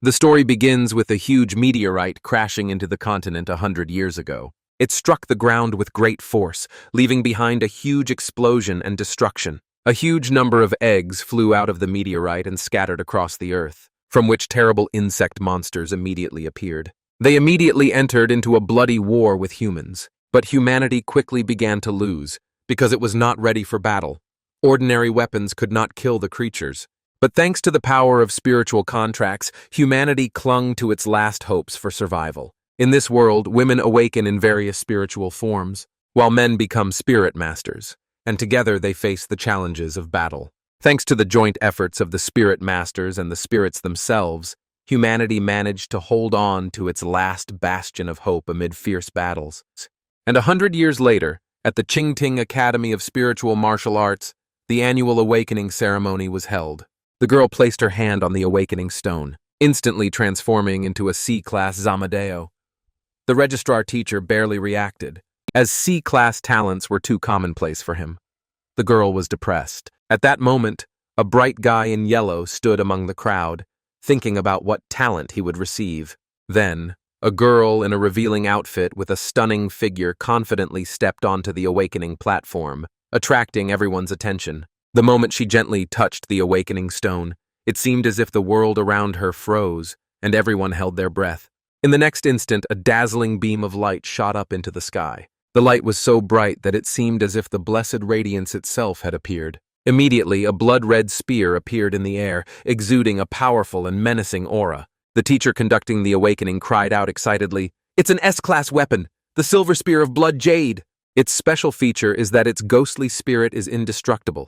The story begins with a huge meteorite crashing into the continent 100 years ago. It struck the ground with great force, leaving behind a huge explosion and destruction. A huge number of eggs flew out of the meteorite and scattered across the earth, from which terrible insect monsters immediately appeared. They immediately entered into a bloody war with humans, but humanity quickly began to lose, because it was not ready for battle. Ordinary weapons could not kill the creatures. But thanks to the power of spiritual contracts, humanity clung to its last hopes for survival. In this world, women awaken in various spiritual forms, while men become spirit masters, and together they face the challenges of battle. Thanks to the joint efforts of the spirit masters and the spirits themselves, humanity managed to hold on to its last bastion of hope amid fierce battles. And 100 years later, at the Qingting Academy of Spiritual Martial Arts, the annual awakening ceremony was held. The girl placed her hand on the awakening stone, instantly transforming into a C-class Zamadeo. The registrar teacher barely reacted, as C-class talents were too commonplace for him. The girl was depressed. At that moment, a bright guy in yellow stood among the crowd, thinking about what talent he would receive. Then, a girl in a revealing outfit with a stunning figure confidently stepped onto the awakening platform, attracting everyone's attention. The moment she gently touched the awakening stone, it seemed as if the world around her froze, and everyone held their breath. In the next instant, a dazzling beam of light shot up into the sky. The light was so bright that it seemed as if the blessed radiance itself had appeared. Immediately, a blood-red spear appeared in the air, exuding a powerful and menacing aura. The teacher conducting the awakening cried out excitedly, "It's an S-class weapon, the Silver Spear of Blood Jade!" Its special feature is that its ghostly spirit is indestructible,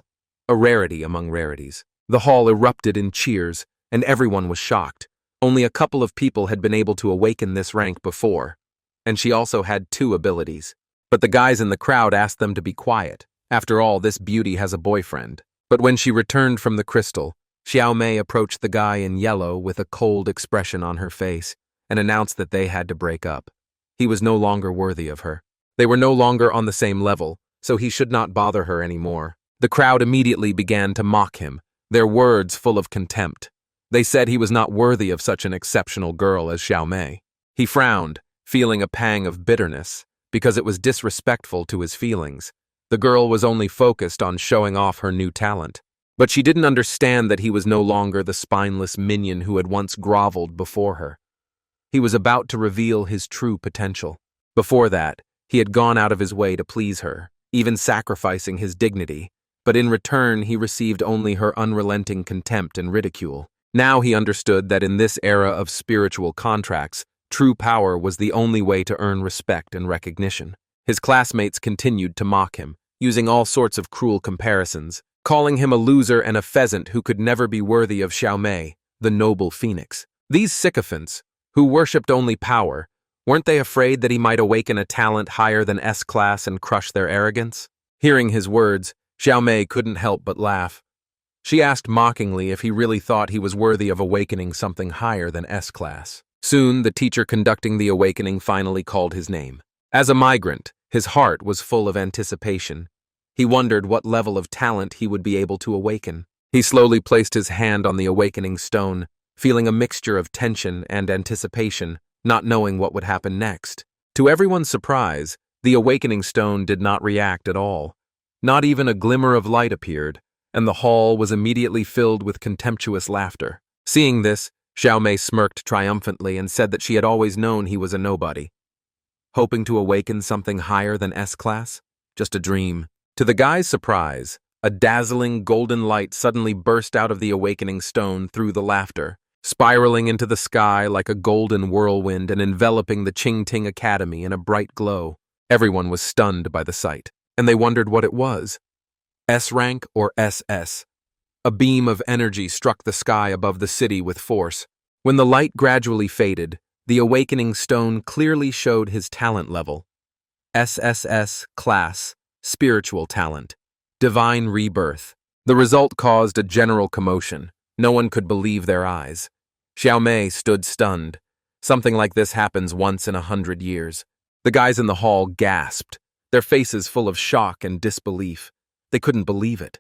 a rarity among rarities. The hall erupted in cheers, and everyone was shocked. Only a couple of people had been able to awaken this rank before, and she also had 2 abilities. But the guys in the crowd asked them to be quiet. After all, this beauty has a boyfriend. But when she returned from the crystal, Xiao Mei approached the guy in yellow with a cold expression on her face and announced that they had to break up. He was no longer worthy of her. They were no longer on the same level, so he should not bother her anymore. The crowd immediately began to mock him, their words full of contempt. They said he was not worthy of such an exceptional girl as Xiao Mei. He frowned, feeling a pang of bitterness, because it was disrespectful to his feelings. The girl was only focused on showing off her new talent. But she didn't understand that he was no longer the spineless minion who had once groveled before her. He was about to reveal his true potential. Before that, he had gone out of his way to please her, even sacrificing his dignity. But in return, he received only her unrelenting contempt and ridicule. Now he understood that in this era of spiritual contracts, true power was the only way to earn respect and recognition. His classmates continued to mock him, using all sorts of cruel comparisons, calling him a loser and a pheasant who could never be worthy of Xiao Mei, the noble phoenix. These sycophants, who worshipped only power, weren't they afraid that he might awaken a talent higher than S-class and crush their arrogance? Hearing his words, Xiao Mei couldn't help but laugh. She asked mockingly if he really thought he was worthy of awakening something higher than S-class. Soon, the teacher conducting the awakening finally called his name. As a migrant, his heart was full of anticipation. He wondered what level of talent he would be able to awaken. He slowly placed his hand on the awakening stone, feeling a mixture of tension and anticipation, not knowing what would happen next. To everyone's surprise, the awakening stone did not react at all. Not even a glimmer of light appeared, and the hall was immediately filled with contemptuous laughter. Seeing this, Xiao Mei smirked triumphantly and said that she had always known he was a nobody. Hoping to awaken something higher than S-class? Just a dream. To the guy's surprise, a dazzling golden light suddenly burst out of the awakening stone through the laughter, spiraling into the sky like a golden whirlwind and enveloping the Qingting Academy in a bright glow. Everyone was stunned by the sight, and they wondered what it was. S-rank or SS? A beam of energy struck the sky above the city with force. When the light gradually faded, the awakening stone clearly showed his talent level. SSS class, spiritual talent, divine rebirth. The result caused a general commotion. No one could believe their eyes. Xiao Mei stood stunned. Something like this happens once in 100 years. The guys in the hall gasped, their faces full of shock and disbelief. They couldn't believe it.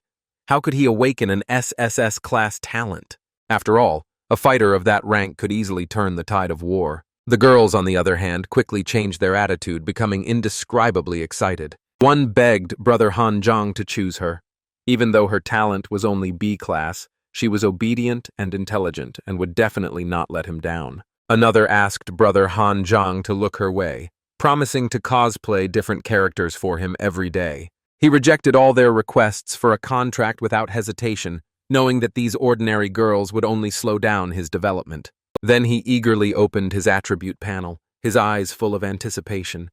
How could he awaken an SSS class talent? After all, A fighter of that rank could easily turn the tide of war. The girls, on the other hand, quickly changed their attitude, becoming indescribably excited. One begged Brother Han Zhang to choose her. Even though her talent was only B class, she was obedient and intelligent and would definitely not let him down. Another asked Brother Han Zhang to look her way, promising to cosplay different characters for him every day. He rejected all their requests for a contract without hesitation, knowing that these ordinary girls would only slow down his development. Then he eagerly opened his attribute panel, his eyes full of anticipation.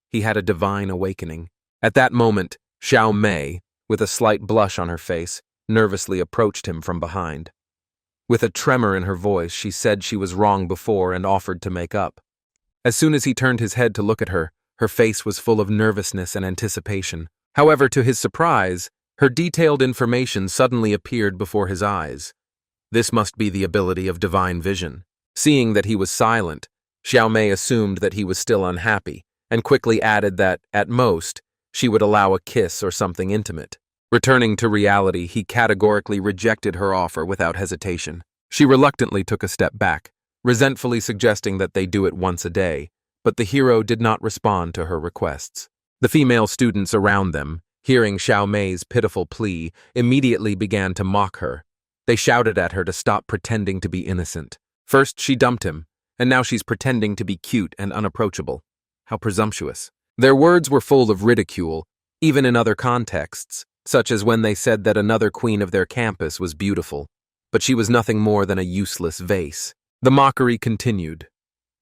He had a divine awakening. At that moment, Xiao Mei, with a slight blush on her face, nervously approached him from behind. With a tremor in her voice, she said she was wrong before and offered to make up. As soon as he turned his head to look at her, her face was full of nervousness and anticipation. However, to his surprise, her detailed information suddenly appeared before his eyes. This must be the ability of divine vision. Seeing that he was silent, Xiao Mei assumed that he was still unhappy, and quickly added that, at most, she would allow a kiss or something intimate. Returning to reality, he categorically rejected her offer without hesitation. She reluctantly took a step back, resentfully suggesting that they do it once a day, but the hero did not respond to her requests. The female students around them, hearing Xiao Mei's pitiful plea, immediately began to mock her. They shouted at her to stop pretending to be innocent. First she dumped him, and now she's pretending to be cute and unapproachable. How presumptuous. Their words were full of ridicule, even in other contexts, such as when they said that another queen of their campus was beautiful, but she was nothing more than a useless vase. The mockery continued.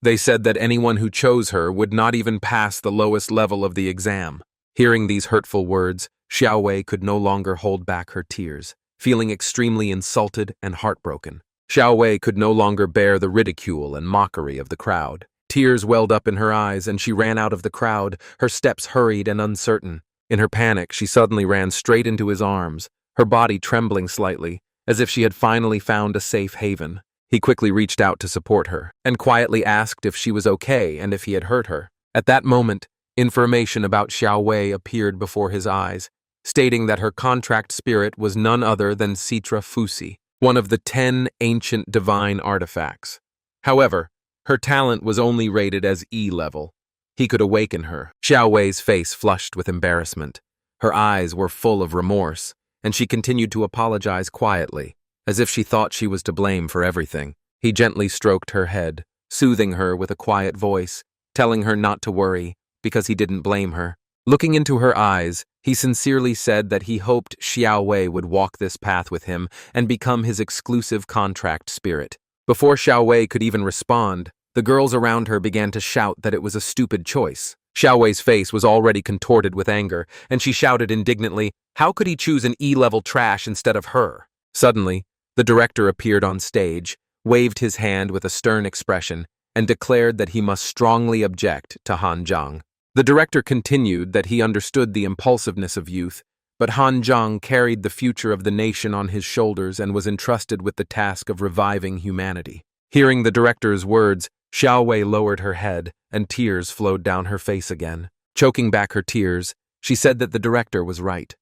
They said that anyone who chose her would not even pass the lowest level of the exam. Hearing these hurtful words, Xiao Wei could no longer hold back her tears, feeling extremely insulted and heartbroken. Xiao Wei could no longer bear the ridicule and mockery of the crowd. Tears welled up in her eyes, and she ran out of the crowd, her steps hurried and uncertain. In her panic, she suddenly ran straight into his arms, her body trembling slightly, as if she had finally found a safe haven. He quickly reached out to support her, and quietly asked if she was okay and if he had hurt her. At that moment, information about Xiao Wei appeared before his eyes, stating that her contract spirit was none other than Citra Fusi, one of the 10 ancient divine artifacts. However, her talent was only rated as E level. He could awaken her. Xiao Wei's face flushed with embarrassment. Her eyes were full of remorse, and she continued to apologize quietly, as if she thought she was to blame for everything. He gently stroked her head, soothing her with a quiet voice, telling her not to worry, because he didn't blame her. Looking into her eyes, he sincerely said that he hoped Xiao Wei would walk this path with him and become his exclusive contract spirit. Before Xiao Wei could even respond, the girls around her began to shout that it was a stupid choice. Xiao Wei's face was already contorted with anger, and she shouted indignantly, "How could he choose an E-level trash instead of her?" Suddenly, the director appeared on stage, waved his hand with a stern expression, and declared that he must strongly object to Han Zhang. The director continued that he understood the impulsiveness of youth, but Han Zhang carried the future of the nation on his shoulders and was entrusted with the task of reviving humanity. Hearing the director's words, Xiao Wei lowered her head, and tears flowed down her face again. Choking back her tears, she said that the director was right.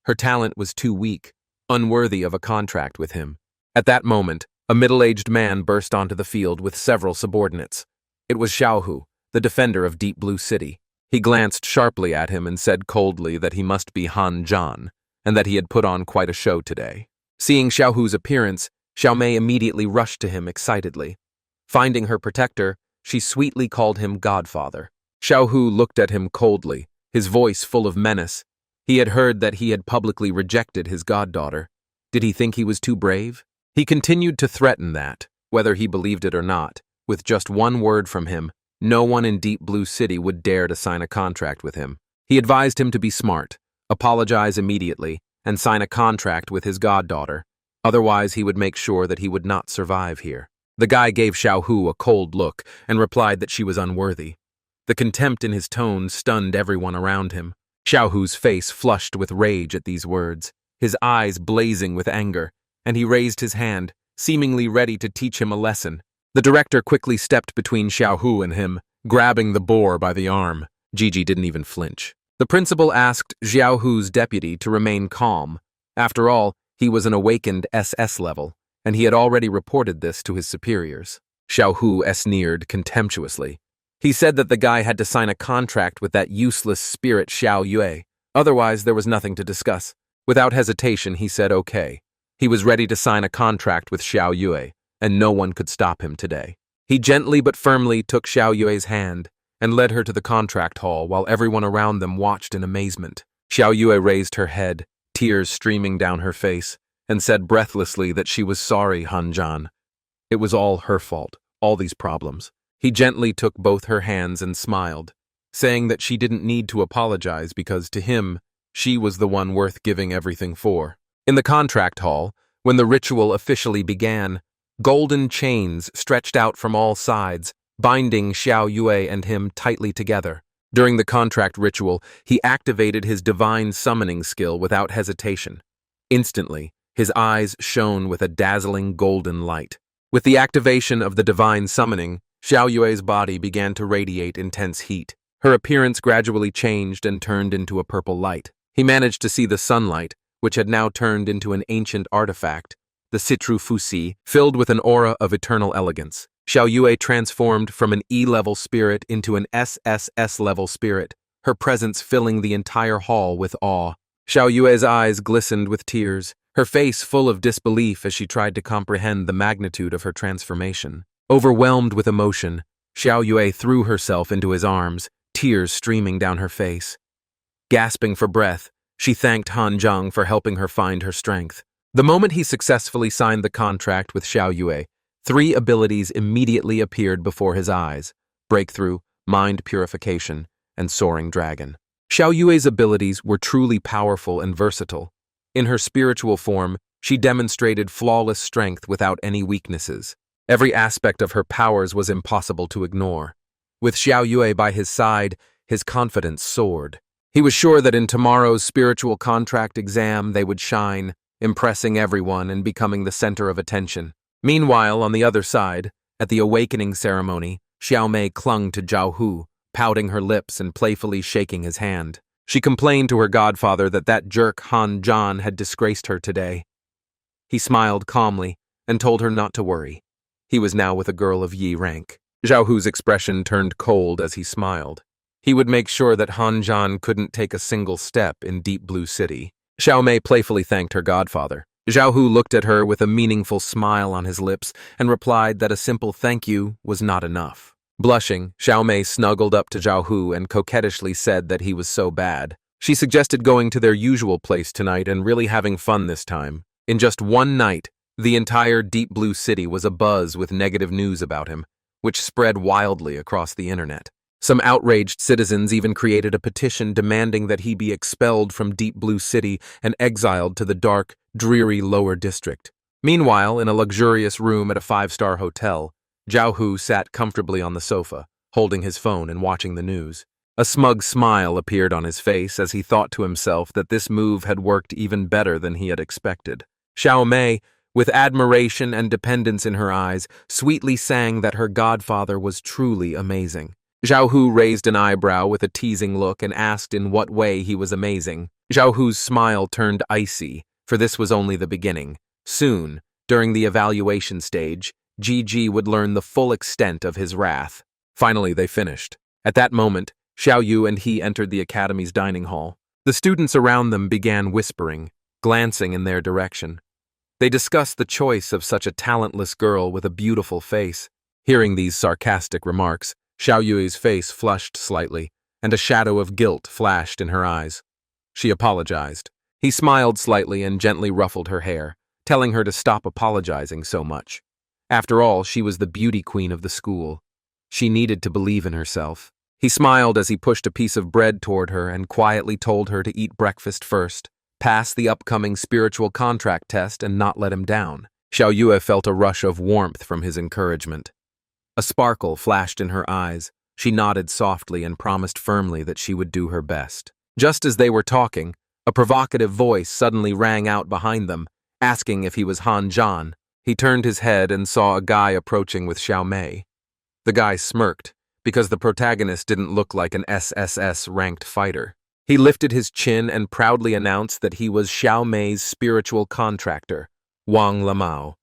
Her talent was too weak, unworthy of a contract with him. At that moment, a middle-aged man burst onto the field with several subordinates. It was Xiaohu, the defender of Deep Blue City. He glanced sharply at him and said coldly that he must be Han Zhan, and that he had put on quite a show today. Seeing Xiaohu's appearance, Xiao Mei immediately rushed to him excitedly. Finding her protector, she sweetly called him Godfather. Xiaohu looked at him coldly, his voice full of menace. He had heard that he had publicly rejected his goddaughter. Did he think he was too brave? He continued to threaten that, whether he believed it or not, with just one word from him, no one in Deep Blue City would dare to sign a contract with him. He advised him to be smart, apologize immediately, and sign a contract with his goddaughter. Otherwise, he would make sure that he would not survive here. The guy gave Xiaohu a cold look and replied that she was unworthy. The contempt in his tone stunned everyone around him. Xiaohu's face flushed with rage at these words, his eyes blazing with anger, and he raised his hand, seemingly ready to teach him a lesson. The director quickly stepped between Xiaohu and him, grabbing the boar by the arm. Gigi didn't even flinch. The principal asked Xiaohu's deputy to remain calm. After all, he was an awakened SS level, and he had already reported this to his superiors. Xiao Hu sneered contemptuously. He said that the guy had to sign a contract with that useless spirit Xiao Yue. Otherwise, there was nothing to discuss. Without hesitation, he said okay. He was ready to sign a contract with Xiao Yue, and no one could stop him today. He gently but firmly took Xiao Yue's hand and led her to the contract hall while everyone around them watched in amazement. Xiao Yue raised her head, tears streaming down her face, and said breathlessly that she was sorry, Han Zhan. It was all her fault, all these problems. He gently took both her hands and smiled, saying that she didn't need to apologize because, to him, she was the one worth giving everything for. In the contract hall, when the ritual officially began, golden chains stretched out from all sides, binding Xiao Yue and him tightly together. During the contract ritual, he activated his divine summoning skill without hesitation. Instantly, his eyes shone with a dazzling golden light. With the activation of the divine summoning, Xiao Yue's body began to radiate intense heat. Her appearance gradually changed and turned into a purple light. He managed to see the sunlight, which had now turned into an ancient artifact, the Citru Fuxi, filled with an aura of eternal elegance. Xiao Yue transformed from an E-level spirit into an SSS-level spirit, her presence filling the entire hall with awe. Xiao Yue's eyes glistened with tears, her face full of disbelief as she tried to comprehend the magnitude of her transformation. Overwhelmed with emotion, Xiao Yue threw herself into his arms, tears streaming down her face. Gasping for breath, she thanked Han Zhang for helping her find her strength. The moment he successfully signed the contract with Xiao Yue, 3 abilities immediately appeared before his eyes: Breakthrough, Mind Purification, and Soaring Dragon. Xiao Yue's abilities were truly powerful and versatile. In her spiritual form, she demonstrated flawless strength without any weaknesses. Every aspect of her powers was impossible to ignore. With Xiao Yue by his side, his confidence soared. He was sure that in tomorrow's spiritual contract exam they would shine, impressing everyone and becoming the center of attention. Meanwhile, on the other side, at the awakening ceremony, Xiao Mei clung to Zhao Hu, pouting her lips and playfully shaking his hand. She complained to her godfather that jerk Han Zhan had disgraced her today. He smiled calmly and told her not to worry. He was now with a girl of Yi rank. Zhao Hu's expression turned cold as he smiled. He would make sure that Han Zhan couldn't take a single step in Deep Blue City. Xiao Mei playfully thanked her godfather. Zhao Hu looked at her with a meaningful smile on his lips and replied that a simple thank you was not enough. Blushing, Xiao Mei snuggled up to Zhao Hu and coquettishly said that he was so bad. She suggested going to their usual place tonight and really having fun this time. In just one night, the entire Deep Blue City was abuzz with negative news about him, which spread wildly across the internet. Some outraged citizens even created a petition demanding that he be expelled from Deep Blue City and exiled to the dark, dreary lower district. Meanwhile, in a luxurious room at a 5-star hotel, Zhao Hu sat comfortably on the sofa, holding his phone and watching the news. A smug smile appeared on his face as he thought to himself that this move had worked even better than he had expected. Xiao Mei, with admiration and dependence in her eyes, sweetly sang that her godfather was truly amazing. Zhao Hu raised an eyebrow with a teasing look and asked in what way he was amazing. Zhao Hu's smile turned icy, for this was only the beginning. Soon, during the evaluation stage, Ji would learn the full extent of his wrath. Finally, they finished. At that moment, Xiao Yu and he entered the academy's dining hall. The students around them began whispering, glancing in their direction. They discussed the choice of such a talentless girl with a beautiful face. Hearing these sarcastic remarks, Xiao Yu's face flushed slightly, and a shadow of guilt flashed in her eyes. She apologized. He smiled slightly and gently ruffled her hair, telling her to stop apologizing so much. After all, she was the beauty queen of the school. She needed to believe in herself. He smiled as he pushed a piece of bread toward her and quietly told her to eat breakfast first, pass the upcoming spiritual contract test, and not let him down. Xiao Yue felt a rush of warmth from his encouragement. A sparkle flashed in her eyes. She nodded softly and promised firmly that she would do her best. Just as they were talking, a provocative voice suddenly rang out behind them, asking if he was Han Zhan. He turned his head and saw a guy approaching with Xiao Mei. The guy smirked, because the protagonist didn't look like an SSS-ranked fighter. He lifted his chin and proudly announced that he was Xiao Mei's spiritual contractor, Wang Lamao.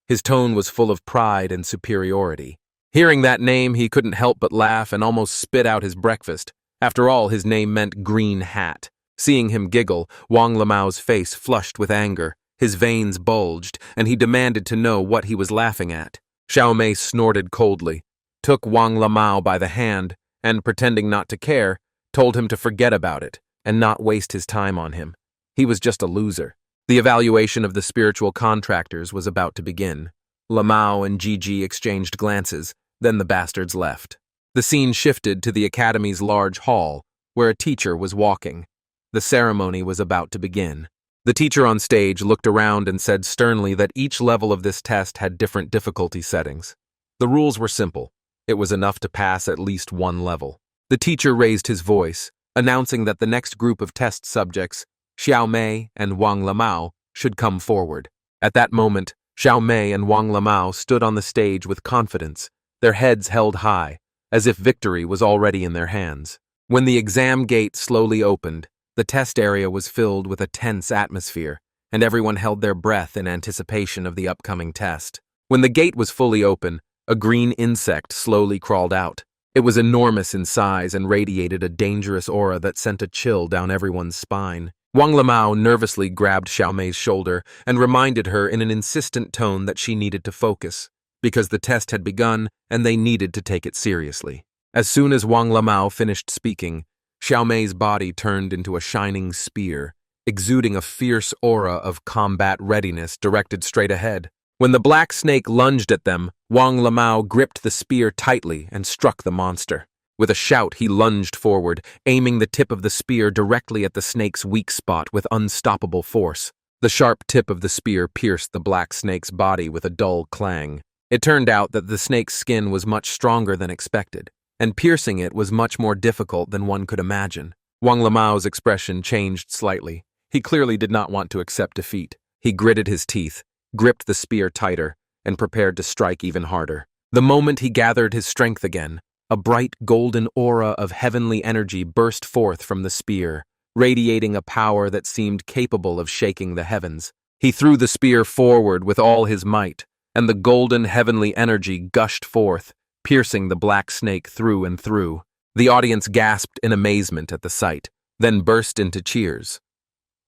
His tone was full of pride and superiority. Hearing that name, he couldn't help but laugh and almost spit out his breakfast. After all, his name meant green hat. Seeing him giggle, Wang Lamao's face flushed with anger. His veins bulged, and he demanded to know what he was laughing at. Xiao Mei snorted coldly, took Wang Lamao by the hand, and, pretending not to care, told him to forget about it and not waste his time on him. He was just a loser. The evaluation of the spiritual contractors was about to begin. Lamao and Gigi exchanged glances, then the bastards left. The scene shifted to the academy's large hall, where a teacher was walking. The ceremony was about to begin. The teacher on stage looked around and said sternly that each level of this test had different difficulty settings. The rules were simple. It was enough to pass at least one level. The teacher raised his voice, announcing that the next group of test subjects, Xiao Mei and Wang Lamao, should come forward. At that moment, Xiao Mei and Wang Lamao stood on the stage with confidence, their heads held high, as if victory was already in their hands. When the exam gate slowly opened, the test area was filled with a tense atmosphere, and everyone held their breath in anticipation of the upcoming test. When the gate was fully open, a green insect slowly crawled out. It was enormous in size and radiated a dangerous aura that sent a chill down everyone's spine. Wang Lamao nervously grabbed Xiao Mei's shoulder and reminded her in an insistent tone that she needed to focus, because the test had begun and they needed to take it seriously. As soon as Wang Lamao finished speaking, Xiao Mei's body turned into a shining spear, exuding a fierce aura of combat readiness directed straight ahead. When the black snake lunged at them, Wang Lamao gripped the spear tightly and struck the monster. With a shout, he lunged forward, aiming the tip of the spear directly at the snake's weak spot with unstoppable force. The sharp tip of the spear pierced the black snake's body with a dull clang. It turned out that the snake's skin was much stronger than expected, and piercing it was much more difficult than one could imagine. Wang Lamao's expression changed slightly. He clearly did not want to accept defeat. He gritted his teeth, gripped the spear tighter, and prepared to strike even harder. The moment he gathered his strength again, a bright golden aura of heavenly energy burst forth from the spear, radiating a power that seemed capable of shaking the heavens. He threw the spear forward with all his might, and the golden heavenly energy gushed forth, piercing the black snake through and through. The audience gasped in amazement at the sight, then burst into cheers.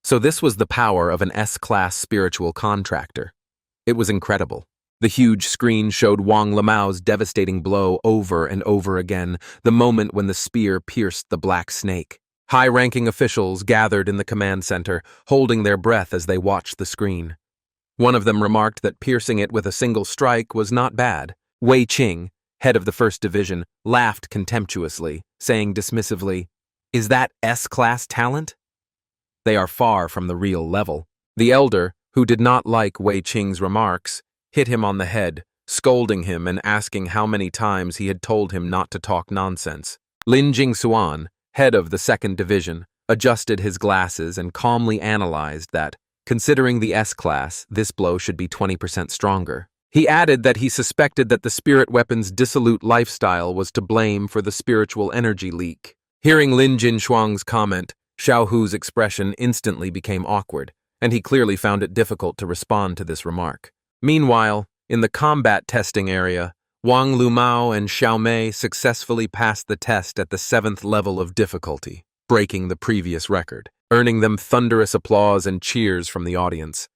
So this was the power of an S-class spiritual contractor. It was incredible. The huge screen showed Wang Lamao's devastating blow over and over again, the moment when the spear pierced the black snake. High-ranking officials gathered in the command center, holding their breath as they watched the screen. One of them remarked that piercing it with a single strike was not bad. Wei Qing, head of the First Division, laughed contemptuously, saying dismissively, "Is that S-class talent?" They are far from the real level. The elder, who did not like Wei Qing's remarks, hit him on the head, scolding him and asking how many times he had told him not to talk nonsense. Lin Jingsuan, head of the Second Division, adjusted his glasses and calmly analyzed that, considering the S-class, this blow should be 20% stronger. He added that he suspected that the spirit weapon's dissolute lifestyle was to blame for the spiritual energy leak. Hearing Lin Jinshuang's comment, Xiao Hu's expression instantly became awkward, and he clearly found it difficult to respond to this remark. Meanwhile, in the combat testing area, Wang Lumao and Xiao Mei successfully passed the test at the 7th level of difficulty, breaking the previous record, earning them thunderous applause and cheers from the audience.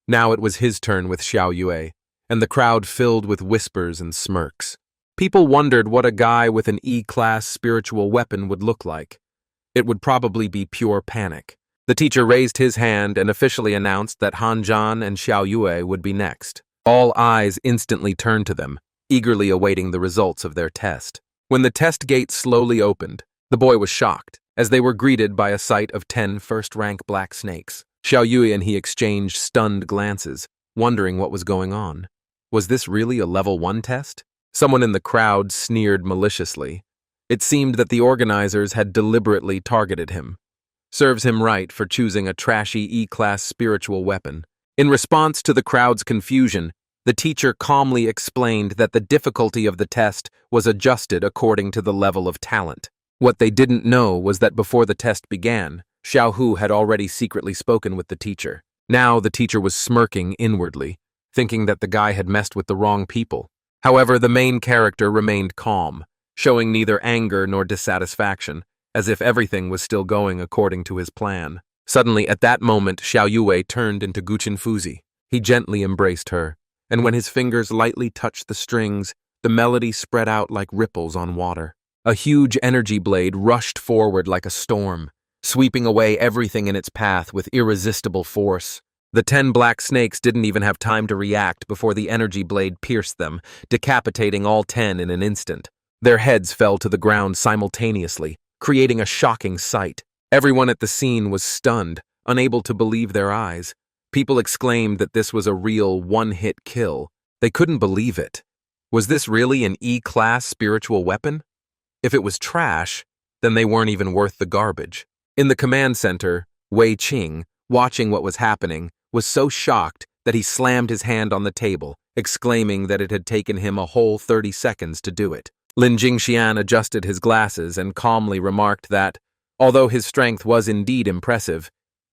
Now it was his turn with Xiao Yue, and the crowd filled with whispers and smirks. People wondered what a guy with an E-class spiritual weapon would look like. It would probably be pure panic. The teacher raised his hand and officially announced that Han Zhan and Xiao Yue would be next. All eyes instantly turned to them, eagerly awaiting the results of their test. When the test gate slowly opened, the boy was shocked, as they were greeted by a sight of 10 first-rank black snakes. Xiao Yue and he exchanged stunned glances, wondering what was going on. Was this really a level 1 test? Someone in the crowd sneered maliciously. It seemed that the organizers had deliberately targeted him. Serves him right for choosing a trashy E-class spiritual weapon. In response to the crowd's confusion, the teacher calmly explained that the difficulty of the test was adjusted according to the level of talent. What they didn't know was that before the test began, Xiao Hu had already secretly spoken with the teacher. Now the teacher was smirking inwardly, thinking that the guy had messed with the wrong people. However, the main character remained calm, showing neither anger nor dissatisfaction, as if everything was still going according to his plan. Suddenly, at that moment, Xiao Yue turned into Guqin Fuzi. He gently embraced her, and when his fingers lightly touched the strings, the melody spread out like ripples on water. A huge energy blade rushed forward like a storm, sweeping away everything in its path with irresistible force. The 10 black snakes didn't even have time to react before the energy blade pierced them, decapitating all 10 in an instant. Their heads fell to the ground simultaneously, creating a shocking sight. Everyone at the scene was stunned, unable to believe their eyes. People exclaimed that this was a real one-hit kill. They couldn't believe it. Was this really an E-class spiritual weapon? If it was trash, then they weren't even worth the garbage. In the command center, Wei Qing, watching what was happening, was so shocked that he slammed his hand on the table, exclaiming that it had taken him a whole 30 seconds to do it. Lin Jingxian adjusted his glasses and calmly remarked that, although his strength was indeed impressive,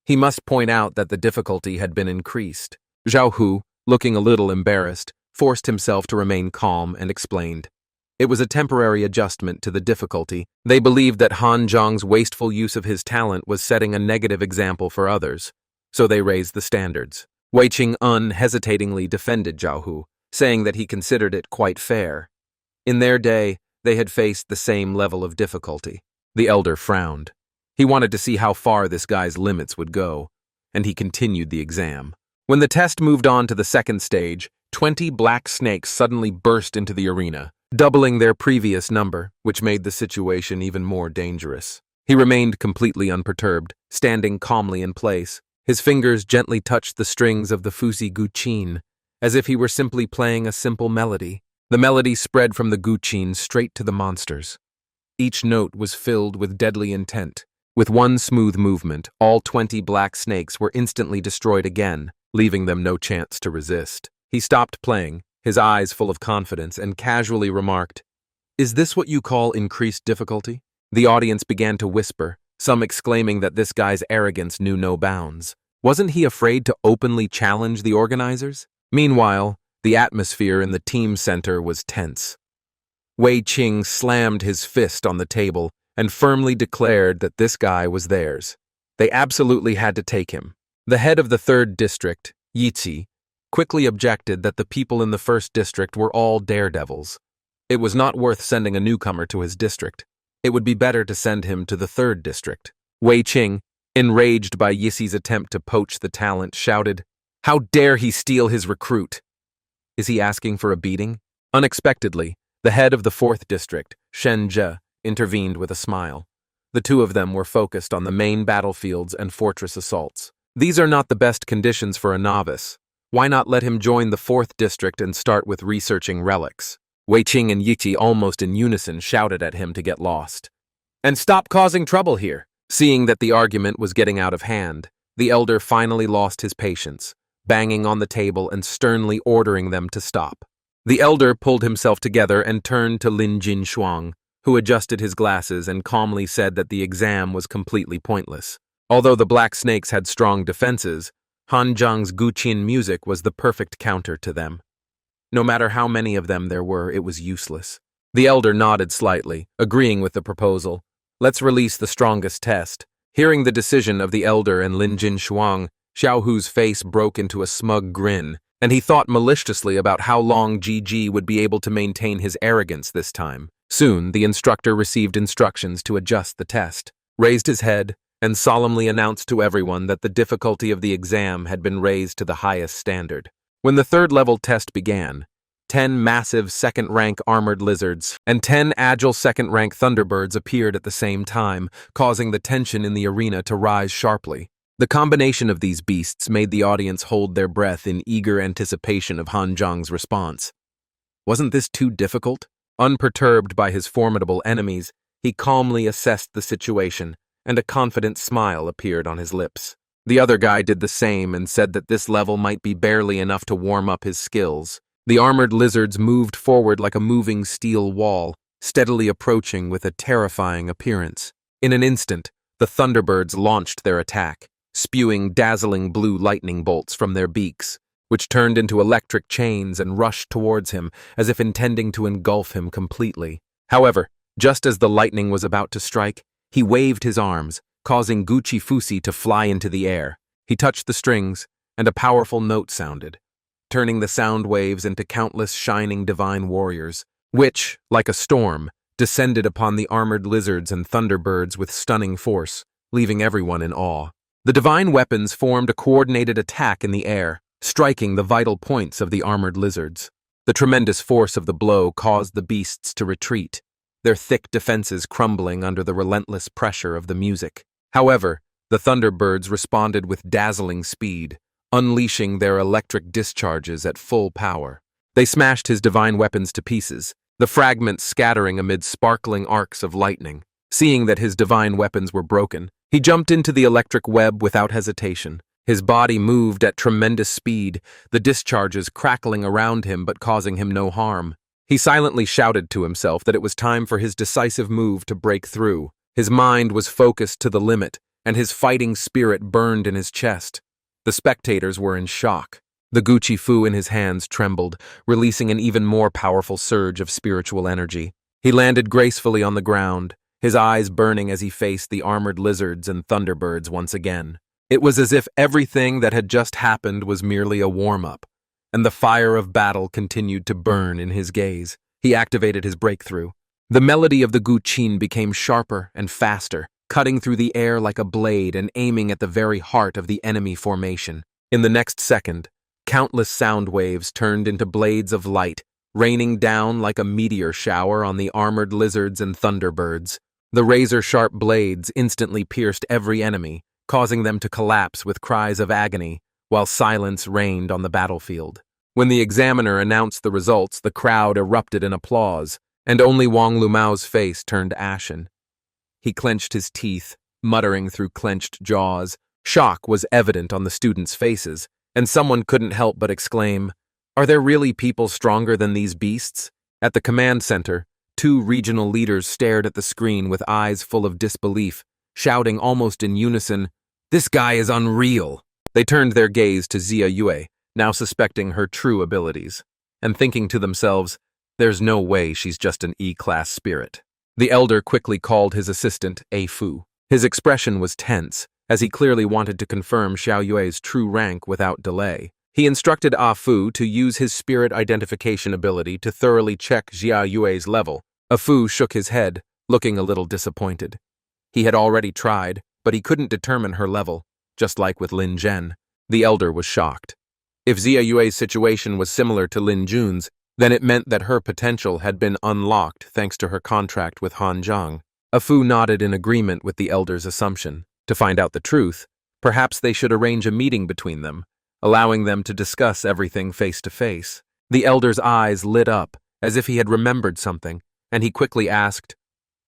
he must point out that the difficulty had been increased. Zhao Hu, looking a little embarrassed, forced himself to remain calm and explained. It was a temporary adjustment to the difficulty. They believed that Han Zhang's wasteful use of his talent was setting a negative example for others, so they raised the standards. Wei Qing unhesitatingly defended Zhao Hu, saying that he considered it quite fair. In their day, they had faced the same level of difficulty. The elder frowned. He wanted to see how far this guy's limits would go, and he continued the exam. When the test moved on to the second stage, 20 black snakes suddenly burst into the arena, doubling their previous number, which made the situation even more dangerous. He remained completely unperturbed, standing calmly in place. His fingers gently touched the strings of the Fuzi Guqin, as if he were simply playing a simple melody. The melody spread from the Guqin straight to the monsters. Each note was filled with deadly intent. With one smooth movement, all 20 black snakes were instantly destroyed again, leaving them no chance to resist. He stopped playing, his eyes full of confidence, and casually remarked, "Is this what you call increased difficulty?" The audience began to whisper, some exclaiming that this guy's arrogance knew no bounds. Wasn't he afraid to openly challenge the organizers? Meanwhile, the atmosphere in the team center was tense. Wei Qing slammed his fist on the table and firmly declared that this guy was theirs. They absolutely had to take him. The head of the 3rd district, Yizi, quickly objected that the people in the 1st district were all daredevils. It was not worth sending a newcomer to his district. It would be better to send him to the 3rd district. Wei Qing, enraged by Yizi's attempt to poach the talent, shouted, "How dare he steal his recruit? Is he asking for a beating?" Unexpectedly, the head of the 4th district, Shen Zhe, intervened with a smile. The two of them were focused on the main battlefields and fortress assaults. These are not the best conditions for a novice. Why not let him join the 4th district and start with researching relics? Wei Qing and Yiqi almost in unison shouted at him to get lost. "And stop causing trouble here." Seeing that the argument was getting out of hand, the elder finally lost his patience, banging on the table and sternly ordering them to stop. The elder pulled himself together and turned to Lin Jinshuang, who adjusted his glasses and calmly said that the exam was completely pointless. Although the black snakes had strong defenses, Han Zhang's Guqin music was the perfect counter to them. No matter how many of them there were, it was useless. The elder nodded slightly, agreeing with the proposal. "Let's release the strongest test." Hearing the decision of the elder and Lin Jinshuang, Xiao Hu's face broke into a smug grin, and he thought maliciously about how long GG would be able to maintain his arrogance this time. Soon, the instructor received instructions to adjust the test, raised his head, and solemnly announced to everyone that the difficulty of the exam had been raised to the highest standard. When the 3rd-level test began, 10 massive second-rank armored lizards and 10 agile second-rank thunderbirds appeared at the same time, causing the tension in the arena to rise sharply. The combination of these beasts made the audience hold their breath in eager anticipation of Han Zhang's response. Wasn't this too difficult? Unperturbed by his formidable enemies, he calmly assessed the situation, and a confident smile appeared on his lips. The other guy did the same and said that this level might be barely enough to warm up his skills. The armored lizards moved forward like a moving steel wall, steadily approaching with a terrifying appearance. In an instant, the thunderbirds launched their attack, spewing dazzling blue lightning bolts from their beaks. which turned into electric chains and rushed towards him, as if intending to engulf him completely. However, just as the lightning was about to strike, he waved his arms, causing Gucci Fusi to fly into the air. He touched the strings, and a powerful note sounded, turning the sound waves into countless shining divine warriors, which, like a storm, descended upon the armored lizards and thunderbirds with stunning force, leaving everyone in awe. The divine weapons formed a coordinated attack in the air, striking the vital points of the armored lizards. The tremendous force of the blow caused the beasts to retreat, their thick defenses crumbling under the relentless pressure of the music. However, the thunderbirds responded with dazzling speed, unleashing their electric discharges at full power. They smashed his divine weapons to pieces, the fragments scattering amid sparkling arcs of lightning. Seeing that his divine weapons were broken, he jumped into the electric web without hesitation. His body moved at tremendous speed, the discharges crackling around him but causing him no harm. He silently shouted to himself that it was time for his decisive move to break through. His mind was focused to the limit, and his fighting spirit burned in his chest. The spectators were in shock. The Gucci Fu in his hands trembled, releasing an even more powerful surge of spiritual energy. He landed gracefully on the ground, his eyes burning as he faced the armored lizards and thunderbirds once again. It was as if everything that had just happened was merely a warm-up, and the fire of battle continued to burn in his gaze. He activated his breakthrough. The melody of the Guqin became sharper and faster, cutting through the air like a blade and aiming at the very heart of the enemy formation. In the next second, countless sound waves turned into blades of light, raining down like a meteor shower on the armored lizards and thunderbirds. The razor-sharp blades instantly pierced every enemy, causing them to collapse with cries of agony, while silence reigned on the battlefield. When the examiner announced the results, the crowd erupted in applause, and only Wang Lumao's face turned ashen. He clenched his teeth, muttering through clenched jaws. Shock was evident on the students' faces, and someone couldn't help but exclaim, "Are there really people stronger than these beasts?" At the command center, two regional leaders stared at the screen with eyes full of disbelief, shouting almost in unison, "This guy is unreal!" They turned their gaze to Xia Yue, now suspecting her true abilities, and thinking to themselves, "There's no way she's just an E-class spirit." The elder quickly called his assistant, A Fu. His expression was tense, as he clearly wanted to confirm Xiao Yue's true rank without delay. He instructed A Fu to use his spirit identification ability to thoroughly check Xia Yue's level. A Fu shook his head, looking a little disappointed. He had already tried, but he couldn't determine her level, just like with Lin Zhen. The elder was shocked. If Xia Yue's situation was similar to Lin Jun's, then it meant that her potential had been unlocked thanks to her contract with Han Zhang. A Fu nodded in agreement with the elder's assumption. To find out the truth, perhaps they should arrange a meeting between them, allowing them to discuss everything face to face. The elder's eyes lit up, as if he had remembered something, and he quickly asked,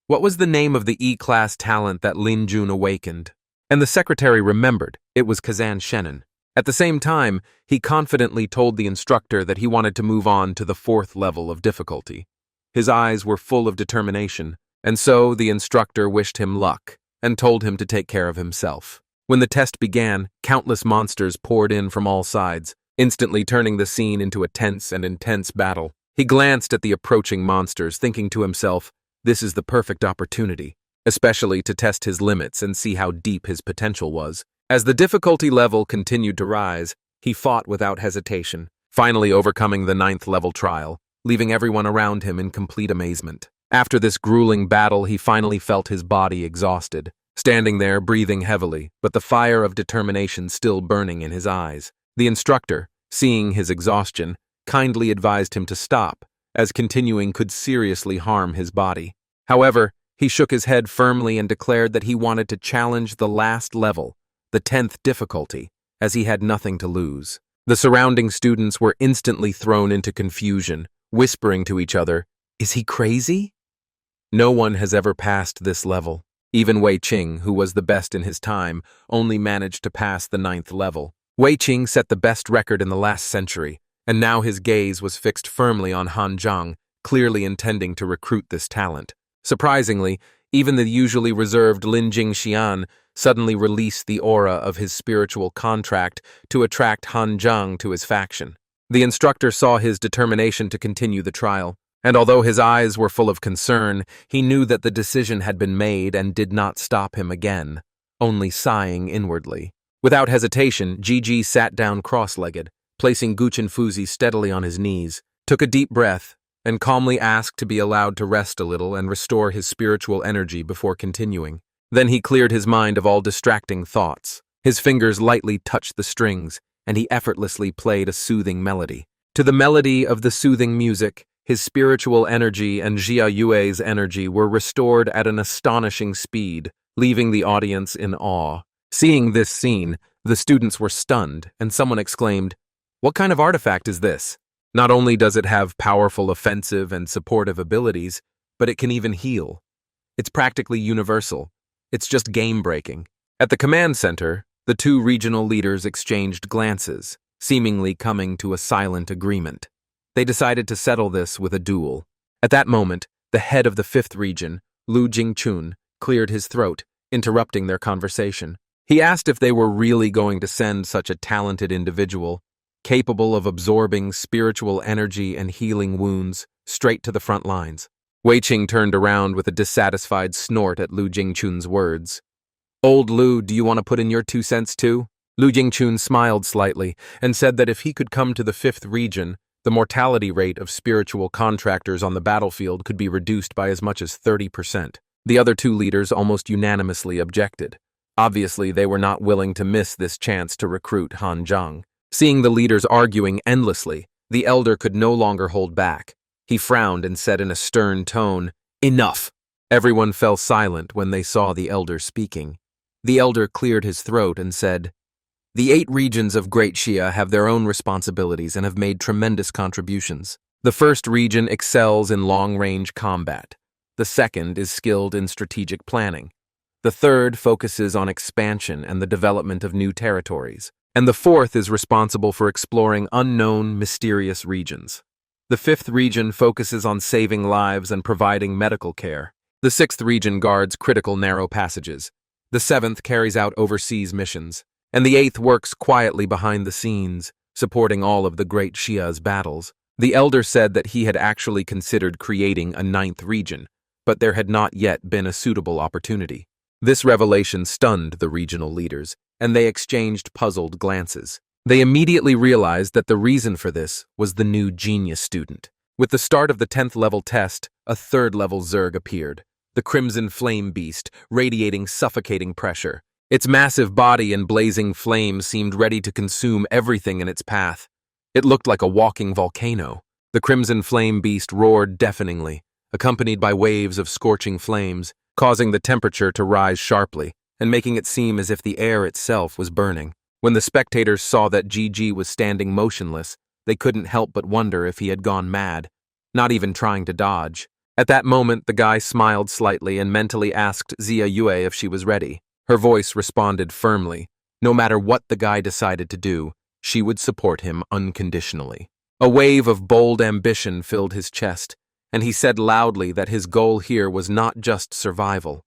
"What was the name of the E-class talent that Lin Jun awakened?" And the secretary remembered. It was Kazan Shannon. At the same time, he confidently told the instructor that he wanted to move on to the 4th level of difficulty. His eyes were full of determination, and so the instructor wished him luck and told him to take care of himself. When the test began, countless monsters poured in from all sides, instantly turning the scene into a tense and intense battle. He glanced at the approaching monsters, thinking to himself, this is the perfect opportunity, especially to test his limits and see how deep his potential was. As the difficulty level continued to rise, he fought without hesitation, finally overcoming the 9th level trial, leaving everyone around him in complete amazement. After this grueling battle, he finally felt his body exhausted, standing there breathing heavily, but the fire of determination still burning in his eyes. The instructor, seeing his exhaustion, kindly advised him to stop, as continuing could seriously harm his body. However, he shook his head firmly and declared that he wanted to challenge the last level, the 10th difficulty, as he had nothing to lose. The surrounding students were instantly thrown into confusion, whispering to each other, "Is he crazy?" No one has ever passed this level. Even Wei Qing, who was the best in his time, only managed to pass the 9th level. Wei Qing set the best record in the last century, and now his gaze was fixed firmly on Han Zhang, clearly intending to recruit this talent. Surprisingly, even the usually reserved Lin Jingxian suddenly released the aura of his spiritual contract to attract Han Zhang to his faction. The instructor saw his determination to continue the trial, and although his eyes were full of concern, he knew that the decision had been made and did not stop him again, only sighing inwardly. Without hesitation, Gigi sat down cross-legged, placing Guchen Fuzi steadily on his knees, took a deep breath, and calmly asked to be allowed to rest a little and restore his spiritual energy before continuing. Then he cleared his mind of all distracting thoughts. His fingers lightly touched the strings, and he effortlessly played a soothing melody. To the melody of the soothing music, his spiritual energy and Jia Yue's energy were restored at an astonishing speed, leaving the audience in awe. Seeing this scene, the students were stunned, and someone exclaimed, "What kind of artifact is this? Not only does it have powerful offensive and supportive abilities, but it can even heal. It's practically universal. It's just game-breaking." At the command center, the two regional leaders exchanged glances, seemingly coming to a silent agreement. They decided to settle this with a duel. At that moment, the head of the 5th region, Lu Jingchun, cleared his throat, interrupting their conversation. He asked if they were really going to send such a talented individual, capable of absorbing spiritual energy and healing wounds, straight to the front lines. Wei Qing turned around with a dissatisfied snort at Lu Jingchun's words. "Old Lu, do you want to put in your 2 cents too?" Lu Jingchun smiled slightly and said that if he could come to the 5th region, the mortality rate of spiritual contractors on the battlefield could be reduced by as much as 30%. The other two leaders almost unanimously objected. Obviously, they were not willing to miss this chance to recruit Han Zhang. Seeing the leaders arguing endlessly, the elder could no longer hold back. He frowned and said in a stern tone, "Enough!" Everyone fell silent when they saw the elder speaking. The elder cleared his throat and said, "The 8 regions of Great Xia have their own responsibilities and have made tremendous contributions. The 1st region excels in long-range combat. The 2nd is skilled in strategic planning. The 3rd focuses on expansion and the development of new territories. And the 4th is responsible for exploring unknown, mysterious regions. The 5th region focuses on saving lives and providing medical care. The 6th region guards critical narrow passages. The 7th carries out overseas missions. And the 8th works quietly behind the scenes, supporting all of the Great Xia's battles." The elder said that he had actually considered creating a 9th region, but there had not yet been a suitable opportunity. This revelation stunned the regional leaders, and they exchanged puzzled glances. They immediately realized that the reason for this was the new genius student. With the start of the 10th level test, a 3rd level Zerg appeared, the Crimson Flame Beast, radiating suffocating pressure. Its massive body and blazing flames seemed ready to consume everything in its path. It looked like a walking volcano. The Crimson Flame Beast roared deafeningly, accompanied by waves of scorching flames, causing the temperature to rise sharply and making it seem as if the air itself was burning. When the spectators saw that Gigi was standing motionless, they couldn't help but wonder if he had gone mad, not even trying to dodge. At that moment, the guy smiled slightly and mentally asked Jia Yue if she was ready. Her voice responded firmly. No matter what the guy decided to do, she would support him unconditionally. A wave of bold ambition filled his chest, and he said loudly that his goal here was not just survival.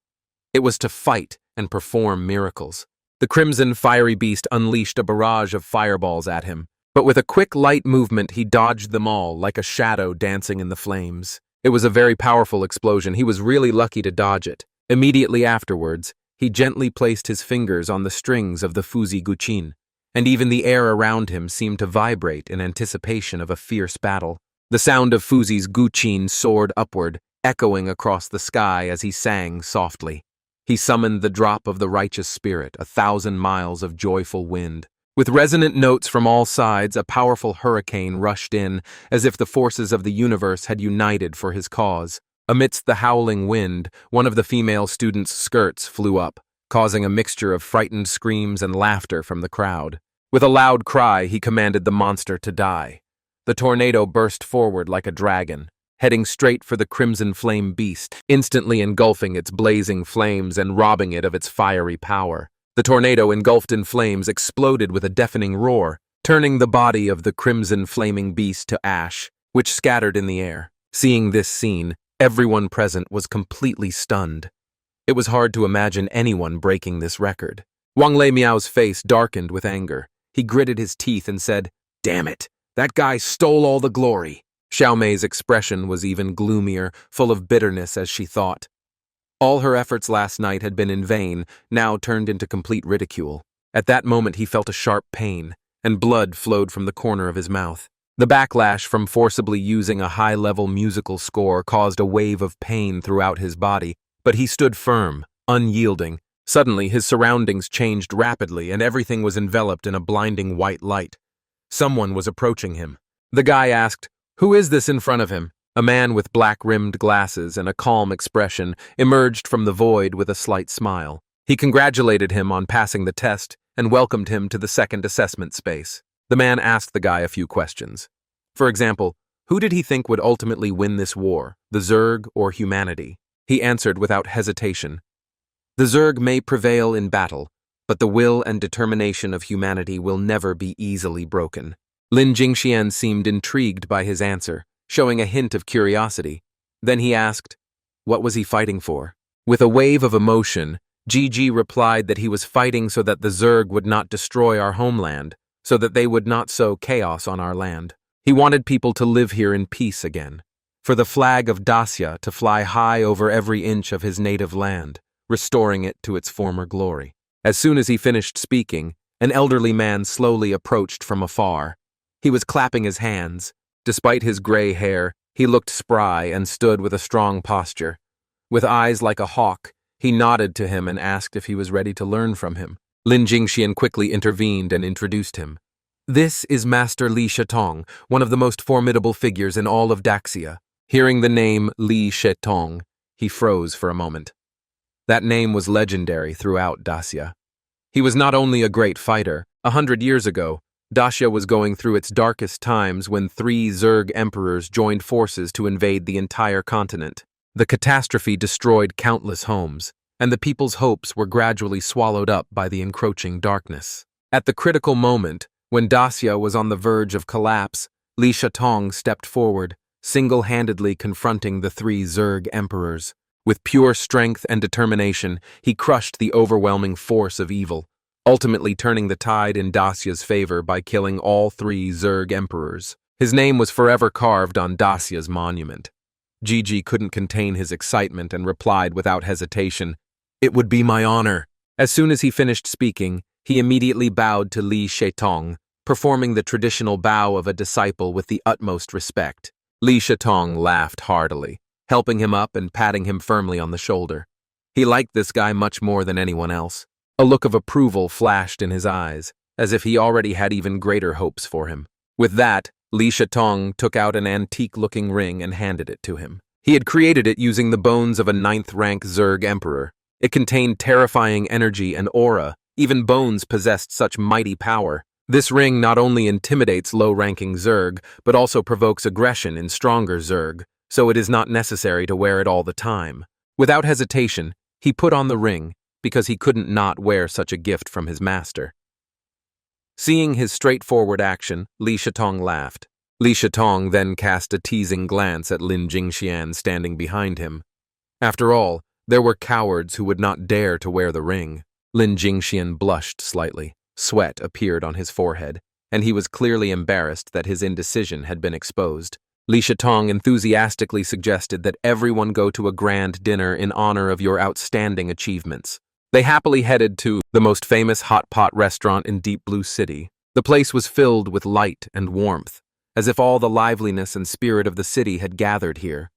It was to fight and perform miracles. The Crimson Fiery Beast unleashed a barrage of fireballs at him, but with a quick, light movement he dodged them all like a shadow dancing in the flames. It was a very powerful explosion. He was really lucky to dodge it. Immediately afterwards, he gently placed his fingers on the strings of the Fuzi Guqin, and even the air around him seemed to vibrate in anticipation of a fierce battle. The sound of Fuzi's Guqin soared upward, echoing across the sky as he sang softly. He summoned the drop of the righteous spirit, 1,000 miles of joyful wind. With resonant notes from all sides, a powerful hurricane rushed in, as if the forces of the universe had united for his cause. Amidst the howling wind, one of the female students' skirts flew up, causing a mixture of frightened screams and laughter from the crowd. With a loud cry, he commanded the monster to die. The tornado burst forward like a dragon, heading straight for the Crimson Flame Beast, instantly engulfing its blazing flames and robbing it of its fiery power. The tornado, engulfed in flames, exploded with a deafening roar, turning the body of the Crimson Flaming Beast to ash, which scattered in the air. Seeing this scene, everyone present was completely stunned. It was hard to imagine anyone breaking this record. Wang Lei Miao's face darkened with anger. He gritted his teeth and said, "Damn it, that guy stole all the glory." Xiao Mei's expression was even gloomier, full of bitterness as she thought. All her efforts last night had been in vain, now turned into complete ridicule. At that moment he felt a sharp pain, and blood flowed from the corner of his mouth. The backlash from forcibly using a high-level musical score caused a wave of pain throughout his body, but he stood firm, unyielding. Suddenly his surroundings changed rapidly and everything was enveloped in a blinding white light. Someone was approaching him. The guy asked, "Who is this in front of him?" A man with black-rimmed glasses and a calm expression emerged from the void with a slight smile. He congratulated him on passing the test and welcomed him to the second assessment space. The man asked the guy a few questions. For example, who did he think would ultimately win this war, the Zerg or humanity? He answered without hesitation, "The Zerg may prevail in battle, but the will and determination of humanity will never be easily broken." Lin Jingxian seemed intrigued by his answer, showing a hint of curiosity. Then he asked, what was he fighting for? With a wave of emotion, Gigi replied that he was fighting so that the Zerg would not destroy our homeland, so that they would not sow chaos on our land. He wanted people to live here in peace again, for the flag of Dacia to fly high over every inch of his native land, restoring it to its former glory. As soon as he finished speaking, an elderly man slowly approached from afar. He was clapping his hands. Despite his gray hair, he looked spry and stood with a strong posture. With eyes like a hawk, he nodded to him and asked if he was ready to learn from him. Lin Jingxian quickly intervened and introduced him. "This is Master Li Shetong, one of the most formidable figures in all of Daxia." Hearing the name Li Shetong, he froze for a moment. That name was legendary throughout Dacia. He was not only a great fighter. 100 years ago, Dacia was going through its darkest times when 3 Zerg emperors joined forces to invade the entire continent. The catastrophe destroyed countless homes, and the people's hopes were gradually swallowed up by the encroaching darkness. At the critical moment, when Dacia was on the verge of collapse, Li Shetong stepped forward, single-handedly confronting the 3 Zerg emperors. With pure strength and determination, he crushed the overwhelming force of evil, ultimately turning the tide in Dacia's favor by killing all 3 Zerg emperors. His name was forever carved on Dacia's monument. Gigi couldn't contain his excitement and replied without hesitation, "It would be my honor." As soon as he finished speaking, he immediately bowed to Li Shetong, performing the traditional bow of a disciple with the utmost respect. Li Shetong laughed heartily, helping him up and patting him firmly on the shoulder. He liked this guy much more than anyone else. A look of approval flashed in his eyes, as if he already had even greater hopes for him. With that, Li Shetong took out an antique-looking ring and handed it to him. He had created it using the bones of a 9th-rank Zerg emperor. It contained terrifying energy and aura. Even bones possessed such mighty power. This ring not only intimidates low-ranking Zerg, but also provokes aggression in stronger Zerg, so it is not necessary to wear it all the time. Without hesitation, he put on the ring, because he couldn't not wear such a gift from his master. Seeing his straightforward action, Li Shetong laughed. Li Shetong then cast a teasing glance at Lin Jingxian standing behind him. After all, there were cowards who would not dare to wear the ring. Lin Jingxian blushed slightly. Sweat appeared on his forehead, and he was clearly embarrassed that his indecision had been exposed. Li Shetong enthusiastically suggested that everyone go to a grand dinner in honor of your outstanding achievements. They happily headed to the most famous hot pot restaurant in Deep Blue City. The place was filled with light and warmth, as if all the liveliness and spirit of the city had gathered here.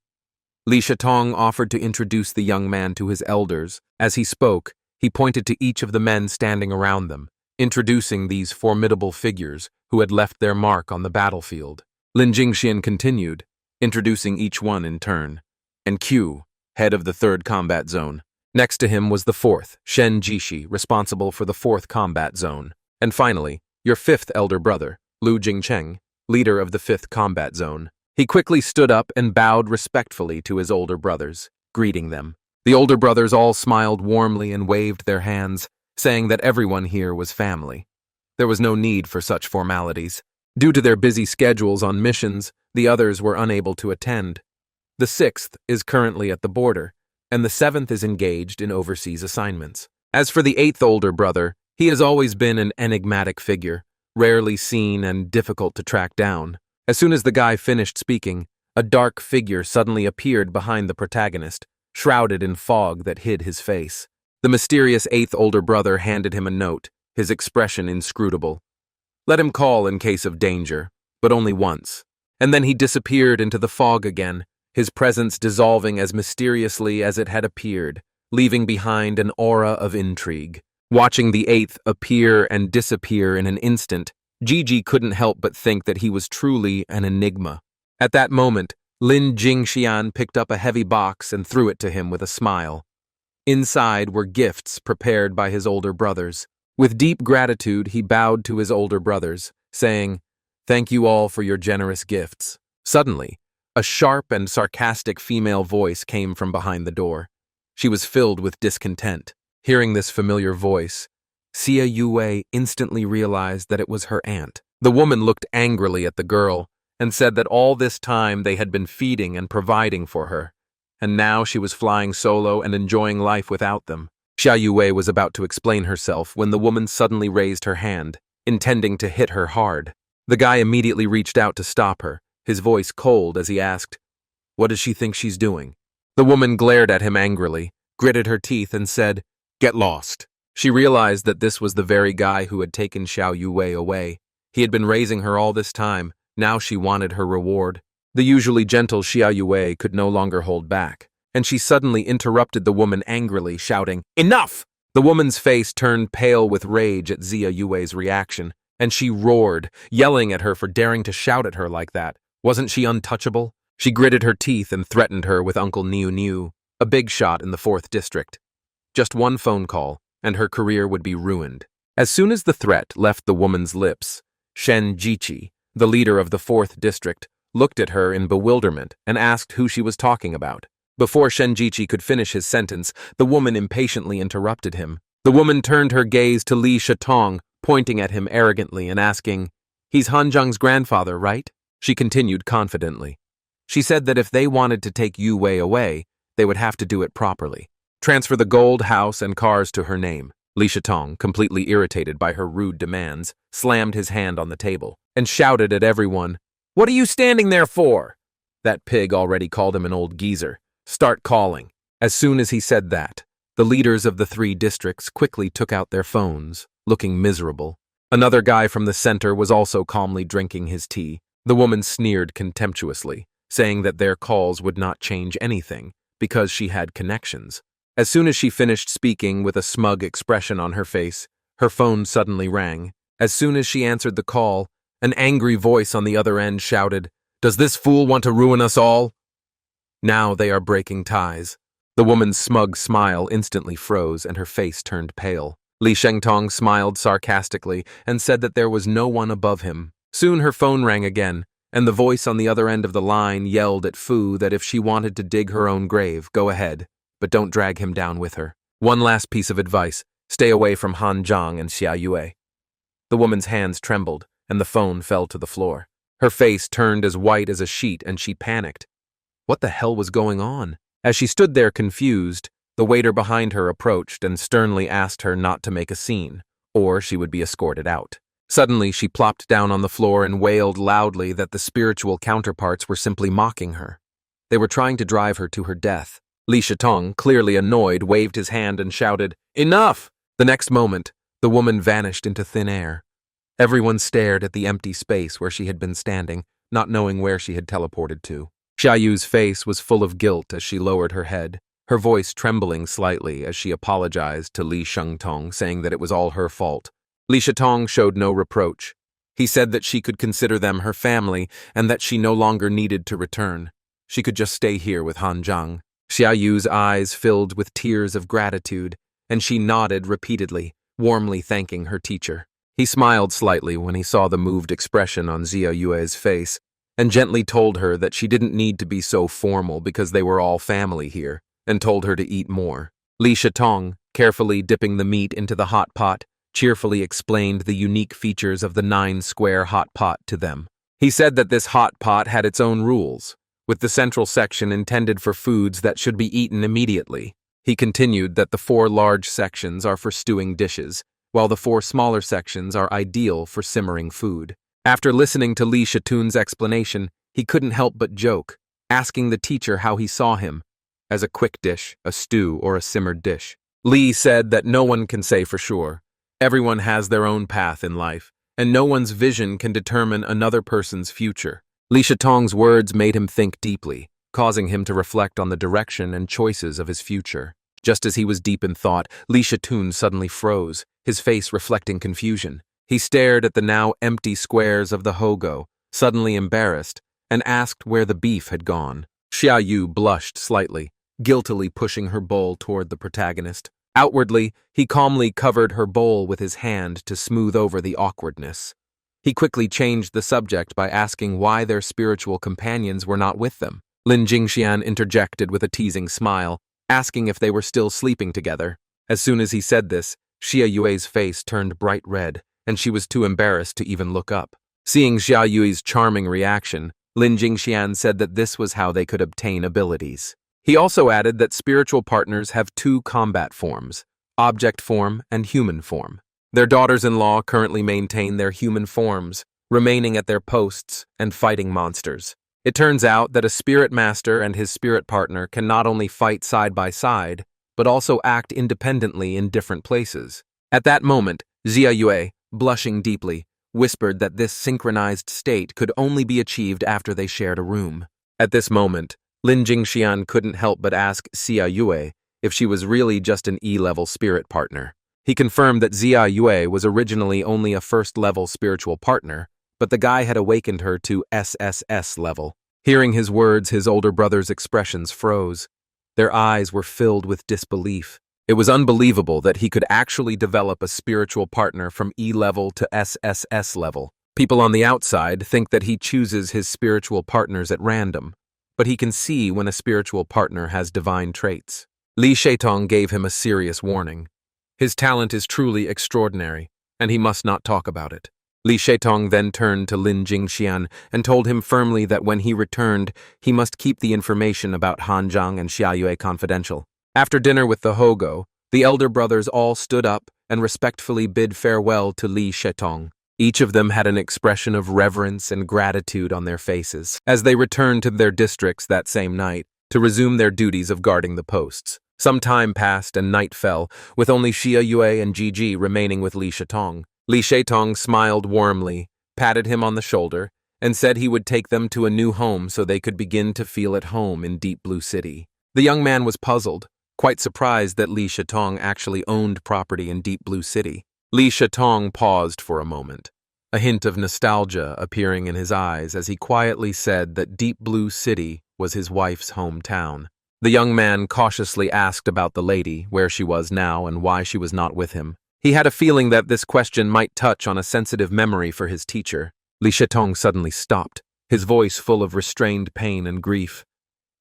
Li Shetong offered to introduce the young man to his elders. As he spoke, he pointed to each of the men standing around them, introducing these formidable figures who had left their mark on the battlefield. Lin Jingxian continued, introducing each one in turn. And Q, head of the 3rd combat zone. Next to him was the 4th, Shen Jishi, responsible for the 4th combat zone. And finally, your 5th elder brother, Lu Jingcheng, leader of the 5th combat zone. He quickly stood up and bowed respectfully to his older brothers, greeting them. The older brothers all smiled warmly and waved their hands, saying that everyone here was family. There was no need for such formalities. Due to their busy schedules on missions, the others were unable to attend. The 6th is currently at the border, and the seventh is engaged in overseas assignments. As for the eighth older brother, he has always been an enigmatic figure, rarely seen and difficult to track down. As soon as the guy finished speaking, a dark figure suddenly appeared behind the protagonist, shrouded in fog that hid his face. The mysterious eighth older brother handed him a note, his expression inscrutable. Let him call in case of danger, but only once. And then he disappeared into the fog again, his presence dissolving as mysteriously as it had appeared, leaving behind an aura of intrigue. Watching the eighth appear and disappear in an instant, Gigi couldn't help but think that he was truly an enigma. At that moment, Lin Jingxian picked up a heavy box and threw it to him with a smile. Inside were gifts prepared by his older brothers. With deep gratitude, he bowed to his older brothers, saying, "Thank you all for your generous gifts." Suddenly, a sharp and sarcastic female voice came from behind the door. She was filled with discontent. Hearing this familiar voice, Xia Yue instantly realized that it was her aunt. The woman looked angrily at the girl and said that all this time they had been feeding and providing for her, and now she was flying solo and enjoying life without them. Xia Yue was about to explain herself when the woman suddenly raised her hand, intending to hit her hard. The guy immediately reached out to stop her, his voice cold as he asked, "What does she think she's doing?" The woman glared at him angrily, gritted her teeth, and said, "Get lost." She realized that this was the very guy who had taken Xiao Yue away. He had been raising her all this time, now she wanted her reward. The usually gentle Xiao Yue could no longer hold back, and she suddenly interrupted the woman angrily, shouting, "Enough!" The woman's face turned pale with rage at Xia Yue's reaction, and she roared, yelling at her for daring to shout at her like that. Wasn't she untouchable? She gritted her teeth and threatened her with Uncle Niu Niu, a big shot in the 4th district. Just one phone call, and her career would be ruined. As soon as the threat left the woman's lips, Shen Jiqi, the leader of the 4th district, looked at her in bewilderment and asked who she was talking about. Before Shen Jiqi could finish his sentence, the woman impatiently interrupted him. The woman turned her gaze to Li Shatong, pointing at him arrogantly and asking, "He's Han Zheng's grandfather, right?" She continued confidently. She said that if they wanted to take Yu Wei away, they would have to do it properly. Transfer the gold, house, and cars to her name. Li Shatong, completely irritated by her rude demands, slammed his hand on the table and shouted at everyone, "What are you standing there for?" That pig already called him an old geezer. Start calling. As soon as he said that, the leaders of the 3 districts quickly took out their phones, looking miserable. Another guy from the center was also calmly drinking his tea. The woman sneered contemptuously, saying that their calls would not change anything because she had connections. As soon as she finished speaking with a smug expression on her face, her phone suddenly rang. As soon as she answered the call, an angry voice on the other end shouted, "Does this fool want to ruin us all?" Now they are breaking ties. The woman's smug smile instantly froze and her face turned pale. Li Shengtong smiled sarcastically and said that there was no one above him. Soon her phone rang again, and the voice on the other end of the line yelled at Fu that if she wanted to dig her own grave, go ahead, but don't drag him down with her. One last piece of advice, stay away from Han Zhang and Xia Yue. The woman's hands trembled, and the phone fell to the floor. Her face turned as white as a sheet, and she panicked. What the hell was going on? As she stood there confused, the waiter behind her approached and sternly asked her not to make a scene, or she would be escorted out. Suddenly, she plopped down on the floor and wailed loudly that the spiritual counterparts were simply mocking her. They were trying to drive her to her death. Li Shatong, clearly annoyed, waved his hand and shouted, "Enough!" The next moment, the woman vanished into thin air. Everyone stared at the empty space where she had been standing, not knowing where she had teleported to. Xia Yu's face was full of guilt as she lowered her head, her voice trembling slightly as she apologized to Li Shengtong, saying that it was all her fault. Li Shatong showed no reproach. He said that she could consider them her family and that she no longer needed to return. She could just stay here with Han Zhang. Xia Yu's eyes filled with tears of gratitude, and she nodded repeatedly, warmly thanking her teacher. He smiled slightly when he saw the moved expression on Xia Yue's face, and gently told her that she didn't need to be so formal because they were all family here, and told her to eat more. Li Shatong, carefully dipping the meat into the hot pot, cheerfully explained the unique features of the 9-square hot pot to them. He said that this hot pot had its own rules. with the central section intended for foods that should be eaten immediately. He continued that the 4 large sections are for stewing dishes, while the 4 smaller sections are ideal for simmering food. After listening to Li Shitun's explanation, he couldn't help but joke, asking the teacher how he saw him, as a quick dish, a stew, or a simmered dish. Li said that no one can say for sure. Everyone has their own path in life, and no one's vision can determine another person's future. Li Shitong's words made him think deeply, causing him to reflect on the direction and choices of his future. Just as he was deep in thought, Li Shitun suddenly froze, his face reflecting confusion. He stared at the now empty squares of the hogo, suddenly embarrassed, and asked where the beef had gone. Xia Yu blushed slightly, guiltily pushing her bowl toward the protagonist. Outwardly, he calmly covered her bowl with his hand to smooth over the awkwardness. He quickly changed the subject by asking why their spiritual companions were not with them. Lin Jingxian interjected with a teasing smile, asking if they were still sleeping together. As soon as he said this, Xia Yue's face turned bright red, and she was too embarrassed to even look up. Seeing Xia Yue's charming reaction, Lin Jingxian said that this was how they could obtain abilities. He also added that spiritual partners have 2 combat forms, object form and human form. Their daughters-in-law currently maintain their human forms, remaining at their posts and fighting monsters. It turns out that a spirit master and his spirit partner can not only fight side by side, but also act independently in different places. At that moment, Xia Yue, blushing deeply, whispered that this synchronized state could only be achieved after they shared a room. At this moment, Lin Jingxian couldn't help but ask Xia Yue if she was really just an E-level spirit partner. He confirmed that Xia Yue was originally only a first-level spiritual partner, but the guy had awakened her to SSS level. Hearing his words, his older brother's expressions froze. Their eyes were filled with disbelief. It was unbelievable that he could actually develop a spiritual partner from E-level to SSS level. People on the outside think that he chooses his spiritual partners at random, but he can see when a spiritual partner has divine traits. Li Shitong gave him a serious warning. His talent is truly extraordinary, and he must not talk about it. Li Shitong then turned to Lin Jingxian and told him firmly that when he returned, he must keep the information about Han Zhang and Xia Yue confidential. After dinner with the Hogo, the elder brothers all stood up and respectfully bid farewell to Li Shitong. Each of them had an expression of reverence and gratitude on their faces as they returned to their districts that same night to resume their duties of guarding the posts. Some time passed and night fell, with only Xia Yue and Gigi remaining with Li Shitong. Li Shitong smiled warmly, patted him on the shoulder, and said he would take them to a new home so they could begin to feel at home in Deep Blue City. The young man was puzzled, quite surprised that Li Shitong actually owned property in Deep Blue City. Li Shitong paused for a moment, a hint of nostalgia appearing in his eyes as he quietly said that Deep Blue City was his wife's hometown. The young man cautiously asked about the lady, where she was now and why she was not with him. He had a feeling that this question might touch on a sensitive memory for his teacher. Li Shitong suddenly stopped, his voice full of restrained pain and grief.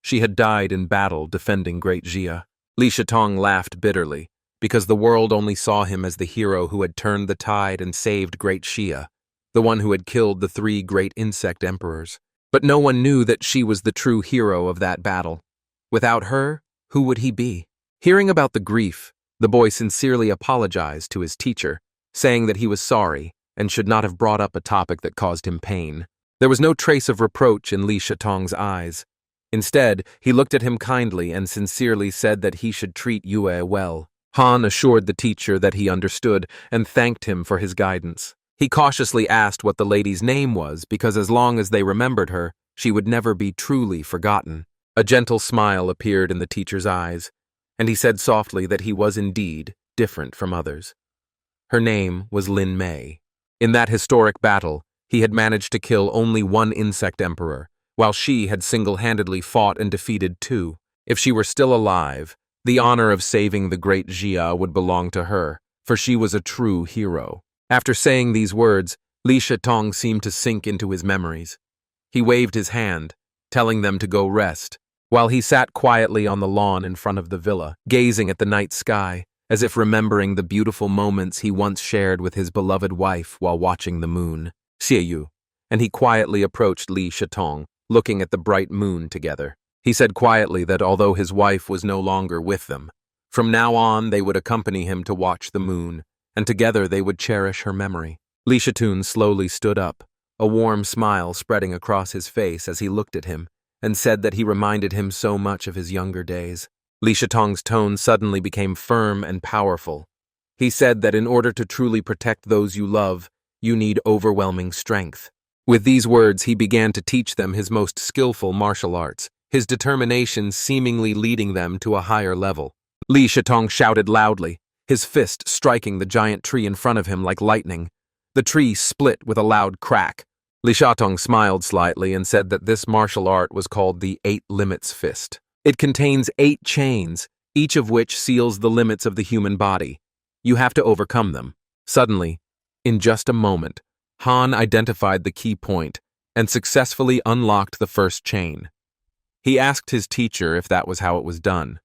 She had died in battle defending Great Jia. Li Shitong laughed bitterly, because the world only saw him as the hero who had turned the tide and saved Great Jia, the one who had killed the 3 great insect emperors. But no one knew that she was the true hero of that battle. Without her, who would he be? Hearing about the grief, the boy sincerely apologized to his teacher, saying that he was sorry and should not have brought up a topic that caused him pain. There was no trace of reproach in Li Shitong's eyes. Instead, he looked at him kindly and sincerely said that he should treat Yue well. Han assured the teacher that he understood and thanked him for his guidance. He cautiously asked what the lady's name was because as long as they remembered her, she would never be truly forgotten. A gentle smile appeared in the teacher's eyes, and he said softly that he was indeed different from others. Her name was Lin Mei. In that historic battle, he had managed to kill only 1 insect emperor, while she had single-handedly fought and defeated 2. If she were still alive, the honor of saving the great Jia would belong to her, for she was a true hero. After saying these words, Li Shitong seemed to sink into his memories. He waved his hand, telling them to go rest, while he sat quietly on the lawn in front of the villa, gazing at the night sky, as if remembering the beautiful moments he once shared with his beloved wife while watching the moon. "Xie Yu," and he quietly approached Li Shitong, looking at the bright moon together. He said quietly that although his wife was no longer with them, from now on they would accompany him to watch the moon, and together they would cherish her memory. Li Shatun slowly stood up, a warm smile spreading across his face as he looked at him, and said that he reminded him so much of his younger days. Li Shatong's tone suddenly became firm and powerful. He said that in order to truly protect those you love, you need overwhelming strength. With these words, he began to teach them his most skillful martial arts, his determination seemingly leading them to a higher level. Li Shatong shouted loudly, his fist striking the giant tree in front of him like lightning. The tree split with a loud crack. Li Shatong smiled slightly and said that this martial art was called the 8 Limits Fist. It contains 8 chains, each of which seals the limits of the human body. You have to overcome them. Suddenly, in just a moment, Han identified the key point and successfully unlocked the first chain. He asked his teacher if that was how it was done.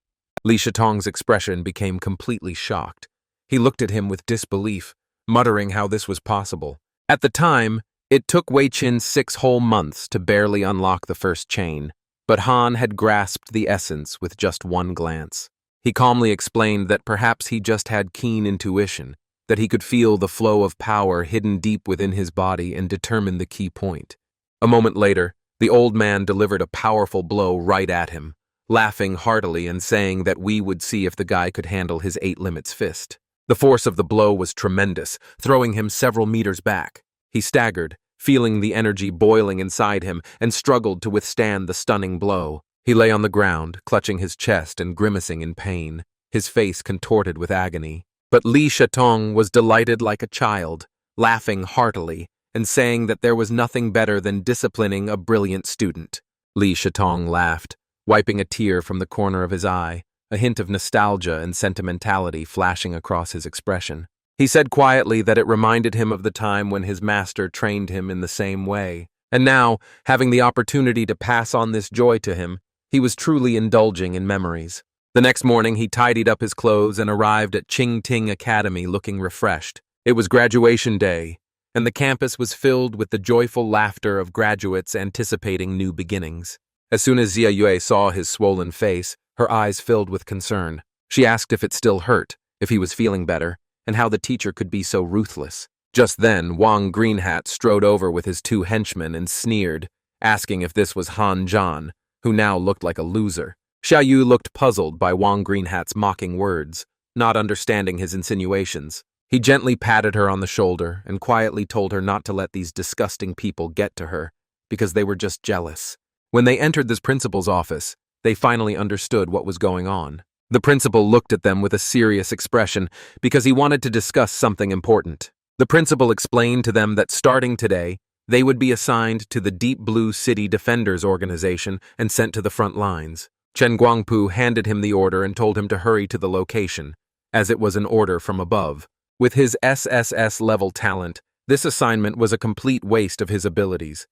Li Shatong's expression became completely shocked. He looked at him with disbelief, muttering how this was possible. At the time, it took Wei Qin 6 whole months to barely unlock the first chain, but Han had grasped the essence with just one glance. He calmly explained that perhaps he just had keen intuition, that he could feel the flow of power hidden deep within his body and determine the key point. A moment later, the old man delivered a powerful blow right at him, laughing heartily and saying that we would see if the guy could handle his 8 Limits Fist. The force of the blow was tremendous, throwing him several meters back. He staggered, feeling the energy boiling inside him, and struggled to withstand the stunning blow. He lay on the ground, clutching his chest and grimacing in pain, his face contorted with agony. But Li Shatong was delighted like a child, laughing heartily, and saying that there was nothing better than disciplining a brilliant student. Li Shatong laughed, wiping a tear from the corner of his eye, a hint of nostalgia and sentimentality flashing across his expression. He said quietly that it reminded him of the time when his master trained him in the same way, and now, having the opportunity to pass on this joy to him, he was truly indulging in memories. The next morning, he tidied up his clothes and arrived at Qing Ting Academy looking refreshed. It was graduation day, and the campus was filled with the joyful laughter of graduates anticipating new beginnings. As soon as Xia Yue saw his swollen face, her eyes filled with concern. She asked if it still hurt, if he was feeling better, and how the teacher could be so ruthless. Just then, Wang Greenhat strode over with his 2 henchmen and sneered, asking if this was Han Zhan, who now looked like a loser. Xiao Yu looked puzzled by Wang Greenhat's mocking words, not understanding his insinuations. He gently patted her on the shoulder and quietly told her not to let these disgusting people get to her, because they were just jealous. When they entered this principal's office, they finally understood what was going on. The principal looked at them with a serious expression because he wanted to discuss something important. The principal explained to them that starting today, they would be assigned to the Deep Blue City Defenders organization and sent to the front lines. Chen Guangpu handed him the order and told him to hurry to the location, as it was an order from above. With his SSS-level talent, this assignment was a complete waste of his abilities.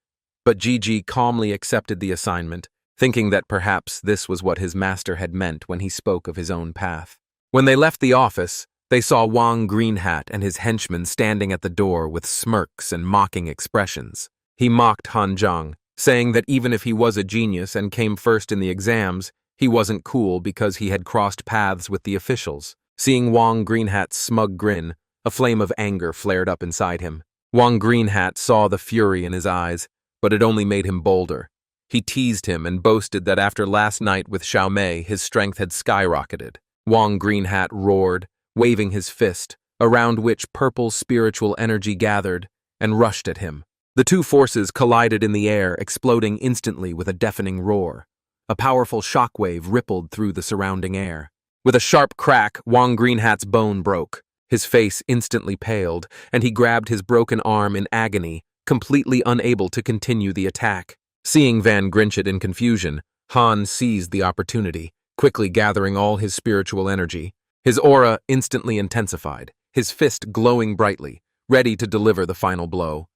But Gigi calmly accepted the assignment, thinking that perhaps this was what his master had meant when he spoke of his own path. When they left the office, they saw Wang Greenhat and his henchmen standing at the door with smirks and mocking expressions. He mocked Han Zhang, saying that even if he was a genius and came first in the exams, he wasn't cool because he had crossed paths with the officials. Seeing Wang Greenhat's smug grin, a flame of anger flared up inside him. Wang Greenhat saw the fury in his eyes, but it only made him bolder. He teased him and boasted that after last night with Xiao Mei, his strength had skyrocketed. Wang Greenhat roared, waving his fist, around which purple spiritual energy gathered, and rushed at him. The 2 forces collided in the air, exploding instantly with a deafening roar. A powerful shockwave rippled through the surrounding air. With a sharp crack, Wang Greenhat's bone broke. His face instantly paled, and he grabbed his broken arm in agony, completely unable to continue the attack. Seeing Van Grinchet in confusion, Han seized the opportunity, quickly gathering all his spiritual energy. His aura instantly intensified, his fist glowing brightly, ready to deliver the final blow.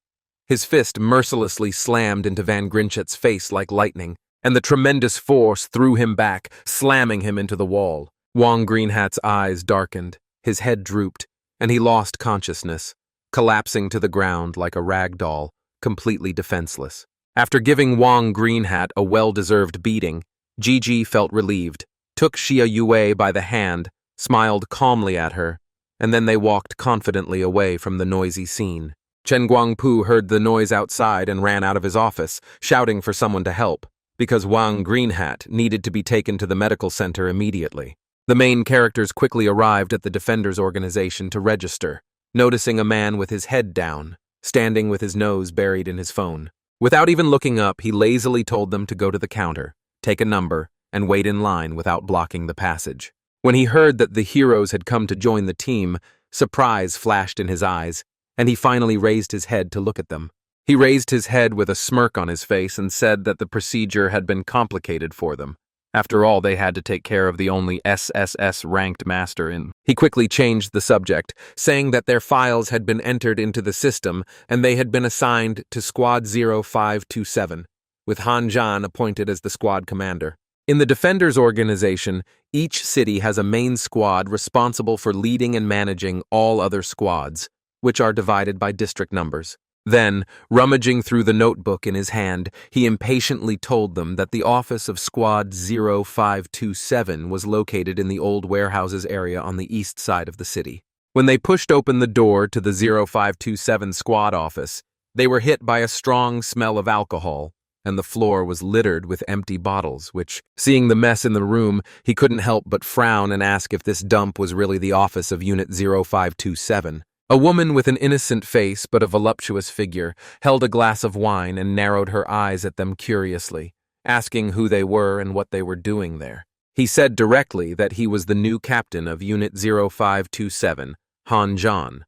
His fist mercilessly slammed into Van Grinchet's face like lightning, and the tremendous force threw him back, slamming him into the wall. Wang Greenhat's eyes darkened, his head drooped, and he lost consciousness, collapsing to the ground like a rag doll, completely defenseless. After giving Wang Greenhat a well-deserved beating, Gigi felt relieved, took Xia Yue by the hand, smiled calmly at her, and then they walked confidently away from the noisy scene. Chen Guangpu heard the noise outside and ran out of his office, shouting for someone to help, because Wang Greenhat needed to be taken to the medical center immediately. The main characters quickly arrived at the Defenders organization to register, noticing a man with his head down, standing with his nose buried in his phone. Without even looking up, he lazily told them to go to the counter, take a number, and wait in line without blocking the passage. When he heard that the heroes had come to join the team, surprise flashed in his eyes, and he finally raised his head to look at them. He raised his head with a smirk on his face and said that the procedure had been complicated for them. After all, they had to take care of the only SSS-ranked master in. He quickly changed the subject, saying that their files had been entered into the system and they had been assigned to Squad 0527, with Han Zhan appointed as the squad commander. In the Defenders organization, each city has a main squad responsible for leading and managing all other squads, which are divided by district numbers. Then, rummaging through the notebook in his hand, he impatiently told them that the office of Squad 0527 was located in the old warehouses area on the east side of the city. When they pushed open the door to the 0527 squad office, they were hit by a strong smell of alcohol, and the floor was littered with empty bottles, which, seeing the mess in the room, he couldn't help but frown and ask if this dump was really the office of Unit 0527. A woman with an innocent face but a voluptuous figure held a glass of wine and narrowed her eyes at them curiously, asking who they were and what they were doing there. He said directly that he was the new captain of Unit 0527, Han Zhan.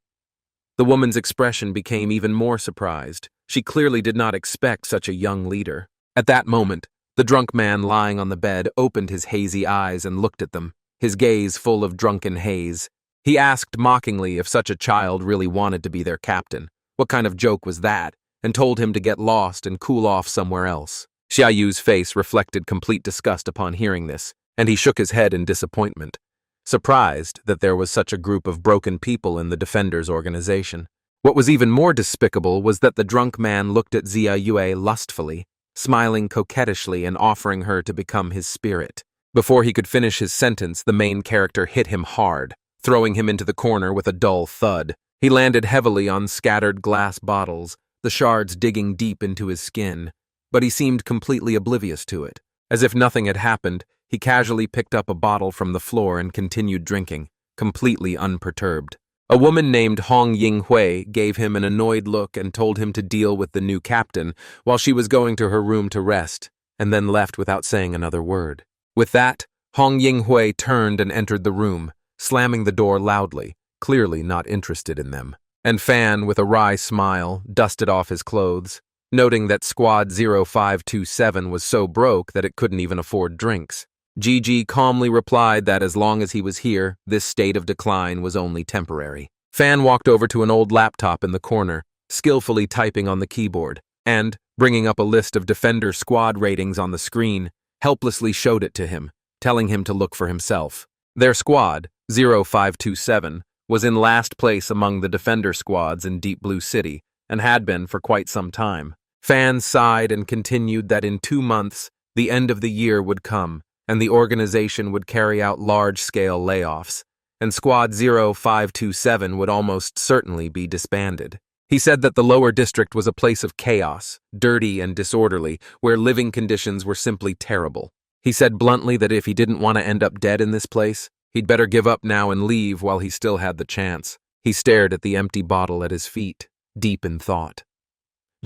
The woman's expression became even more surprised. She clearly did not expect such a young leader. At that moment, the drunk man lying on the bed opened his hazy eyes and looked at them, his gaze full of drunken haze. He asked mockingly if such a child really wanted to be their captain. What kind of joke was that? And told him to get lost and cool off somewhere else. Xia Yu's face reflected complete disgust upon hearing this, and he shook his head in disappointment, surprised that there was such a group of broken people in the Defenders organization. What was even more despicable was that the drunk man looked at Xia Yue lustfully, smiling coquettishly and offering her to become his spirit. Before he could finish his sentence, the main character hit him hard, throwing him into the corner with a dull thud. He landed heavily on scattered glass bottles, the shards digging deep into his skin, but he seemed completely oblivious to it. As if nothing had happened, he casually picked up a bottle from the floor and continued drinking, completely unperturbed. A woman named Hong Yinghui gave him an annoyed look and told him to deal with the new captain while she was going to her room to rest, and then left without saying another word. With that, Hong Yinghui turned and entered the room, slamming the door loudly, clearly not interested in them. And Fan, with a wry smile, dusted off his clothes, noting that Squad 0527 was so broke that it couldn't even afford drinks. Gigi calmly replied that as long as he was here, this state of decline was only temporary. Fan walked over to an old laptop in the corner, skillfully typing on the keyboard, and, bringing up a list of Defender squad ratings on the screen, helplessly showed it to him, telling him to look for himself. Their squad, 0527, was in last place among the Defender squads in Deep Blue City, and had been for quite some time. Fan sighed and continued that in 2 months, the end of the year would come, and the organization would carry out large-scale layoffs, and Squad 0527 would almost certainly be disbanded. He said that the lower district was a place of chaos, dirty and disorderly, where living conditions were simply terrible. He said bluntly that if he didn't want to end up dead in this place, he'd better give up now and leave while he still had the chance. He stared at the empty bottle at his feet, deep in thought.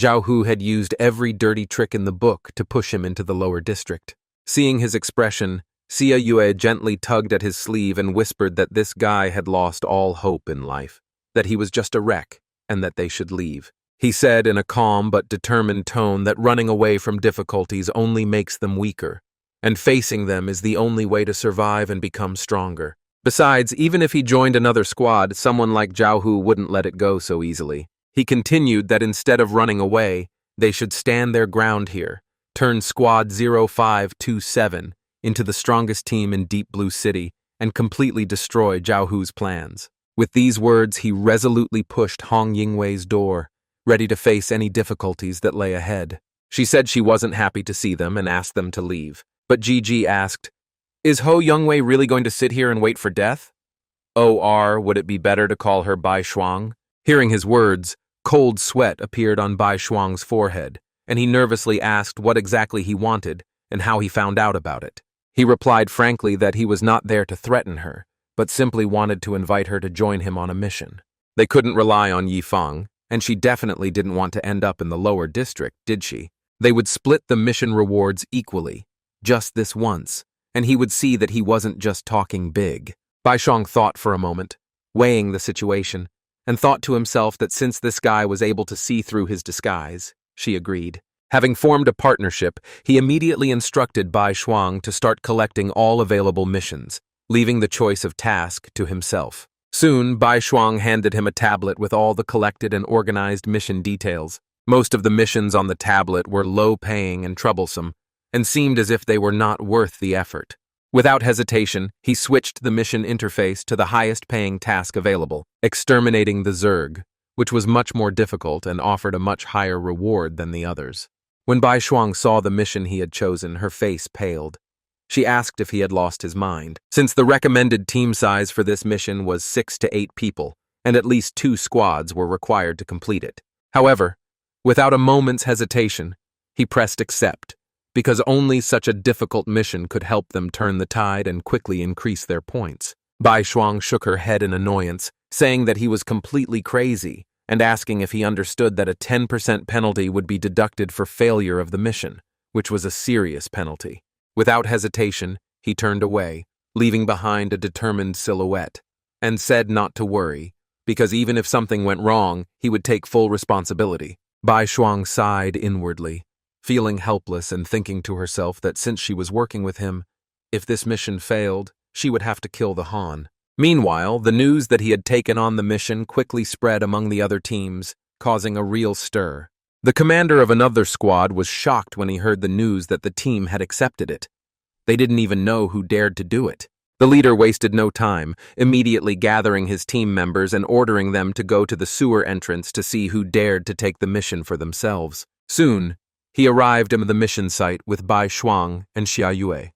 Zhao Hu had used every dirty trick in the book to push him into the lower district. Seeing his expression, Xia Yue gently tugged at his sleeve and whispered that this guy had lost all hope in life, that he was just a wreck, and that they should leave. He said in a calm but determined tone that running away from difficulties only makes them weaker, and facing them is the only way to survive and become stronger. Besides, even if he joined another squad, someone like Zhao Hu wouldn't let it go so easily. He continued that instead of running away, they should stand their ground here, turn Squad 0527 into the strongest team in Deep Blue City, and completely destroy Zhao Hu's plans. With these words, he resolutely pushed Hong Yingwei's door, ready to face any difficulties that lay ahead. She said she wasn't happy to see them and asked them to leave. But Gigi asked, "Is Ho Youngwei really going to sit here and wait for death?" Or would it be better to call her Bai Shuang? Hearing his words, cold sweat appeared on Bai Shuang's forehead, and he nervously asked what exactly he wanted and how he found out about it. He replied frankly that he was not there to threaten her, but simply wanted to invite her to join him on a mission. They couldn't rely on Yifeng, and she definitely didn't want to end up in the lower district, did she? They would split the mission rewards equally, just this once, and he would see that he wasn't just talking big. Bai Shuang thought for a moment, weighing the situation, and thought to himself that since this guy was able to see through his disguise, she agreed. Having formed a partnership, he immediately instructed Bai Shuang to start collecting all available missions, leaving the choice of task to himself. Soon, Bai Shuang handed him a tablet with all the collected and organized mission details. Most of the missions on the tablet were low-paying and troublesome, and seemed as if they were not worth the effort. Without hesitation, he switched the mission interface to the highest-paying task available, exterminating the Zerg, which was much more difficult and offered a much higher reward than the others. When Bai Shuang saw the mission he had chosen, her face paled. She asked if he had lost his mind, since the recommended team size for this mission was 6 to 8 people, and at least 2 squads were required to complete it. However, without a moment's hesitation, he pressed accept, because only such a difficult mission could help them turn the tide and quickly increase their points. Bai Shuang shook her head in annoyance, saying that he was completely crazy, and asking if he understood that a 10% penalty would be deducted for failure of the mission, which was a serious penalty. Without hesitation, he turned away, leaving behind a determined silhouette, and said not to worry, because even if something went wrong, he would take full responsibility. Bai Shuang sighed inwardly, feeling helpless and thinking to herself that since she was working with him, if this mission failed, she would have to kill the Han. Meanwhile, the news that he had taken on the mission quickly spread among the other teams, causing a real stir. The commander of another squad was shocked when he heard the news that the team had accepted it. They didn't even know who dared to do it. The leader wasted no time, immediately gathering his team members and ordering them to go to the sewer entrance to see who dared to take the mission for themselves. Soon, he arrived at the mission site with Bai Shuang and Xia Yue.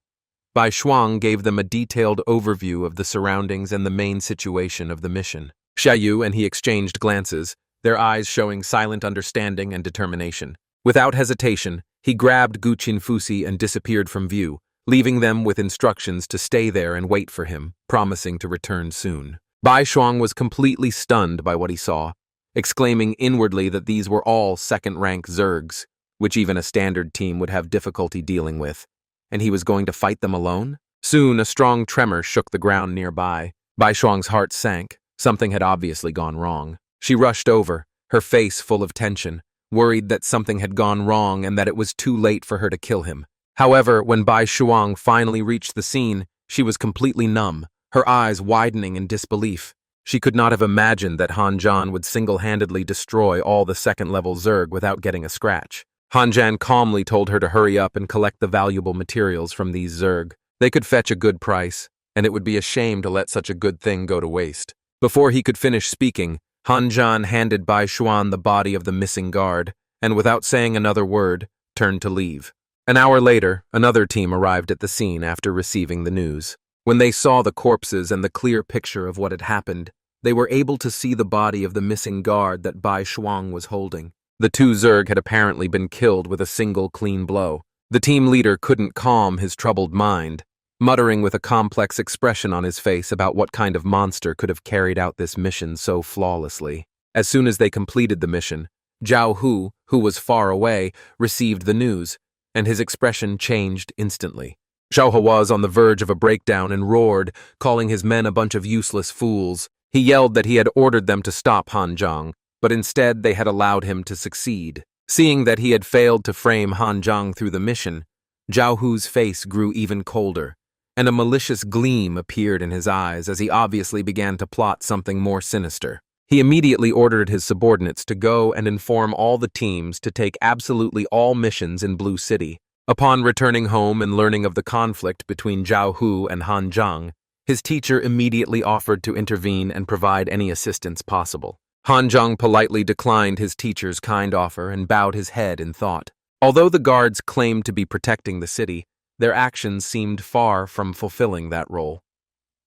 Bai Shuang gave them a detailed overview of the surroundings and the main situation of the mission. Xia Yue and he exchanged glances, their eyes showing silent understanding and determination. Without hesitation, he grabbed Gu Qinfusi and disappeared from view, leaving them with instructions to stay there and wait for him, promising to return soon. Bai Shuang was completely stunned by what he saw, exclaiming inwardly that these were all second-rank Zergs, which even a standard team would have difficulty dealing with, and he was going to fight them alone? Soon, a strong tremor shook the ground nearby. Bai Shuang's heart sank. Something had obviously gone wrong. She rushed over, her face full of tension, worried that something had gone wrong and that it was too late for her to kill him. However, when Bai Shuang finally reached the scene, she was completely numb, her eyes widening in disbelief. She could not have imagined that Han Zhan would single-handedly destroy all the second-level Zerg without getting a scratch. Han Zhan calmly told her to hurry up and collect the valuable materials from these Zerg. They could fetch a good price, and it would be a shame to let such a good thing go to waste. Before he could finish speaking, Han Zhan handed Bai Shuang the body of the missing guard, and without saying another word, turned to leave. An hour later, another team arrived at the scene after receiving the news. When they saw the corpses and the clear picture of what had happened, they were able to see the body of the missing guard that Bai Shuang was holding. The 2 Zerg had apparently been killed with a single clean blow. The team leader couldn't calm his troubled mind, muttering with a complex expression on his face about what kind of monster could have carried out this mission so flawlessly. As soon as they completed the mission, Zhao Hu, who was far away, received the news, and his expression changed instantly. Zhao Hu was on the verge of a breakdown and roared, calling his men a bunch of useless fools. He yelled that he had ordered them to stop Han Zhang, but instead they had allowed him to succeed. Seeing that he had failed to frame Han Zhang through the mission, Zhao Hu's face grew even colder, and a malicious gleam appeared in his eyes as he obviously began to plot something more sinister. He immediately ordered his subordinates to go and inform all the teams to take absolutely all missions in Blue City. Upon returning home and learning of the conflict between Zhao Hu and Han Zhang, his teacher immediately offered to intervene and provide any assistance possible. Han Zhang politely declined his teacher's kind offer and bowed his head in thought. Although the guards claimed to be protecting the city, their actions seemed far from fulfilling that role.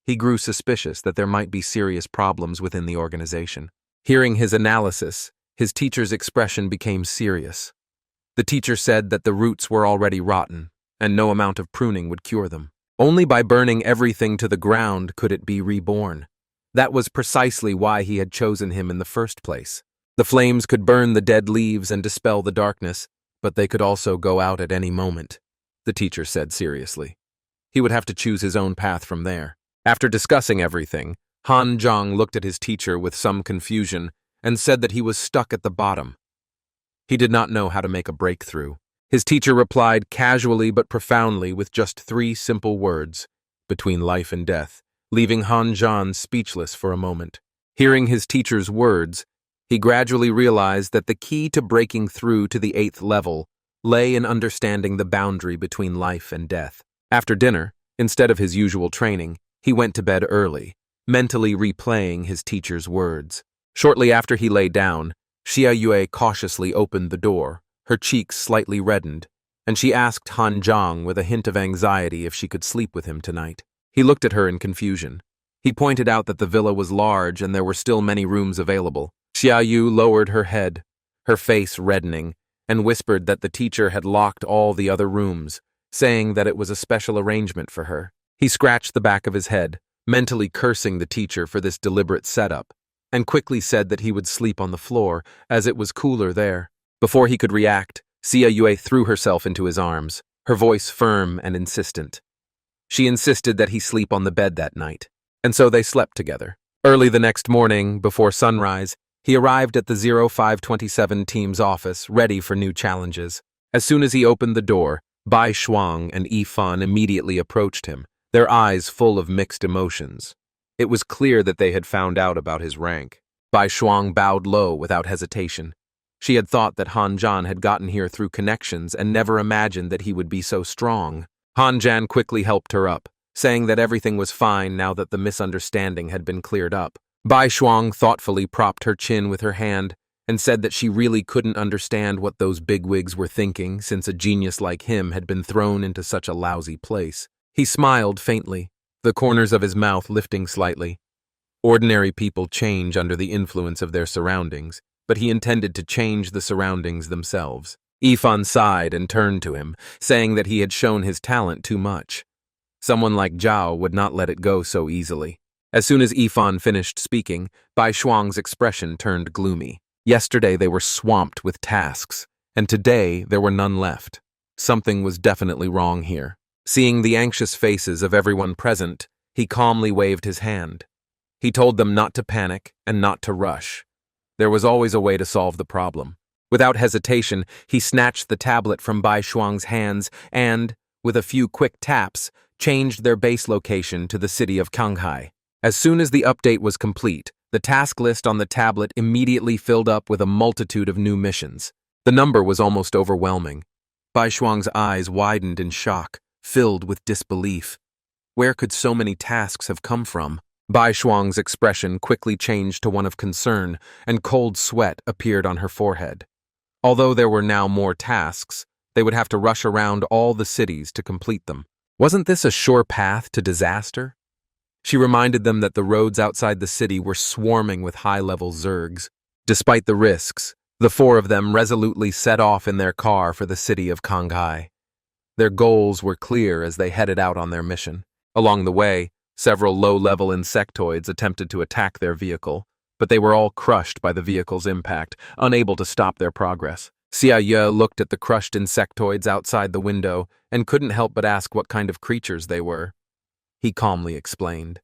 He grew suspicious that there might be serious problems within the organization. Hearing his analysis, his teacher's expression became serious. The teacher said that the roots were already rotten, and no amount of pruning would cure them. Only by burning everything to the ground could it be reborn. That was precisely why he had chosen him in the first place. The flames could burn the dead leaves and dispel the darkness, but they could also go out at any moment, the teacher said seriously. He would have to choose his own path from there. After discussing everything, Han Zhang looked at his teacher with some confusion and said that he was stuck at the bottom. He did not know how to make a breakthrough. His teacher replied casually but profoundly with just 3 simple words, between life and death, leaving Han Zhang speechless for a moment. Hearing his teacher's words, he gradually realized that the key to breaking through to the 8th level lay in understanding the boundary between life and death. After dinner, instead of his usual training, he went to bed early, mentally replaying his teacher's words. Shortly after he lay down, Xia Yue cautiously opened the door, her cheeks slightly reddened, and she asked Han Zhang with a hint of anxiety if she could sleep with him tonight. He looked at her in confusion. He pointed out that the villa was large and there were still many rooms available. Xia Yu lowered her head, her face reddening, and whispered that the teacher had locked all the other rooms, saying that it was a special arrangement for her. He scratched the back of his head, mentally cursing the teacher for this deliberate setup, and quickly said that he would sleep on the floor, as it was cooler there. Before he could react, Xia Yue threw herself into his arms, her voice firm and insistent. She insisted that he sleep on the bed that night, and so they slept together. Early the next morning, before sunrise, he arrived at the 0527 team's office, ready for new challenges. As soon as he opened the door, Bai Shuang and Yifan immediately approached him, their eyes full of mixed emotions. It was clear that they had found out about his rank. Bai Shuang bowed low without hesitation. She had thought that Han Zhan had gotten here through connections and never imagined that he would be so strong. Han Zhan quickly helped her up, saying that everything was fine now that the misunderstanding had been cleared up. Bai Shuang thoughtfully propped her chin with her hand and said that she really couldn't understand what those bigwigs were thinking since a genius like him had been thrown into such a lousy place. He smiled faintly, the corners of his mouth lifting slightly. Ordinary people change under the influence of their surroundings, but he intended to change the surroundings themselves. Yifan sighed and turned to him, saying that he had shown his talent too much. Someone like Zhao would not let it go so easily. As soon as Yifan finished speaking, Bai Shuang's expression turned gloomy. Yesterday they were swamped with tasks, and today there were none left. Something was definitely wrong here. Seeing the anxious faces of everyone present, he calmly waved his hand. He told them not to panic and not to rush. There was always a way to solve the problem. Without hesitation, he snatched the tablet from Bai Shuang's hands and, with a few quick taps, changed their base location to the city of Canghai. As soon as the update was complete, the task list on the tablet immediately filled up with a multitude of new missions. The number was almost overwhelming. Bai Shuang's eyes widened in shock, filled with disbelief. Where could so many tasks have come from? Bai Shuang's expression quickly changed to one of concern, and cold sweat appeared on her forehead. Although there were now more tasks, they would have to rush around all the cities to complete them. Wasn't this a sure path to disaster? She reminded them that the roads outside the city were swarming with high-level Zergs. Despite the risks, the 4 of them resolutely set off in their car for the city of Canghai. Their goals were clear as they headed out on their mission. Along the way, several low-level insectoids attempted to attack their vehicle, but they were all crushed by the vehicle's impact, unable to stop their progress. Xia Ye looked at the crushed insectoids outside the window and couldn't help but ask what kind of creatures they were. He calmly explained.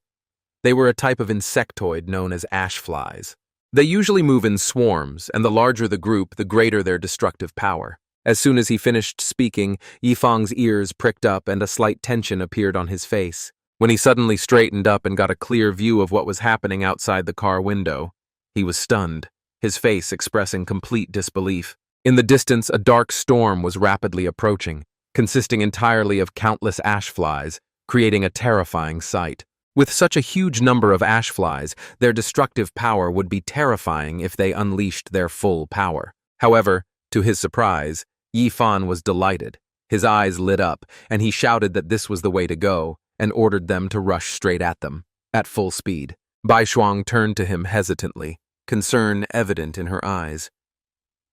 They were a type of insectoid known as ash flies. They usually move in swarms, and the larger the group, the greater their destructive power. As soon as he finished speaking, Yifang's ears pricked up and a slight tension appeared on his face. When he suddenly straightened up and got a clear view of what was happening outside the car window, he was stunned, his face expressing complete disbelief. In the distance, a dark storm was rapidly approaching, consisting entirely of countless ash flies, creating a terrifying sight. With such a huge number of ash flies, their destructive power would be terrifying if they unleashed their full power. However, to his surprise, Yi Fan was delighted. His eyes lit up, and he shouted that this was the way to go, and ordered them to rush straight at them, at full speed. Bai Shuang turned to him hesitantly, concern evident in her eyes.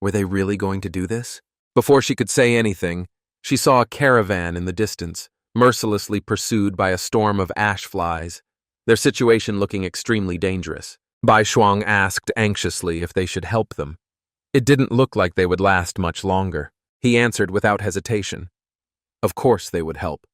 Were they really going to do this? Before she could say anything, she saw a caravan in the distance, mercilessly pursued by a storm of ash flies, their situation looking extremely dangerous. Bai Shuang asked anxiously if they should help them. It didn't look like they would last much longer. He answered without hesitation. Of course they would help.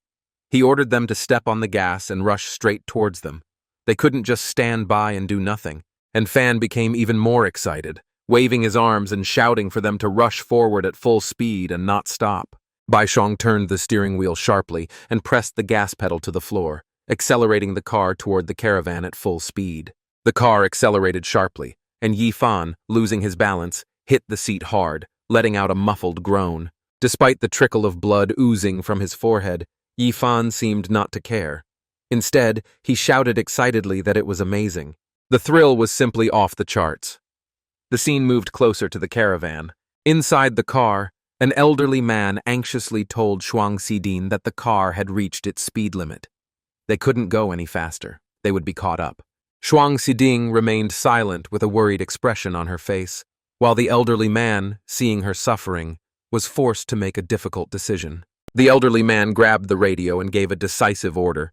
He ordered them to step on the gas and rush straight towards them. They couldn't just stand by and do nothing, and Fan became even more excited, waving his arms and shouting for them to rush forward at full speed and not stop. Bai Shuang turned the steering wheel sharply and pressed the gas pedal to the floor, accelerating the car toward the caravan at full speed. The car accelerated sharply, and Yi Fan, losing his balance, hit the seat hard, letting out a muffled groan. Despite the trickle of blood oozing from his forehead, Yi Fan seemed not to care. Instead, he shouted excitedly that it was amazing. The thrill was simply off the charts. The scene moved closer to the caravan. Inside the car, an elderly man anxiously told Shuang Xidin that the car had reached its speed limit. They couldn't go any faster. They would be caught up. Shuang Xidin remained silent with a worried expression on her face, while the elderly man, seeing her suffering, was forced to make a difficult decision. The elderly man grabbed the radio and gave a decisive order.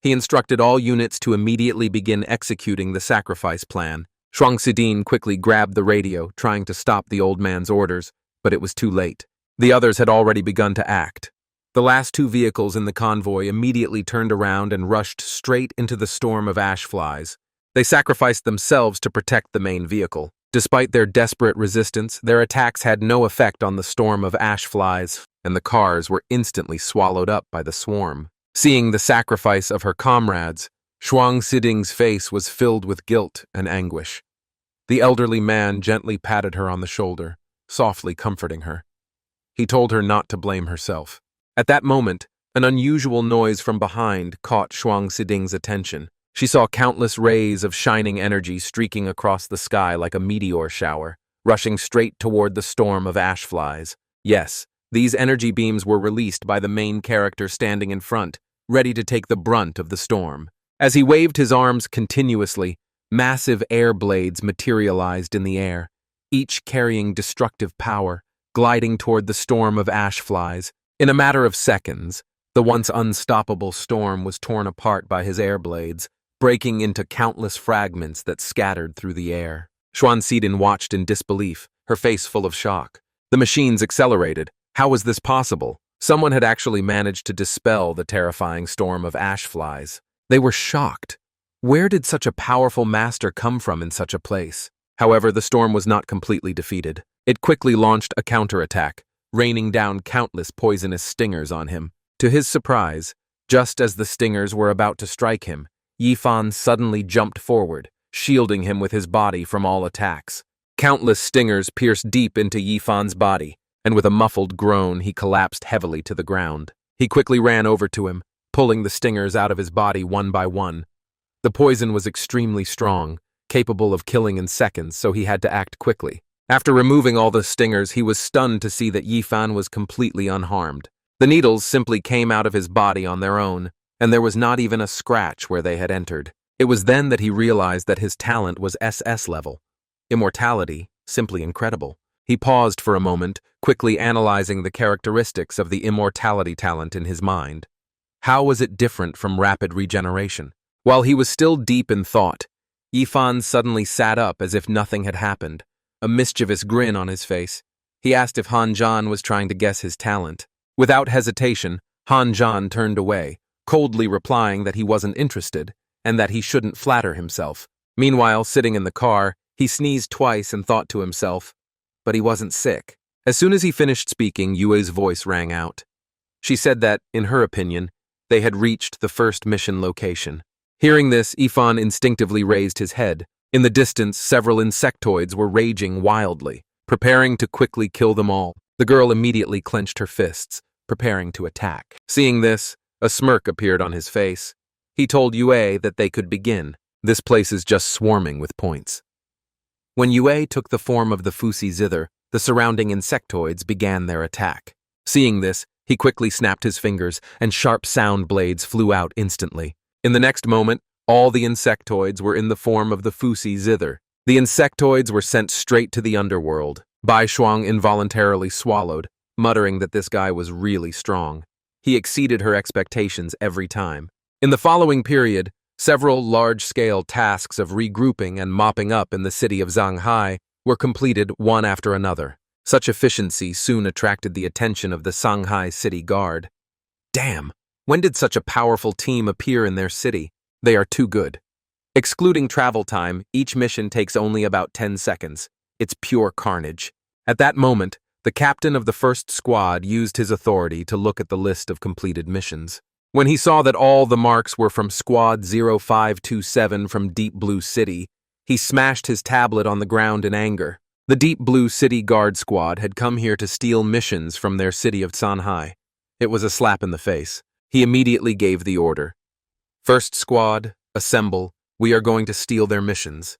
He instructed all units to immediately begin executing the sacrifice plan. Shuang Xidin quickly grabbed the radio, trying to stop the old man's orders, but it was too late. The others had already begun to act. The last two vehicles in the convoy immediately turned around and rushed straight into the storm of ash flies. They sacrificed themselves to protect the main vehicle. Despite their desperate resistance, their attacks had no effect on the storm of ash flies, and the cars were instantly swallowed up by the swarm. Seeing the sacrifice of her comrades, Shuang Xiding's face was filled with guilt and anguish. The elderly man gently patted her on the shoulder, softly comforting her. He told her not to blame herself. At that moment, an unusual noise from behind caught Shuang Xiding's attention. She saw countless rays of shining energy streaking across the sky like a meteor shower, rushing straight toward the storm of ash flies. Yes, these energy beams were released by the main character standing in front, ready to take the brunt of the storm. As he waved his arms continuously, massive air blades materialized in the air, each carrying destructive power, gliding toward the storm of ash flies. In a matter of seconds, the once unstoppable storm was torn apart by his air blades, breaking into countless fragments that scattered through the air. Shuang Xidin watched in disbelief, her face full of shock. The machines accelerated. How was this possible? Someone had actually managed to dispel the terrifying storm of ash flies. They were shocked. Where did such a powerful master come from in such a place? However, the storm was not completely defeated. It quickly launched a counterattack, raining down countless poisonous stingers on him. To his surprise, just as the stingers were about to strike him, Yi Fan suddenly jumped forward, shielding him with his body from all attacks. Countless stingers pierced deep into Yi Fan's body, and with a muffled groan he collapsed heavily to the ground. He quickly ran over to him, pulling the stingers out of his body one by one. The poison was extremely strong, capable of killing in seconds, so he had to act quickly. After removing all the stingers, he was stunned to see that Yi Fan was completely unharmed. The needles simply came out of his body on their own, and there was not even a scratch where they had entered. It was then that he realized that his talent was SS level. Immortality, simply incredible. He paused for a moment, quickly analyzing the characteristics of the immortality talent in his mind. How was it different from rapid regeneration? While he was still deep in thought, Yi Fan suddenly sat up as if nothing had happened, a mischievous grin on his face. He asked if Han Zhan was trying to guess his talent. Without hesitation, Han Zhan turned away, coldly replying that he wasn't interested and that he shouldn't flatter himself. Meanwhile, sitting in the car, he sneezed twice and thought to himself, but he wasn't sick. As soon as he finished speaking, Yue's voice rang out. She said that, in her opinion, they had reached the first mission location. Hearing this, Yi Fan instinctively raised his head. In the distance, several insectoids were raging wildly, preparing to quickly kill them all. The girl immediately clenched her fists, preparing to attack. Seeing this, a smirk appeared on his face. He told Yue that they could begin. This place is just swarming with points. When Yue took the form of the Fusi Zither, the surrounding insectoids began their attack. Seeing this, he quickly snapped his fingers, and sharp sound blades flew out instantly. In the next moment, all the insectoids were in the form of the Fusi zither. The insectoids were sent straight to the underworld. Bai Shuang involuntarily swallowed, muttering that this guy was really strong. He exceeded her expectations every time. In the following period, several large-scale tasks of regrouping and mopping up in the city of Zhanghai were completed one after another. Such efficiency soon attracted the attention of the Shanghai City Guard. Damn, when did such a powerful team appear in their city? They are too good. Excluding travel time, each mission takes only about 10 seconds. It's pure carnage. At that moment, the captain of the first squad used his authority to look at the list of completed missions. When he saw that all the marks were from Squad 0527 from Deep Blue City, he smashed his tablet on the ground in anger. The Deep Blue City Guard Squad had come here to steal missions from their city of Shanghai. It was a slap in the face. He immediately gave the order. First Squad, assemble. We are going to steal their missions.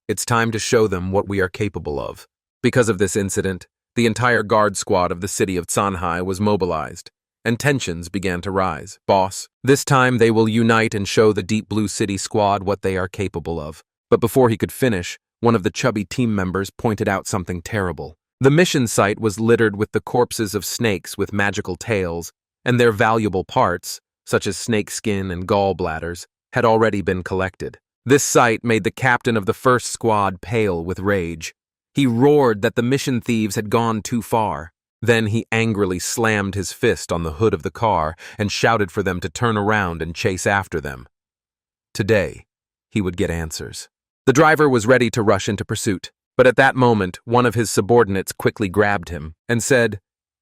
It's time to show them what we are capable of. Because of this incident, the entire guard squad of the city of Shanghai was mobilized, and tensions began to rise. Boss, this time they will unite and show the Deep Blue City squad what they are capable of. But before he could finish, one of the chubby team members pointed out something terrible. The mission site was littered with the corpses of snakes with magical tails, and their valuable parts, such as snake skin and gallbladders, had already been collected. This sight made the captain of the first squad pale with rage. He roared that the mission thieves had gone too far. Then he angrily slammed his fist on the hood of the car and shouted for them to turn around and chase after them. Today, he would get answers. The driver was ready to rush into pursuit, but at that moment, one of his subordinates quickly grabbed him and said,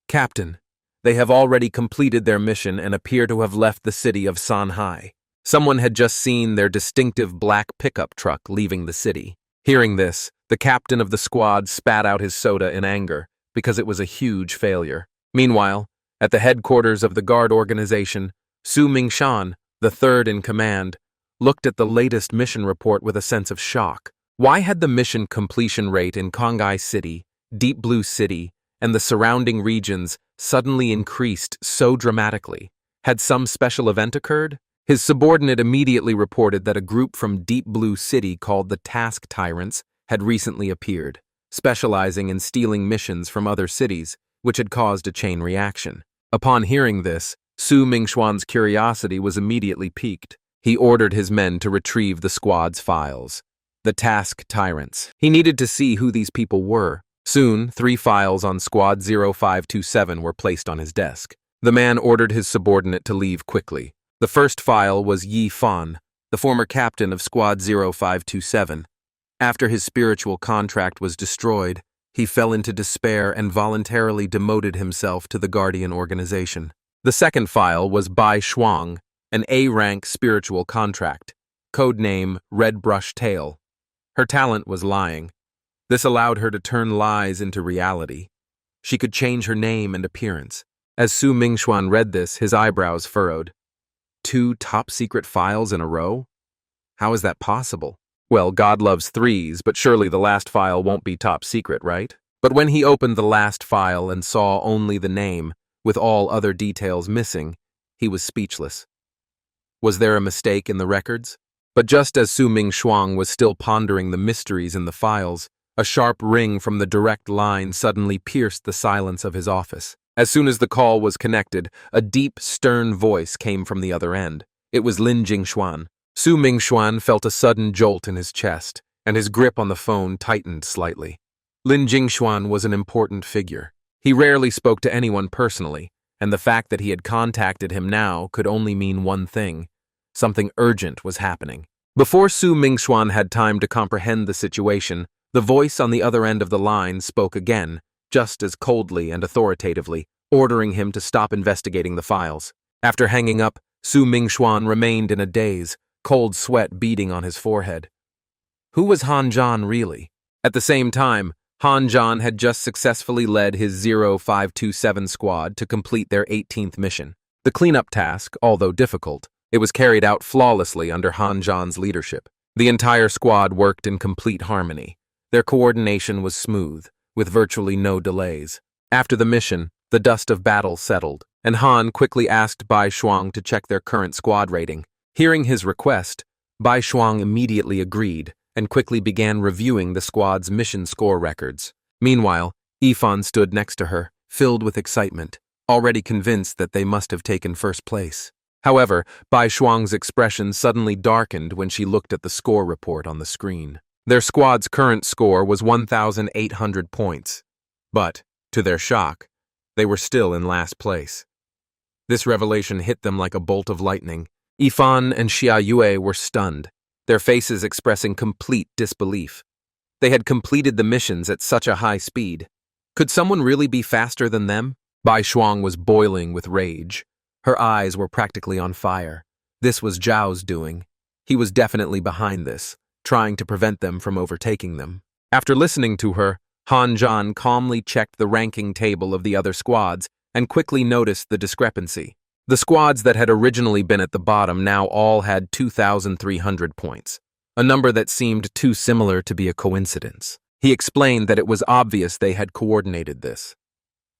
"Captain, they have already completed their mission and appear to have left the city of Shanghai." Someone had just seen their distinctive black pickup truck leaving the city. Hearing this, the captain of the squad spat out his soda in anger, because it was a huge failure. Meanwhile, at the headquarters of the guard organization, Su Mingshan, the third in command, looked at the latest mission report with a sense of shock. Why had the mission completion rate in Kongai City, Deep Blue City, and the surrounding regions suddenly increased so dramatically? Had some special event occurred? His subordinate immediately reported that a group from Deep Blue City called the Task Tyrants had recently appeared, specializing in stealing missions from other cities, which had caused a chain reaction. Upon hearing this, Su Mingshuan's curiosity was immediately piqued. He ordered his men to retrieve the squad's files. The Task Tyrants. He needed to see who these people were. Soon, 3 files on Squad 0527 were placed on his desk. The man ordered his subordinate to leave quickly. The first file was Yi Fan, the former captain of Squad 0527. After his spiritual contract was destroyed, he fell into despair and voluntarily demoted himself to the Guardian organization. The second file was Bai Shuang, an A-rank spiritual contract, codename Red Brush Tail. Her talent was lying. This allowed her to turn lies into reality. She could change her name and appearance. As Su Mingshuan read this, his eyebrows furrowed. 2 top-secret files in a row? How is that possible? Well, God loves threes, but surely the last file won't be top secret, right? But when he opened the last file and saw only the name, with all other details missing, he was speechless. Was there a mistake in the records? But just as Su Mingshuang was still pondering the mysteries in the files, a sharp ring from the direct line suddenly pierced the silence of his office. As soon as the call was connected, a deep, stern voice came from the other end. It was Lin Jingshuan. Su Mingshuan felt a sudden jolt in his chest, and his grip on the phone tightened slightly. Lin Jingshuan was an important figure. He rarely spoke to anyone personally, and the fact that he had contacted him now could only mean one thing. Something urgent was happening. Before Su Mingshuan had time to comprehend the situation, the voice on the other end of the line spoke again, just as coldly and authoritatively, ordering him to stop investigating the files. After hanging up, Su Mingshuan remained in a daze, cold sweat beading on his forehead. Who was Han Zhan really? At the same time, Han Zhan had just successfully led his 0527 squad to complete their 18th mission. The cleanup task, although difficult, it was carried out flawlessly under Han Zhan's leadership. The entire squad worked in complete harmony. Their coordination was smooth, with virtually no delays. After the mission, the dust of battle settled, and Han quickly asked Bai Shuang to check their current squad rating. Hearing his request, Bai Shuang immediately agreed and quickly began reviewing the squad's mission score records. Meanwhile, Yifan stood next to her, filled with excitement, already convinced that they must have taken first place. However, Bai Shuang's expression suddenly darkened when she looked at the score report on the screen. Their squad's current score was 1,800 points, but, to their shock, they were still in last place. This revelation hit them like a bolt of lightning. Yifan and Xia Yue were stunned, their faces expressing complete disbelief. They had completed the missions at such a high speed. Could someone really be faster than them? Bai Shuang was boiling with rage. Her eyes were practically on fire. This was Zhao's doing. He was definitely behind this, trying to prevent them from overtaking them. After listening to her, Han Zhan calmly checked the ranking table of the other squads and quickly noticed the discrepancy. The squads that had originally been at the bottom now all had 2,300 points, a number that seemed too similar to be a coincidence. He explained that it was obvious they had coordinated this.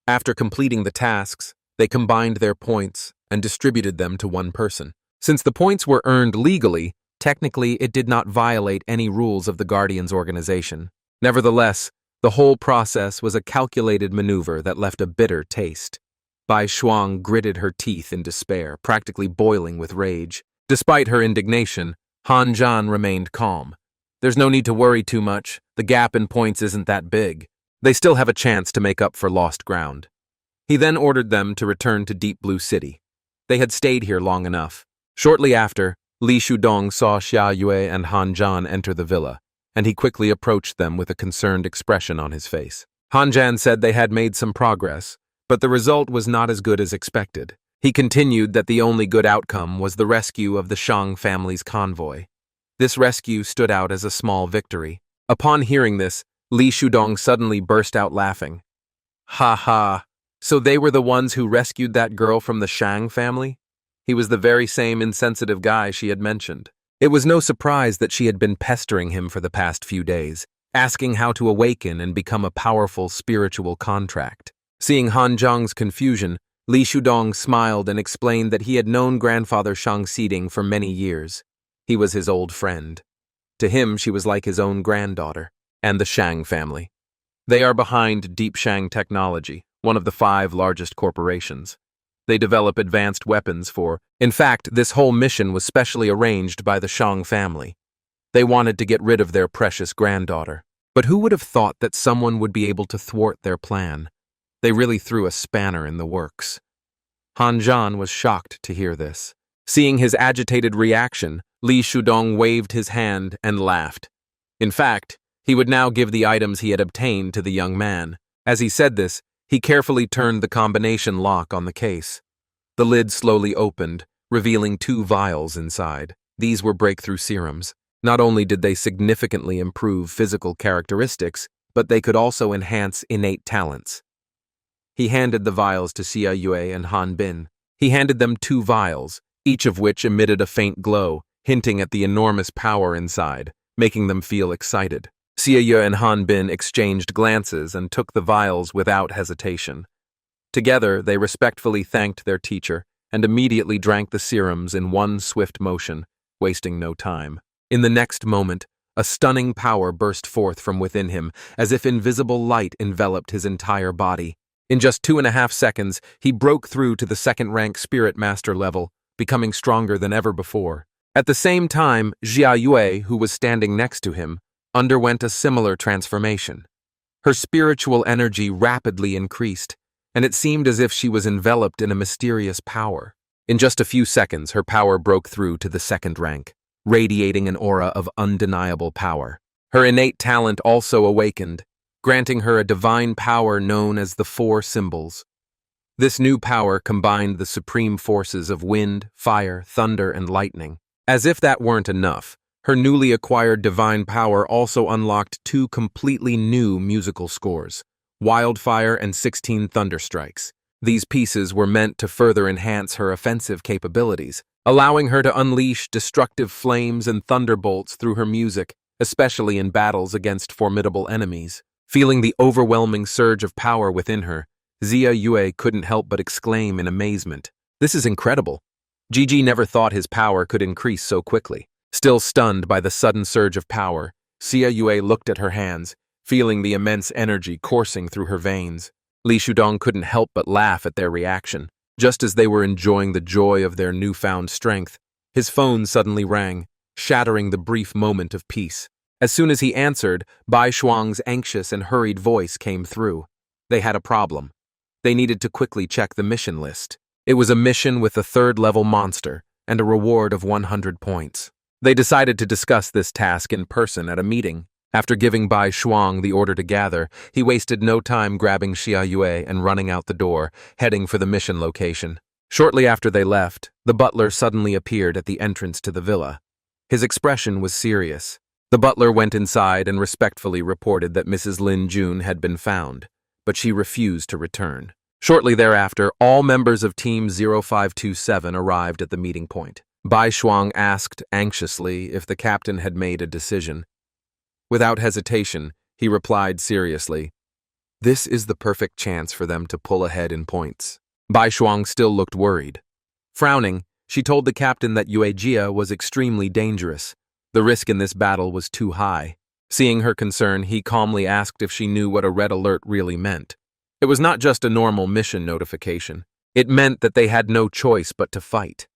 After completing the tasks, they combined their points and distributed them to one person. Since the points were earned legally, technically it did not violate any rules of the Guardians organization. Nevertheless, the whole process was a calculated maneuver that left a bitter taste. Bai Shuang gritted her teeth in despair, practically boiling with rage. Despite her indignation, Han Zhan remained calm. There's no need to worry too much. The gap in points isn't that big. They still have a chance to make up for lost ground. He then ordered them to return to Deep Blue City. They had stayed here long enough. Shortly after, Li Shudong saw Xia Yue and Han Zhan enter the villa, and he quickly approached them with a concerned expression on his face. Han Zhan said they had made some progress, but the result was not as good as expected. He continued that the only good outcome was the rescue of the Shang family's convoy. This rescue stood out as a small victory. Upon hearing this, Li Shudong suddenly burst out laughing. Ha ha, so they were the ones who rescued that girl from the Shang family? He was the very same insensitive guy she had mentioned. It was no surprise that she had been pestering him for the past few days, asking how to awaken and become a powerful spiritual contract. Seeing Han Zhang's confusion, Li Shudong smiled and explained that he had known grandfather Shang Xiding for many years. He was his old friend. To him, she was like his own granddaughter, and the Shang family. They are behind Deep Shang Technology, one of the 5 largest corporations. They develop advanced weapons in fact, this whole mission was specially arranged by the Shang family. They wanted to get rid of their precious granddaughter. But who would have thought that someone would be able to thwart their plan? They really threw a spanner in the works. Han Zhan was shocked to hear this. Seeing his agitated reaction, Li Shudong waved his hand and laughed. In fact, he would now give the items he had obtained to the young man. As he said this, he carefully turned the combination lock on the case. The lid slowly opened, revealing 2 vials inside. These were breakthrough serums. Not only did they significantly improve physical characteristics, but they could also enhance innate talents. He handed the vials to Xia Yue and Han Bin. He handed them 2 vials, each of which emitted a faint glow, hinting at the enormous power inside, making them feel excited. Xia Yue and Han Bin exchanged glances and took the vials without hesitation. Together, they respectfully thanked their teacher and immediately drank the serums in one swift motion, wasting no time. In the next moment, a stunning power burst forth from within him, as if invisible light enveloped his entire body. In just 2.5 seconds, he broke through to the 2nd-rank Spirit Master level, becoming stronger than ever before. At the same time, Xia Yue, who was standing next to him, underwent a similar transformation. Her spiritual energy rapidly increased, and it seemed as if she was enveloped in a mysterious power. In just a few seconds, her power broke through to the 2nd rank, radiating an aura of undeniable power. Her innate talent also awakened, granting her a divine power known as the 4 Symbols. This new power combined the supreme forces of wind, fire, thunder, and lightning. As if that weren't enough, her newly acquired divine power also unlocked 2 completely new musical scores, Wildfire and 16 Thunderstrikes. These pieces were meant to further enhance her offensive capabilities, allowing her to unleash destructive flames and thunderbolts through her music, especially in battles against formidable enemies. Feeling the overwhelming surge of power within her, Xia Yue couldn't help but exclaim in amazement. This is incredible. Gigi never thought his power could increase so quickly. Still stunned by the sudden surge of power, Xia Yue looked at her hands, feeling the immense energy coursing through her veins. Li Shudong couldn't help but laugh at their reaction. Just as they were enjoying the joy of their newfound strength, his phone suddenly rang, shattering the brief moment of peace. As soon as he answered, Bai Shuang's anxious and hurried voice came through. They had a problem. They needed to quickly check the mission list. It was a mission with a third-level monster and a reward of 100 points. They decided to discuss this task in person at a meeting. After giving Bai Shuang the order to gather, he wasted no time grabbing Xia Yue and running out the door, heading for the mission location. Shortly after they left, the butler suddenly appeared at the entrance to the villa. His expression was serious. The butler went inside and respectfully reported that Mrs. Lin Jun had been found, but she refused to return. Shortly thereafter, all members of Team 0527 arrived at the meeting point. Bai Shuang asked anxiously if the captain had made a decision. Without hesitation, he replied seriously, "This is the perfect chance for them to pull ahead in points." Bai Shuang still looked worried. Frowning, she told the captain that Yue Jia was extremely dangerous. The risk in this battle was too high. Seeing her concern, he calmly asked if she knew what a red alert really meant. It was not just a normal mission notification. It meant that they had no choice but to fight.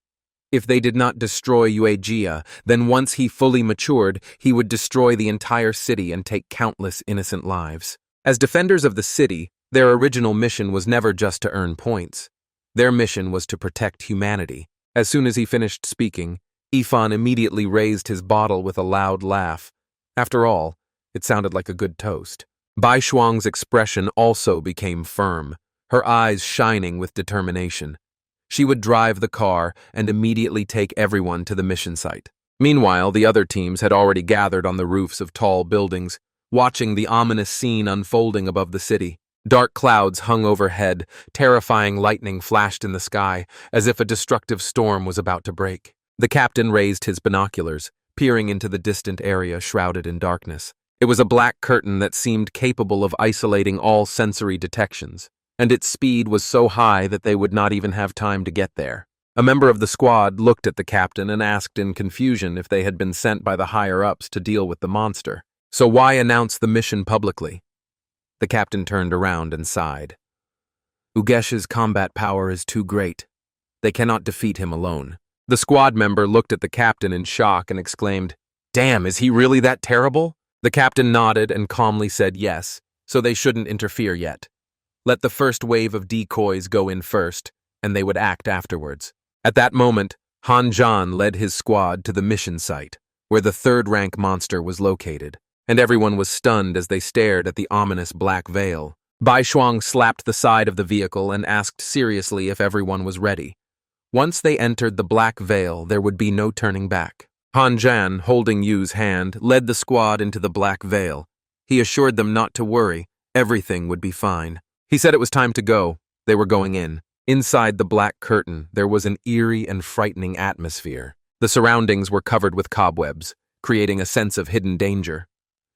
If they did not destroy Yue Jia, then once he fully matured, he would destroy the entire city and take countless innocent lives. As defenders of the city, their original mission was never just to earn points. Their mission was to protect humanity. As soon as he finished speaking, Yifan immediately raised his bottle with a loud laugh. After all, it sounded like a good toast. Bai Shuang's expression also became firm, her eyes shining with determination. She would drive the car and immediately take everyone to the mission site. Meanwhile, the other teams had already gathered on the roofs of tall buildings, watching the ominous scene unfolding above the city. Dark clouds hung overhead, terrifying lightning flashed in the sky, as if a destructive storm was about to break. The captain raised his binoculars, peering into the distant area shrouded in darkness. It was a black curtain that seemed capable of isolating all sensory detections, and its speed was so high that they would not even have time to get there. A member of the squad looked at the captain and asked in confusion if they had been sent by the higher-ups to deal with the monster. So why announce the mission publicly? The captain turned around and sighed. Ugesh's combat power is too great. They cannot defeat him alone. The squad member looked at the captain in shock and exclaimed, "Damn, is he really that terrible?" The captain nodded and calmly said yes, so they shouldn't interfere yet. Let the first wave of decoys go in first, and they would act afterwards. At that moment, Han Zhan led his squad to the mission site, where the third-rank monster was located, and everyone was stunned as they stared at the ominous black veil. Bai Shuang slapped the side of the vehicle and asked seriously if everyone was ready. Once they entered the black veil, there would be no turning back. Han Zhan, holding Yu's hand, led the squad into the black veil. He assured them not to worry, everything would be fine. He said it was time to go. They were going in. Inside the black curtain, there was an eerie and frightening atmosphere. The surroundings were covered with cobwebs, creating a sense of hidden danger.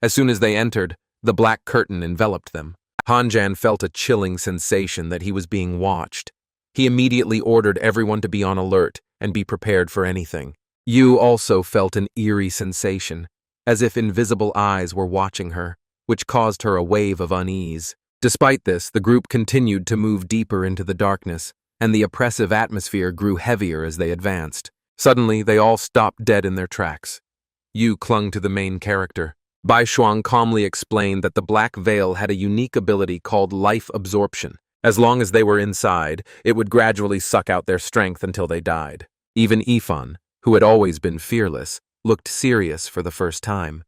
As soon as they entered, the black curtain enveloped them. Han Zhan felt a chilling sensation that he was being watched. He immediately ordered everyone to be on alert and be prepared for anything. Yu also felt an eerie sensation, as if invisible eyes were watching her, which caused her a wave of unease. Despite this, the group continued to move deeper into the darkness, and the oppressive atmosphere grew heavier as they advanced. Suddenly, they all stopped dead in their tracks. Yu clung to the main character. Bai Shuang calmly explained that the black veil had a unique ability called life absorption. As long as they were inside, it would gradually suck out their strength until they died. Even Yifan, who had always been fearless, looked serious for the first time.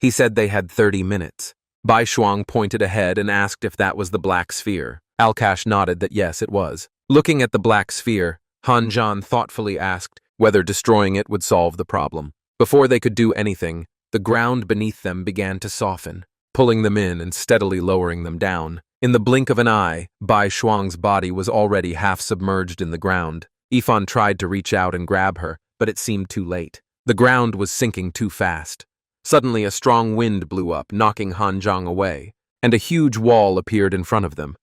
He said they had 30 minutes. Bai Shuang pointed ahead and asked if that was the black sphere. Alkash nodded that yes, it was. Looking at the black sphere, Han Zhan thoughtfully asked whether destroying it would solve the problem. Before they could do anything, the ground beneath them began to soften, pulling them in and steadily lowering them down. In the blink of an eye, Bai Shuang's body was already half submerged in the ground. Yifan tried to reach out and grab her, but it seemed too late. The ground was sinking too fast. Suddenly, a strong wind blew up, knocking Han Zhang away. and a huge wall appeared in front of them.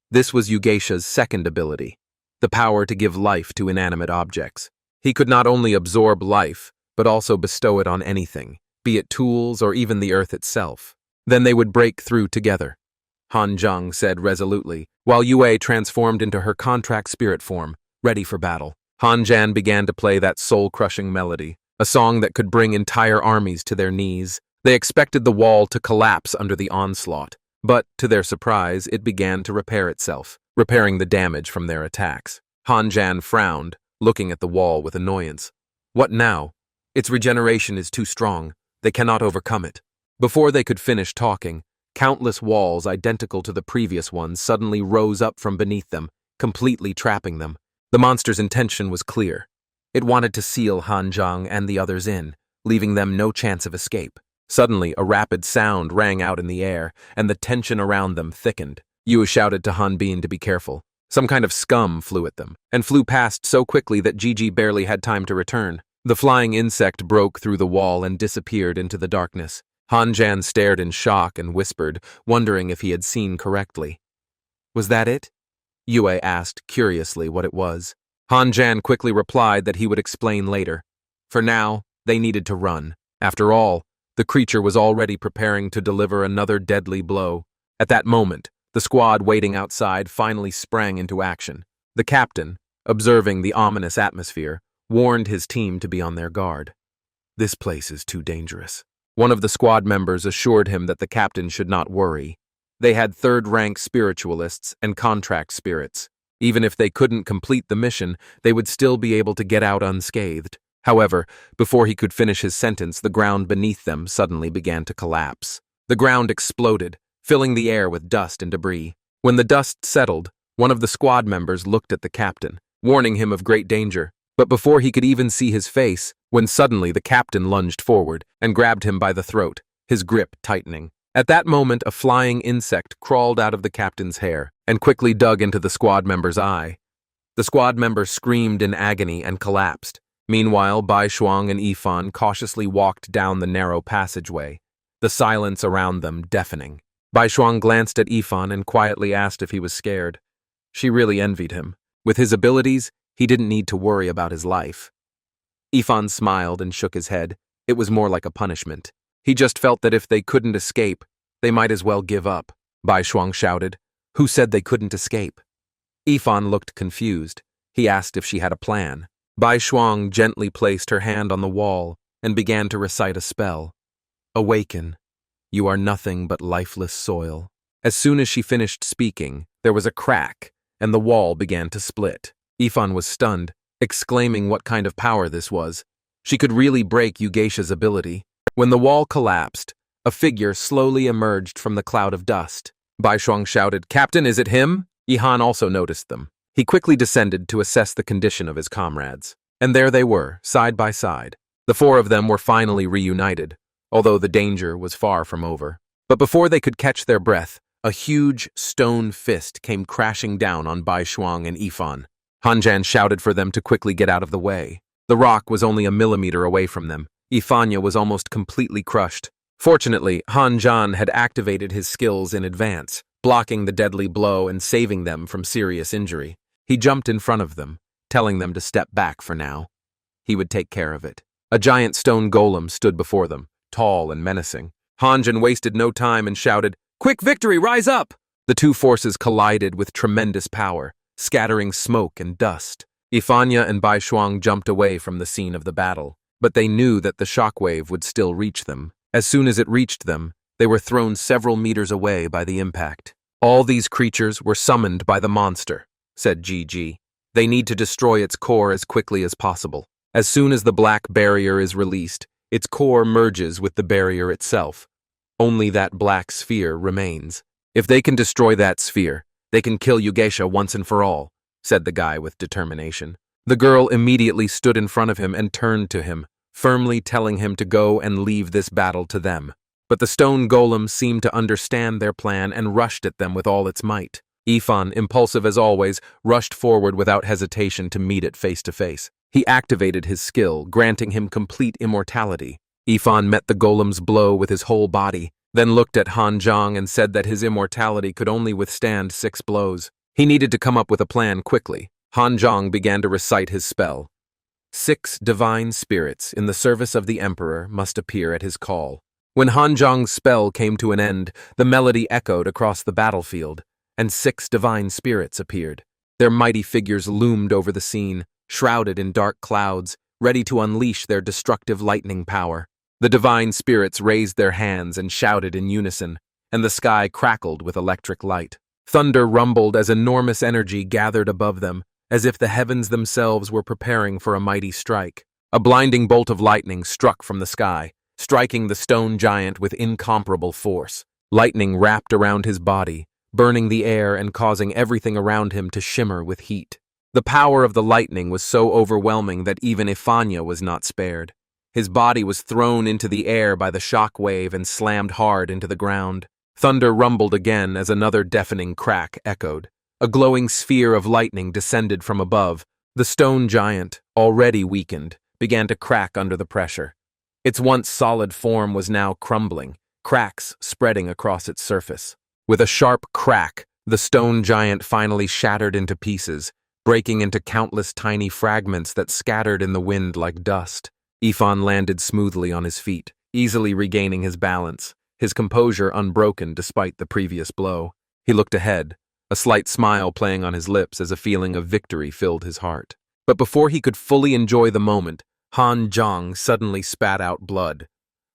This was Yugeisha's second ability, the power to give life to inanimate objects. He could not only absorb life, but also bestow it on anything, be it tools or even the earth itself. Then they would break through together, Han Zheng said resolutely, while Yue transformed into her contract spirit form, ready for battle. Han Jan began to play that soul-crushing melody, a song that could bring entire armies to their knees. They expected the wall to collapse under the onslaught, but, to their surprise, it began to repair itself, repairing the damage from their attacks. Han Jan frowned, looking at the wall with annoyance. What now? Its regeneration is too strong. They cannot overcome it. Before they could finish talking, countless walls identical to the previous ones suddenly rose up from beneath them, completely trapping them. The monster's intention was clear. It wanted to seal Han Zheng and the others in, leaving them no chance of escape. Suddenly, a rapid sound rang out in the air, and the tension around them thickened. Yu shouted to Han Bin to be careful. Some kind of scum flew at them, and flew past so quickly that Gigi barely had time to return. The flying insect broke through the wall and disappeared into the darkness. Han Jan stared in shock and whispered, wondering if he had seen correctly. Was that it? Yue asked curiously what it was. Han Jan quickly replied that he would explain later. For now, they needed to run. After all, the creature was already preparing to deliver another deadly blow. At that moment, the squad waiting outside finally sprang into action. The captain, observing the ominous atmosphere, warned his team to be on their guard. This place is too dangerous. One of the squad members assured him that the captain should not worry. They had third-rank spiritualists and contract spirits. Even if they couldn't complete the mission, they would still be able to get out unscathed. However, before he could finish his sentence, the ground beneath them suddenly began to collapse. The ground exploded, filling the air with dust and debris. When the dust settled, one of the squad members looked at the captain, warning him of great danger. But before he could even see his face, when suddenly the captain lunged forward and grabbed him by the throat, his grip tightening. At that moment, a flying insect crawled out of the captain's hair and quickly dug into the squad member's eye. The squad member screamed in agony and collapsed. Meanwhile, Bai Shuang and Yifan cautiously walked down the narrow passageway, the silence around them deafening. Bai Shuang glanced at Yifan and quietly asked if he was scared. She really envied him. With his abilities, he didn't need to worry about his life. Yifan smiled and shook his head. It was more like a punishment. He just felt that if they couldn't escape, they might as well give up. Bai Shuang shouted. Who said they couldn't escape? Yifan looked confused. He asked if she had a plan. Bai Shuang gently placed her hand on the wall and began to recite a spell. Awaken. You are nothing but lifeless soil. As soon as she finished speaking, there was a crack, and the wall began to split. Yifan was stunned, exclaiming what kind of power this was. She could really break Yugeisha's ability. When the wall collapsed, a figure slowly emerged from the cloud of dust. Bai Shuang shouted, Captain, is it him? Yihan also noticed them. He quickly descended to assess the condition of his comrades. And there they were, side by side. The four of them were finally reunited, although the danger was far from over. But before they could catch their breath, a huge stone fist came crashing down on Bai Shuang and Yifan. Han Jan shouted for them to quickly get out of the way. The rock was only a millimeter away from them. Yifanya was almost completely crushed. Fortunately, Han Jan had activated his skills in advance, blocking the deadly blow and saving them from serious injury. He jumped in front of them, telling them to step back for now. He would take care of it. A giant stone golem stood before them, tall and menacing. Han Jan wasted no time and shouted, Quick victory, rise up! The two forces collided with tremendous power, scattering smoke and dust. Yifanya and Bai Shuang jumped away from the scene of the battle, but they knew that the shockwave would still reach them. As soon as it reached them, they were thrown several meters away by the impact. All these creatures were summoned by the monster, said Gigi. They need to destroy its core as quickly as possible. As soon as the black barrier is released, its core merges with the barrier itself. Only that black sphere remains. If they can destroy that sphere, they can kill Yugeisha once and for all, said the guy with determination. The girl immediately stood in front of him and turned to him, firmly telling him to go and leave this battle to them. But the stone golem seemed to understand their plan and rushed at them with all its might. Yifan, impulsive as always, rushed forward without hesitation to meet it face to face. He activated his skill, granting him complete immortality. Yifan met the golem's blow with his whole body, then looked at Han Zhang and said that his immortality could only withstand 6 blows. He needed to come up with a plan quickly. Han Zhang began to recite his spell. 6 divine spirits in the service of the emperor must appear at his call. When Han Zhang's spell came to an end, the melody echoed across the battlefield, and 6 divine spirits appeared. Their mighty figures loomed over the scene, shrouded in dark clouds, ready to unleash their destructive lightning power. The divine spirits raised their hands and shouted in unison, and the sky crackled with electric light. Thunder rumbled as enormous energy gathered above them, as if the heavens themselves were preparing for a mighty strike. A blinding bolt of lightning struck from the sky, striking the stone giant with incomparable force. Lightning wrapped around his body, burning the air and causing everything around him to shimmer with heat. The power of the lightning was so overwhelming that even Ifanya was not spared. His body was thrown into the air by the shock wave and slammed hard into the ground. Thunder rumbled again as another deafening crack echoed. A glowing sphere of lightning descended from above. The stone giant, already weakened, began to crack under the pressure. Its once solid form was now crumbling, cracks spreading across its surface. With a sharp crack, the stone giant finally shattered into pieces, breaking into countless tiny fragments that scattered in the wind like dust. Ifan landed smoothly on his feet, easily regaining his balance, his composure unbroken despite the previous blow. He looked ahead, a slight smile playing on his lips as a feeling of victory filled his heart. But before he could fully enjoy the moment, Han Zhang suddenly spat out blood.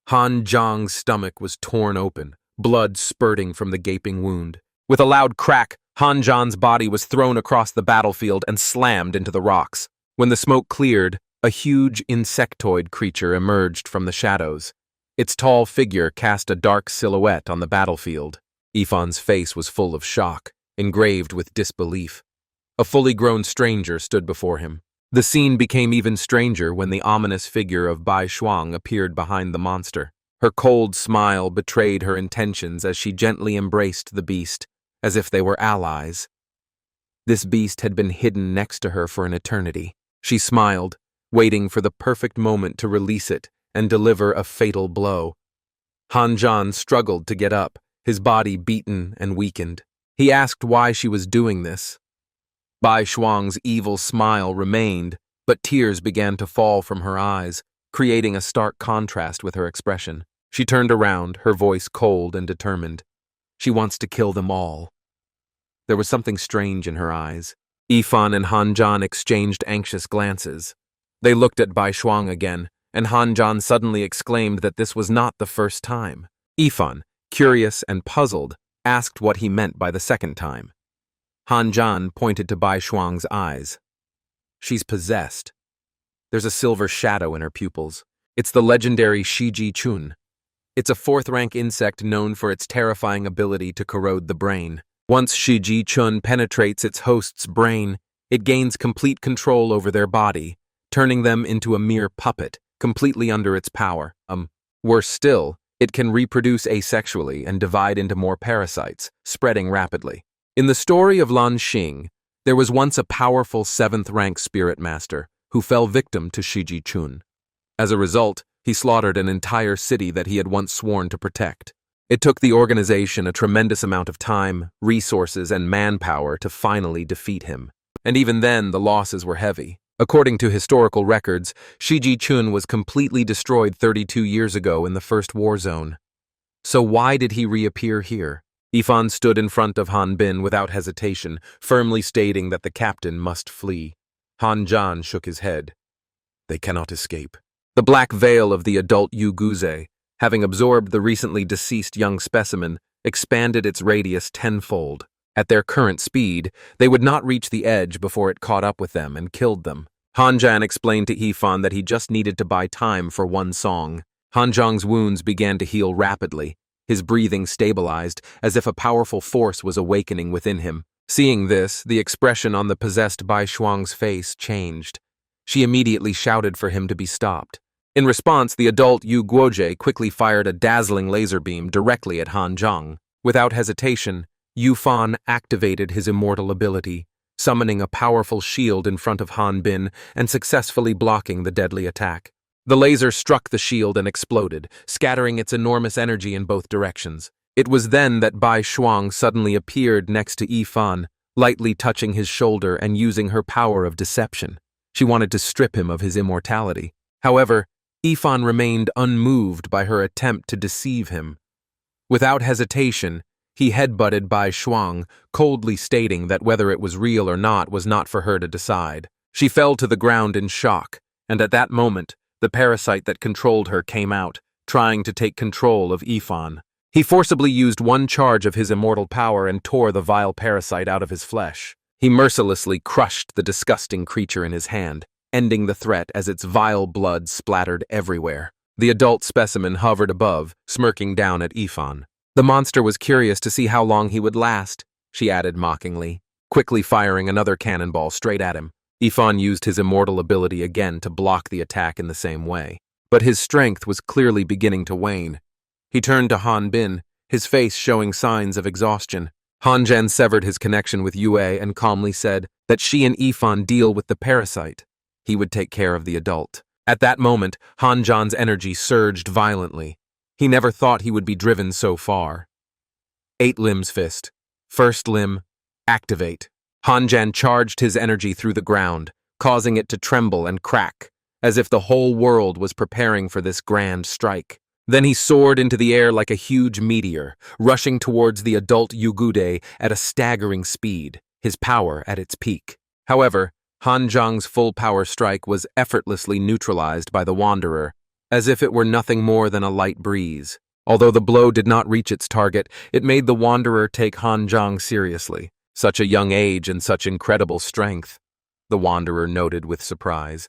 Han Zhang's stomach was torn open, blood spurting from the gaping wound. With a loud crack, Han Zhang's body was thrown across the battlefield and slammed into the rocks. When the smoke cleared, a huge insectoid creature emerged from the shadows. Its tall figure cast a dark silhouette on the battlefield. Ifan's face was full of shock, engraved with disbelief. A fully grown stranger stood before him. The scene became even stranger when the ominous figure of Bai Shuang appeared behind the monster. Her cold smile betrayed her intentions as she gently embraced the beast, as if they were allies. This beast had been hidden next to her for an eternity. She smiled, waiting for the perfect moment to release it and deliver a fatal blow. Han Zhan struggled to get up, his body beaten and weakened. He asked why she was doing this. Bai Shuang's evil smile remained, but tears began to fall from her eyes, creating a stark contrast with her expression. She turned around, her voice cold and determined. She wants to kill them all. There was something strange in her eyes. Ifan and Han Zhan exchanged anxious glances. They looked at Bai Shuang again, and Han Zhan suddenly exclaimed that this was not the first time. Ifan, curious and puzzled, asked what he meant by the second time. Han Zhan pointed to Bai Shuang's eyes. She's possessed. There's a silver shadow in her pupils. It's the legendary Shiji Chun. It's a 4th-rank insect known for its terrifying ability to corrode the brain. Once Shiji Chun penetrates its host's brain, it gains complete control over their body, turning them into a mere puppet, completely under its power. Worse still, it can reproduce asexually and divide into more parasites, spreading rapidly. In the story of Lan Xing, there was once a powerful 7th-rank spirit master who fell victim to Shiji Chun. As a result, he slaughtered an entire city that he had once sworn to protect. It took the organization a tremendous amount of time, resources, and manpower to finally defeat him. And even then, the losses were heavy. According to historical records, Shiji Chun was completely destroyed 32 years ago in the First War Zone. So why did he reappear here? Ifan stood in front of Han Bin without hesitation, firmly stating that the captain must flee. Han Zhan shook his head. They cannot escape. The black veil of the adult Yu Guze, having absorbed the recently deceased young specimen, expanded its radius tenfold. At their current speed, they would not reach the edge before it caught up with them and killed them. Han Zhan explained to Ifan that he just needed to buy time for one song. Han Zhang's wounds began to heal rapidly. His breathing stabilized, as if a powerful force was awakening within him. Seeing this, the expression on the possessed Bai Shuang's face changed. She immediately shouted for him to be stopped. In response, the adult Yu Guoje quickly fired a dazzling laser beam directly at Han Zhang. Without hesitation, Yu Fan activated his immortal ability, summoning a powerful shield in front of Han Bin and successfully blocking the deadly attack. The laser struck the shield and exploded, scattering its enormous energy in both directions. It was then that Bai Shuang suddenly appeared next to Yifan, lightly touching his shoulder and using her power of deception. She wanted to strip him of his immortality. However, Yifan remained unmoved by her attempt to deceive him. Without hesitation, he headbutted Bai Shuang, coldly stating that whether it was real or not was not for her to decide. She fell to the ground in shock, and at that moment, the parasite that controlled her came out, trying to take control of Yifan. He forcibly used one charge of his immortal power and tore the vile parasite out of his flesh. He mercilessly crushed the disgusting creature in his hand, ending the threat as its vile blood splattered everywhere. The adult specimen hovered above, smirking down at Yifan. The monster was curious to see how long he would last, she added mockingly, quickly firing another cannonball straight at him. Yifan used his immortal ability again to block the attack in the same way. But his strength was clearly beginning to wane. He turned to Han Bin, his face showing signs of exhaustion. Han Zhan severed his connection with Yue and calmly said that she and Yifan deal with the parasite. He would take care of the adult. At that moment, Han Zhan's energy surged violently. He never thought he would be driven so far. 8 Limbs Fist. First limb, activate. Han Zhan charged his energy through the ground, causing it to tremble and crack, as if the whole world was preparing for this grand strike. Then he soared into the air like a huge meteor, rushing towards the adult Yugude at a staggering speed, his power at its peak. However, Han Zhang's full power strike was effortlessly neutralized by the Wanderer, as if it were nothing more than a light breeze. Although the blow did not reach its target, it made the Wanderer take Han Zhang seriously. Such a young age and such incredible strength, the Wanderer noted with surprise.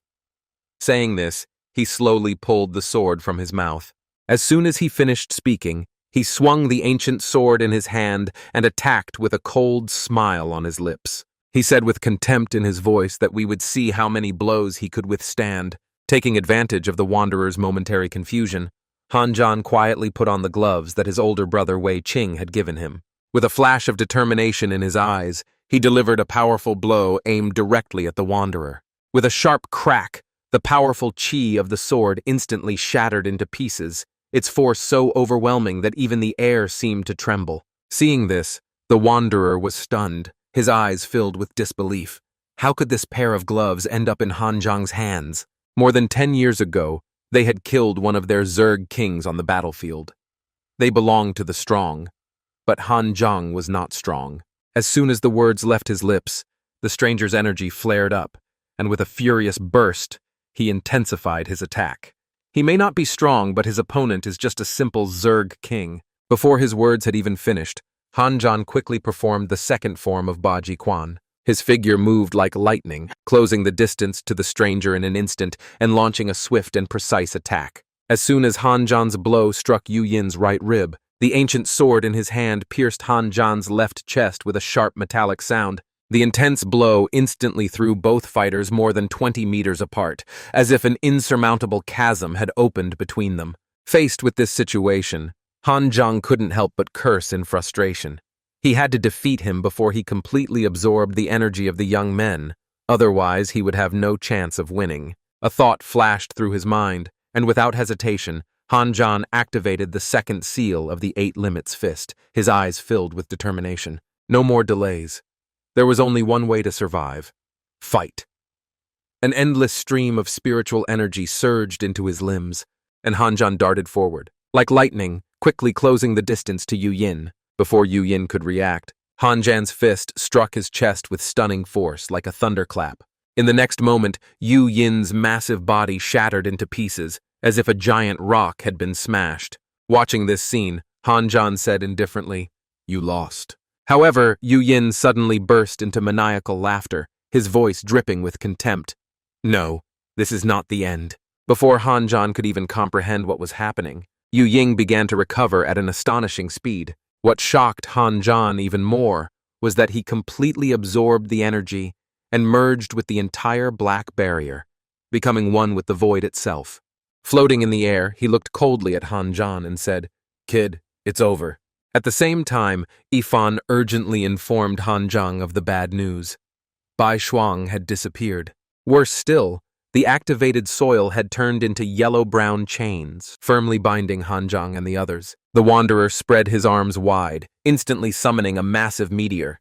Saying this, he slowly pulled the sword from his mouth. As soon as he finished speaking, he swung the ancient sword in his hand and attacked with a cold smile on his lips. He said with contempt in his voice that we would see how many blows he could withstand. Taking advantage of the Wanderer's momentary confusion, Han Zhan quietly put on the gloves that his older brother Wei Qing had given him. With a flash of determination in his eyes, he delivered a powerful blow aimed directly at the Wanderer. With a sharp crack, the powerful chi of the sword instantly shattered into pieces, its force so overwhelming that even the air seemed to tremble. Seeing this, the Wanderer was stunned, his eyes filled with disbelief. How could this pair of gloves end up in Han Zhang's hands? More than 10 years ago, they had killed one of their Zerg kings on the battlefield. They belonged to the strong, but Han Zhang was not strong. As soon as the words left his lips, the stranger's energy flared up, and with a furious burst, he intensified his attack. He may not be strong, but his opponent is just a simple Zerg king. Before his words had even finished, Han Zhan quickly performed the second form of Ba Ji Quan. His figure moved like lightning, closing the distance to the stranger in an instant and launching a swift and precise attack. As soon as Han Zhan's blow struck Yu Yin's right rib, the ancient sword in his hand pierced Han Zhan's left chest with a sharp metallic sound. The intense blow instantly threw both fighters more than 20 meters apart, as if an insurmountable chasm had opened between them. Faced with this situation, Han Zhang couldn't help but curse in frustration. He had to defeat him before he completely absorbed the energy of the young men, otherwise he would have no chance of winning. A thought flashed through his mind, and without hesitation, Han Zhan activated the second seal of the 8 Limits Fist, his eyes filled with determination. No more delays. There was only one way to survive. Fight. An endless stream of spiritual energy surged into his limbs, and Han Zhan darted forward, like lightning, quickly closing the distance to Yu Yin. Before Yu Yin could react, Han Zhan's fist struck his chest with stunning force like a thunderclap. In the next moment, Yu Yin's massive body shattered into pieces, as if a giant rock had been smashed. Watching this scene, Han Zhan said indifferently, "You lost." However, Yu Yin suddenly burst into maniacal laughter, his voice dripping with contempt. "No, this is not the end." Before Han Zhan could even comprehend what was happening, Yu Ying began to recover at an astonishing speed. What shocked Han Zhan even more was that he completely absorbed the energy and merged with the entire black barrier, becoming one with the void itself. Floating in the air, he looked coldly at Han Zhan and said, "Kid, it's over." At the same time, Yifan urgently informed Han Zhang of the bad news. Bai Shuang had disappeared. Worse still, The activated soil had turned into yellow-brown chains, firmly binding Hanzhang and the others. The Wanderer spread his arms wide, instantly summoning a massive meteor.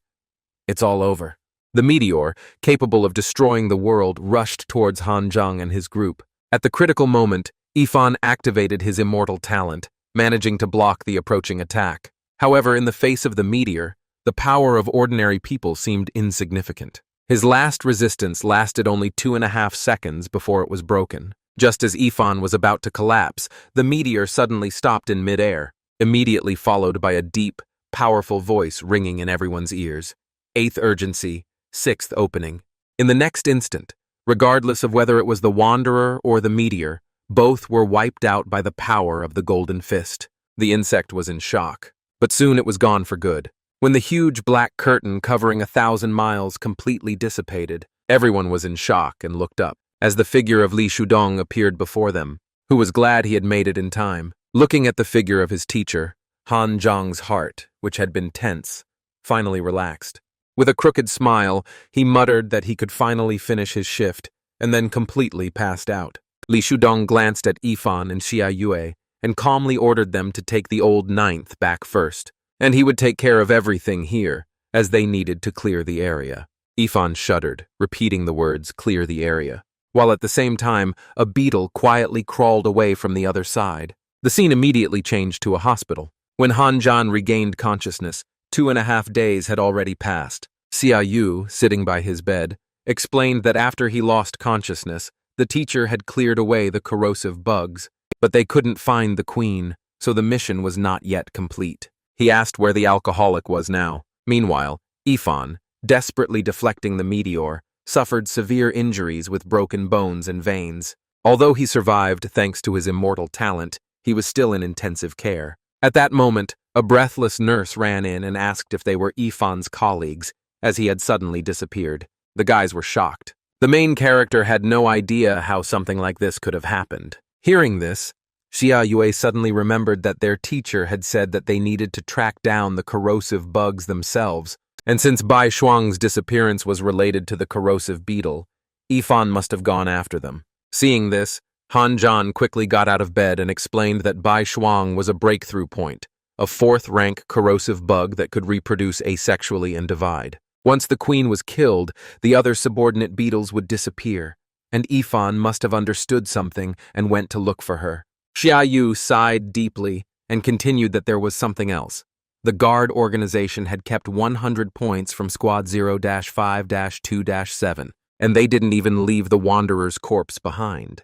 It's all over. The meteor, capable of destroying the world, rushed towards Hanzhang and his group. At the critical moment, Ifan activated his immortal talent, managing to block the approaching attack. However, in the face of the meteor, the power of ordinary people seemed insignificant. His last resistance lasted only 2.5 seconds before it was broken. Just as Ifan was about to collapse, the meteor suddenly stopped in midair, immediately followed by a deep, powerful voice ringing in everyone's ears. 8th urgency, 6th opening. In the next instant, regardless of whether it was the Wanderer or the meteor, both were wiped out by the power of the Golden Fist. The insect was in shock, but soon it was gone for good. When the huge black curtain covering 1,000 miles completely dissipated, everyone was in shock and looked up, as the figure of Li Shudong appeared before them, who was glad he had made it in time. Looking at the figure of his teacher, Han Zhang's heart, which had been tense, finally relaxed. With a crooked smile, he muttered that he could finally finish his shift, and then completely passed out. Li Shudong glanced at Ifan and Xia Yue, and calmly ordered them to take the old 9th back first, and he would take care of everything here, as they needed to clear the area. Ifan shuddered, repeating the words, "clear the area," while at the same time, a beetle quietly crawled away from the other side. The scene immediately changed to a hospital. When Hanzhang regained consciousness, 2.5 days had already passed. Xia Yu, sitting by his bed, explained that after he lost consciousness, the teacher had cleared away the corrosive bugs, but they couldn't find the queen, so the mission was not yet complete. He asked where the alcoholic was now. Meanwhile, Ifan, desperately deflecting the meteor, suffered severe injuries with broken bones and veins. Although he survived thanks to his immortal talent, he was still in intensive care. At that moment, a breathless nurse ran in and asked if they were Ifan's colleagues, as he had suddenly disappeared. The guys were shocked. The main character had no idea how something like this could have happened. Hearing this, Xia Yue suddenly remembered that their teacher had said that they needed to track down the corrosive bugs themselves, and since Bai Shuang's disappearance was related to the corrosive beetle, Ifan must have gone after them. Seeing this, Han Zhan quickly got out of bed and explained that Bai Shuang was a breakthrough point, a 4th-rank corrosive bug that could reproduce asexually and divide. Once the queen was killed, the other subordinate beetles would disappear, and Ifan must have understood something and went to look for her. Xia Yu sighed deeply and continued that there was something else. The guard organization had kept 100 points from Squad 0-5-2-7, and they didn't even leave the Wanderer's corpse behind.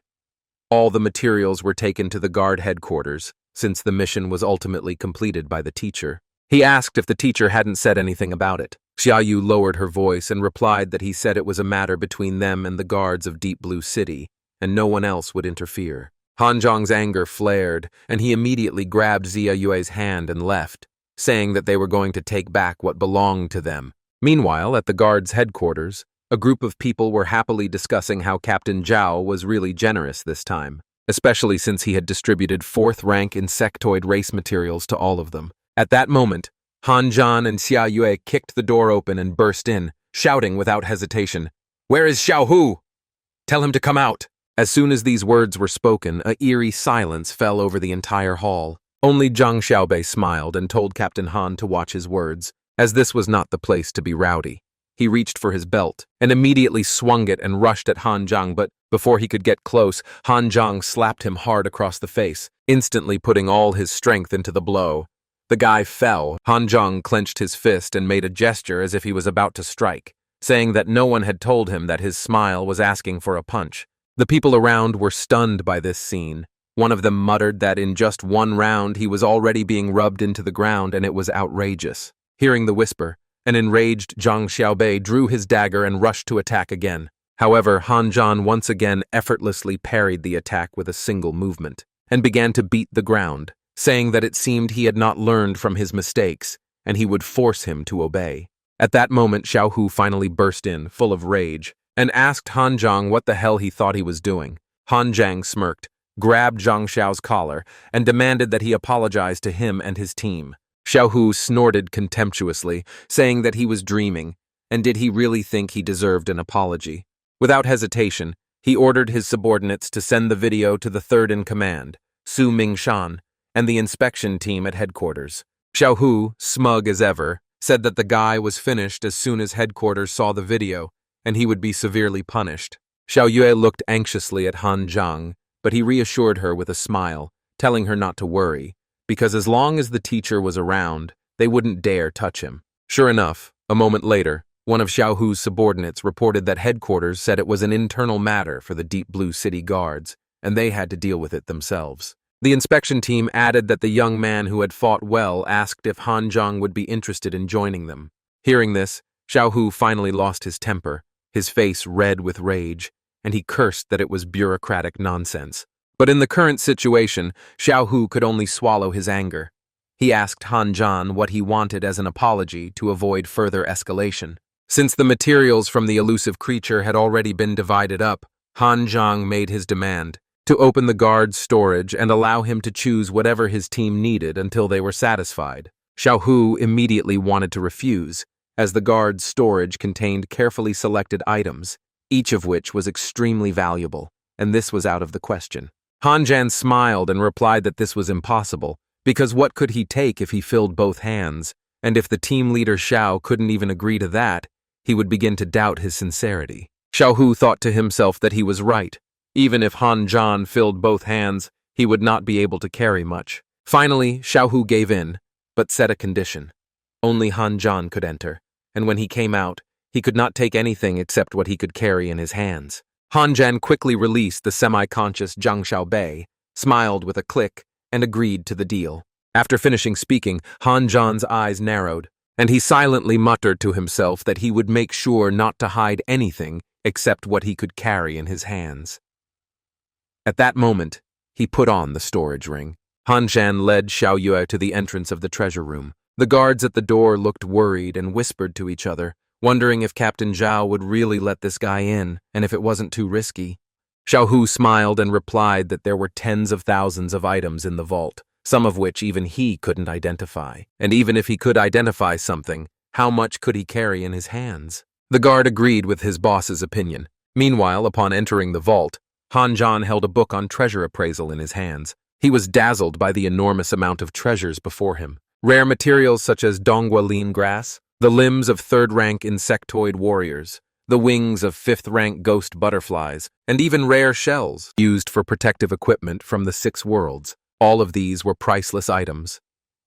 All the materials were taken to the guard headquarters, since the mission was ultimately completed by the teacher. He asked if the teacher hadn't said anything about it. Xia Yu lowered her voice and replied that he said it was a matter between them and the guards of Deep Blue City, and no one else would interfere. Hanzhang's anger flared, and he immediately grabbed Xia Yue's hand and left, saying that they were going to take back what belonged to them. Meanwhile, at the guards' headquarters, a group of people were happily discussing how Captain Zhao was really generous this time, especially since he had distributed 4th-rank insectoid race materials to all of them. At that moment, Han Zhan and Xia Yue kicked the door open and burst in, shouting without hesitation, "Where is Xiao Hu? Tell him to come out!" As soon as these words were spoken, a eerie silence fell over the entire hall. Only Zhang Xiaobei smiled and told Captain Han to watch his words, as this was not the place to be rowdy. He reached for his belt and immediately swung it and rushed at Han Zhang, but before he could get close, Han Zhang slapped him hard across the face, instantly putting all his strength into the blow. The guy fell. Han Zhang clenched his fist and made a gesture as if he was about to strike, saying that no one had told him that his smile was asking for a punch. The people around were stunned by this scene. One of them muttered that in just one round he was already being rubbed into the ground and it was outrageous. Hearing the whisper, an enraged Zhang Xiaobei drew his dagger and rushed to attack again. However, Han Zhan once again effortlessly parried the attack with a single movement, and began to beat the ground, saying that it seemed he had not learned from his mistakes, and he would force him to obey. At that moment, Xiao Hu finally burst in, full of rage, and asked Han Zhang what the hell he thought he was doing. Han Zhang smirked, grabbed Zhang Xiao's collar, and demanded that he apologize to him and his team. Xiao Hu snorted contemptuously, saying that he was dreaming, and did he really think he deserved an apology? Without hesitation, He ordered his subordinates to send the video to the third-in-command, Su Mingshan, and the inspection team at headquarters. Xiao Hu, smug as ever, said that the guy was finished as soon as headquarters saw the video, and he would be severely punished. Xiao Yue looked anxiously at Han Zhang, but he reassured her with a smile, telling her not to worry, because as long as the teacher was around, they wouldn't dare touch him. Sure enough, a moment later, one of Xiao Hu's subordinates reported that headquarters said it was an internal matter for the Deep Blue City guards, and they had to deal with it themselves. The inspection team added that the young man who had fought well asked if Han Zhang would be interested in joining them. Hearing this, Xiao Hu finally lost his temper, his face red with rage, and he cursed that it was bureaucratic nonsense. But in the current situation, Xiao Hu could only swallow his anger. He asked Han Zhang what he wanted as an apology to avoid further escalation. Since the materials from the elusive creature had already been divided up, Han Zhang made his demand to open the guard's storage and allow him to choose whatever his team needed until they were satisfied. Xiao Hu immediately wanted to refuse, as the guard's storage contained carefully selected items, each of which was extremely valuable, and this was out of the question. Han Zhang smiled and replied that this was impossible, because what could he take if he filled both hands, and if the team leader Xiao couldn't even agree to that, he would begin to doubt his sincerity. Xiao Hu thought to himself that he was right. Even if Han Zhang filled both hands, he would not be able to carry much. Finally, Xiao Hu gave in, but set a condition. Only Han Zhang could enter, and when he came out, he could not take anything except what he could carry in his hands. Han Zhang quickly released the semi-conscious Zhang Xiaobei, smiled with a click, and agreed to the deal. After finishing speaking, Han Zhang's eyes narrowed, and he silently muttered to himself that he would make sure not to hide anything except what he could carry in his hands. At that moment, he put on the storage ring. Han Zhang led Xiao Yue to the entrance of the treasure room. The guards at the door looked worried and whispered to each other, wondering if Captain Zhao would really let this guy in, and if it wasn't too risky. Xiao Hu smiled and replied that there were tens of thousands of items in the vault, some of which even he couldn't identify. And even if he could identify something, how much could he carry in his hands? The guard agreed with his boss's opinion. Meanwhile, upon entering the vault, Han Zhang held a book on treasure appraisal in his hands. He was dazzled by the enormous amount of treasures before him. Rare materials such as Dongguolin grass, the limbs of third-rank insectoid warriors, the wings of fifth-rank ghost butterflies, and even rare shells used for protective equipment from the 6 worlds. All of these were priceless items.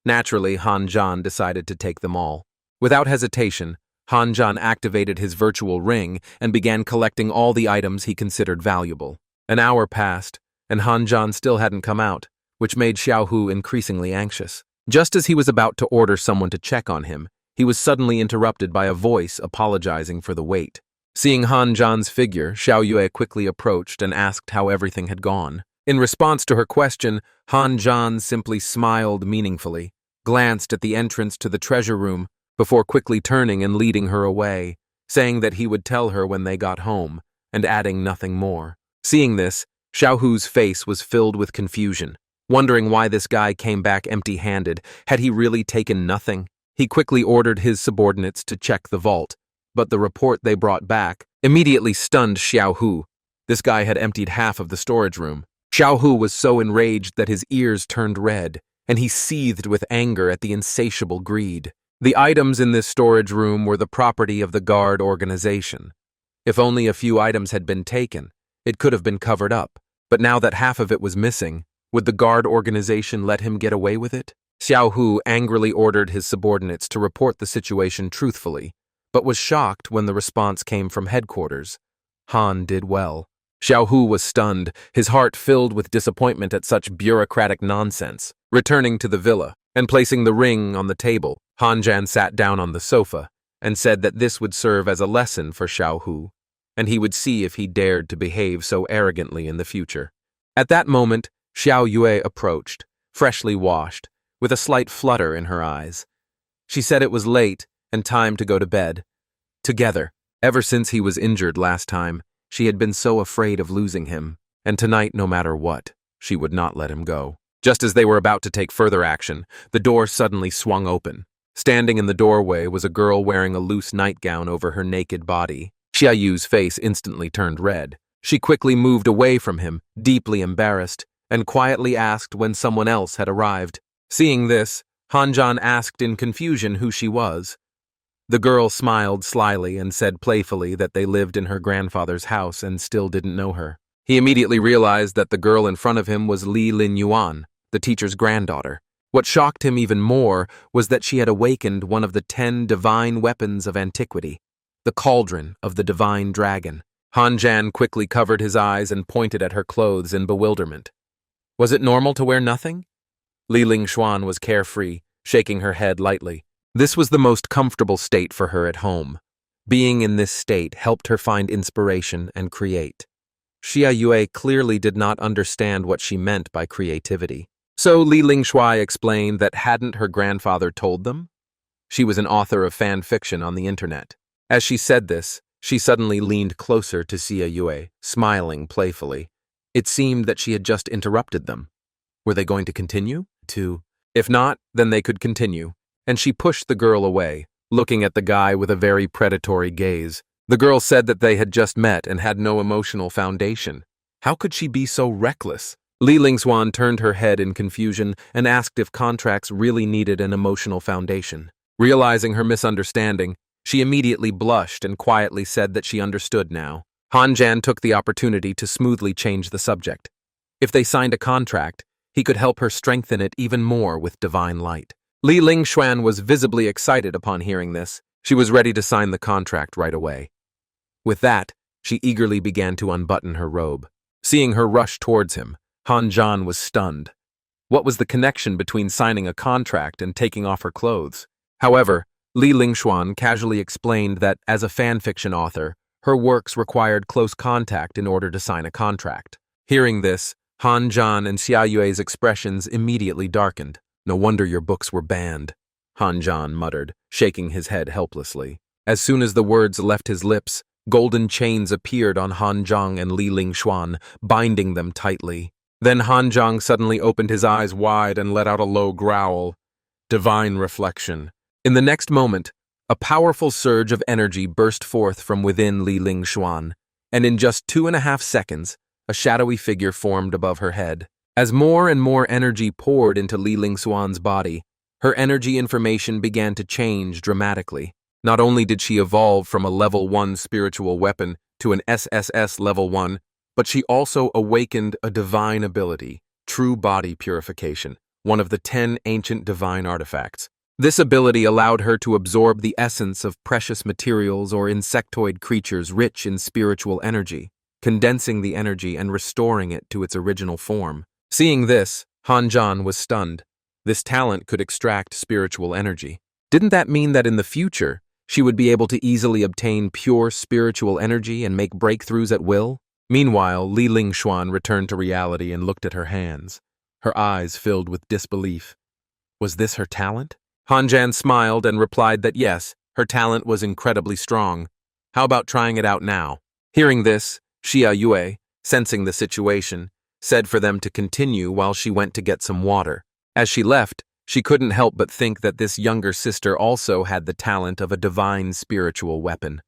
Naturally, Han Zhang decided to take them all. Without hesitation, Han Zhang activated his virtual ring and began collecting all the items he considered valuable. An hour passed, and Han Zhang still hadn't come out, which made Xiao Hu increasingly anxious. Just as he was about to order someone to check on him, he was suddenly interrupted by a voice apologizing for the wait. Seeing Han Zhang's figure, Xiao Yue quickly approached and asked how everything had gone. In response to her question, Han Zhang simply smiled meaningfully, glanced at the entrance to the treasure room, before quickly turning and leading her away, saying that he would tell her when they got home, and adding nothing more. Seeing this, Xiao Hu's face was filled with confusion, wondering why this guy came back empty-handed. Had he really taken nothing? He quickly ordered his subordinates to check the vault, but the report they brought back immediately stunned Xiao Hu. This guy had emptied half of the storage room. Xiao Hu was so enraged that his ears turned red, and he seethed with anger at the insatiable greed. The items in this storage room were the property of the guard organization. If only a few items had been taken, it could have been covered up, but now that half of it was missing, would the guard organization let him get away with it? Xiao Hu angrily ordered his subordinates to report the situation truthfully, but was shocked when the response came from headquarters. Han did well. Xiao Hu was stunned, his heart filled with disappointment at such bureaucratic nonsense. Returning to the villa and placing the ring on the table, Han Zhang sat down on the sofa and said that this would serve as a lesson for Xiao Hu, and he would see if he dared to behave so arrogantly in the future. At that moment, Xiao Yue approached, freshly washed, with a slight flutter in her eyes. She said it was late and time to go to bed. Together, ever since he was injured last time, she had been so afraid of losing him, and tonight, no matter what, she would not let him go. Just as they were about to take further action, the door suddenly swung open. Standing in the doorway was a girl wearing a loose nightgown over her naked body. Xia Yu's face instantly turned red. She quickly moved away from him, deeply embarrassed, and quietly asked when someone else had arrived. Seeing this, Hanjan asked in confusion who she was. The girl smiled slyly and said playfully that they lived in her grandfather's house and still didn't know her. He immediately realized that the girl in front of him was Li Lin Yuan, the teacher's granddaughter. What shocked him even more was that she had awakened one of the 10 divine weapons of antiquity, the cauldron of the divine dragon. Hanjan quickly covered his eyes and pointed at her clothes in bewilderment. Was it normal to wear nothing? Li Lingshuan was carefree, shaking her head lightly. This was the most comfortable state for her at home. Being in this state helped her find inspiration and create. Xia Yue clearly did not understand what she meant by creativity. So Li Lingshui explained that hadn't her grandfather told them? She was an author of fan fiction on the internet. As she said this, she suddenly leaned closer to Xia Yue, smiling playfully. It seemed that she had just interrupted them. Were they going to continue? If not, then they could continue. And she pushed the girl away, looking at the guy with a very predatory gaze. The girl said that they had just met and had no emotional foundation. How could she be so reckless? Li Lingshuan turned her head in confusion and asked if contracts really needed an emotional foundation. Realizing her misunderstanding, she immediately blushed and quietly said that she understood now. Hanjan took the opportunity to smoothly change the subject. If they signed a contract, he could help her strengthen it even more with divine light. Li Lingshuan was visibly excited upon hearing this. She was ready to sign the contract right away. With that, she eagerly began to unbutton her robe. Seeing her rush towards him, Hanjan was stunned. What was the connection between signing a contract and taking off her clothes? However, Li Lingshuan casually explained that, as a fanfiction author, her works required close contact in order to sign a contract. Hearing this, Hanjan and Xia Yue's expressions immediately darkened. No wonder your books were banned, Hanjan muttered, shaking his head helplessly. As soon as the words left his lips, golden chains appeared on Hanzhang and Li Lingshuan, binding them tightly. Then Hanzhang suddenly opened his eyes wide and let out a low growl. Divine reflection. In the next moment, a powerful surge of energy burst forth from within Li Lingshuan, and in just 2.5 seconds, a shadowy figure formed above her head. As more and more energy poured into Li Lingshuan's body, her energy information began to change dramatically. Not only did she evolve from a level 1 spiritual weapon to an SSS level 1, but she also awakened a divine ability, true body purification, one of the 10 ancient divine artifacts. This ability allowed her to absorb the essence of precious materials or insectoid creatures rich in spiritual energy, condensing the energy and restoring it to its original form. Seeing this, Hanjan was stunned. This talent could extract spiritual energy. Didn't that mean that in the future, she would be able to easily obtain pure spiritual energy and make breakthroughs at will? Meanwhile, Li Lingshuan returned to reality and looked at her hands. Her eyes filled with disbelief. Was this her talent? Hanjan smiled and replied that yes, her talent was incredibly strong. How about trying it out now? Hearing this, Xia Yue, sensing the situation, said for them to continue while she went to get some water. As she left, she couldn't help but think that this younger sister also had the talent of a divine spiritual weapon.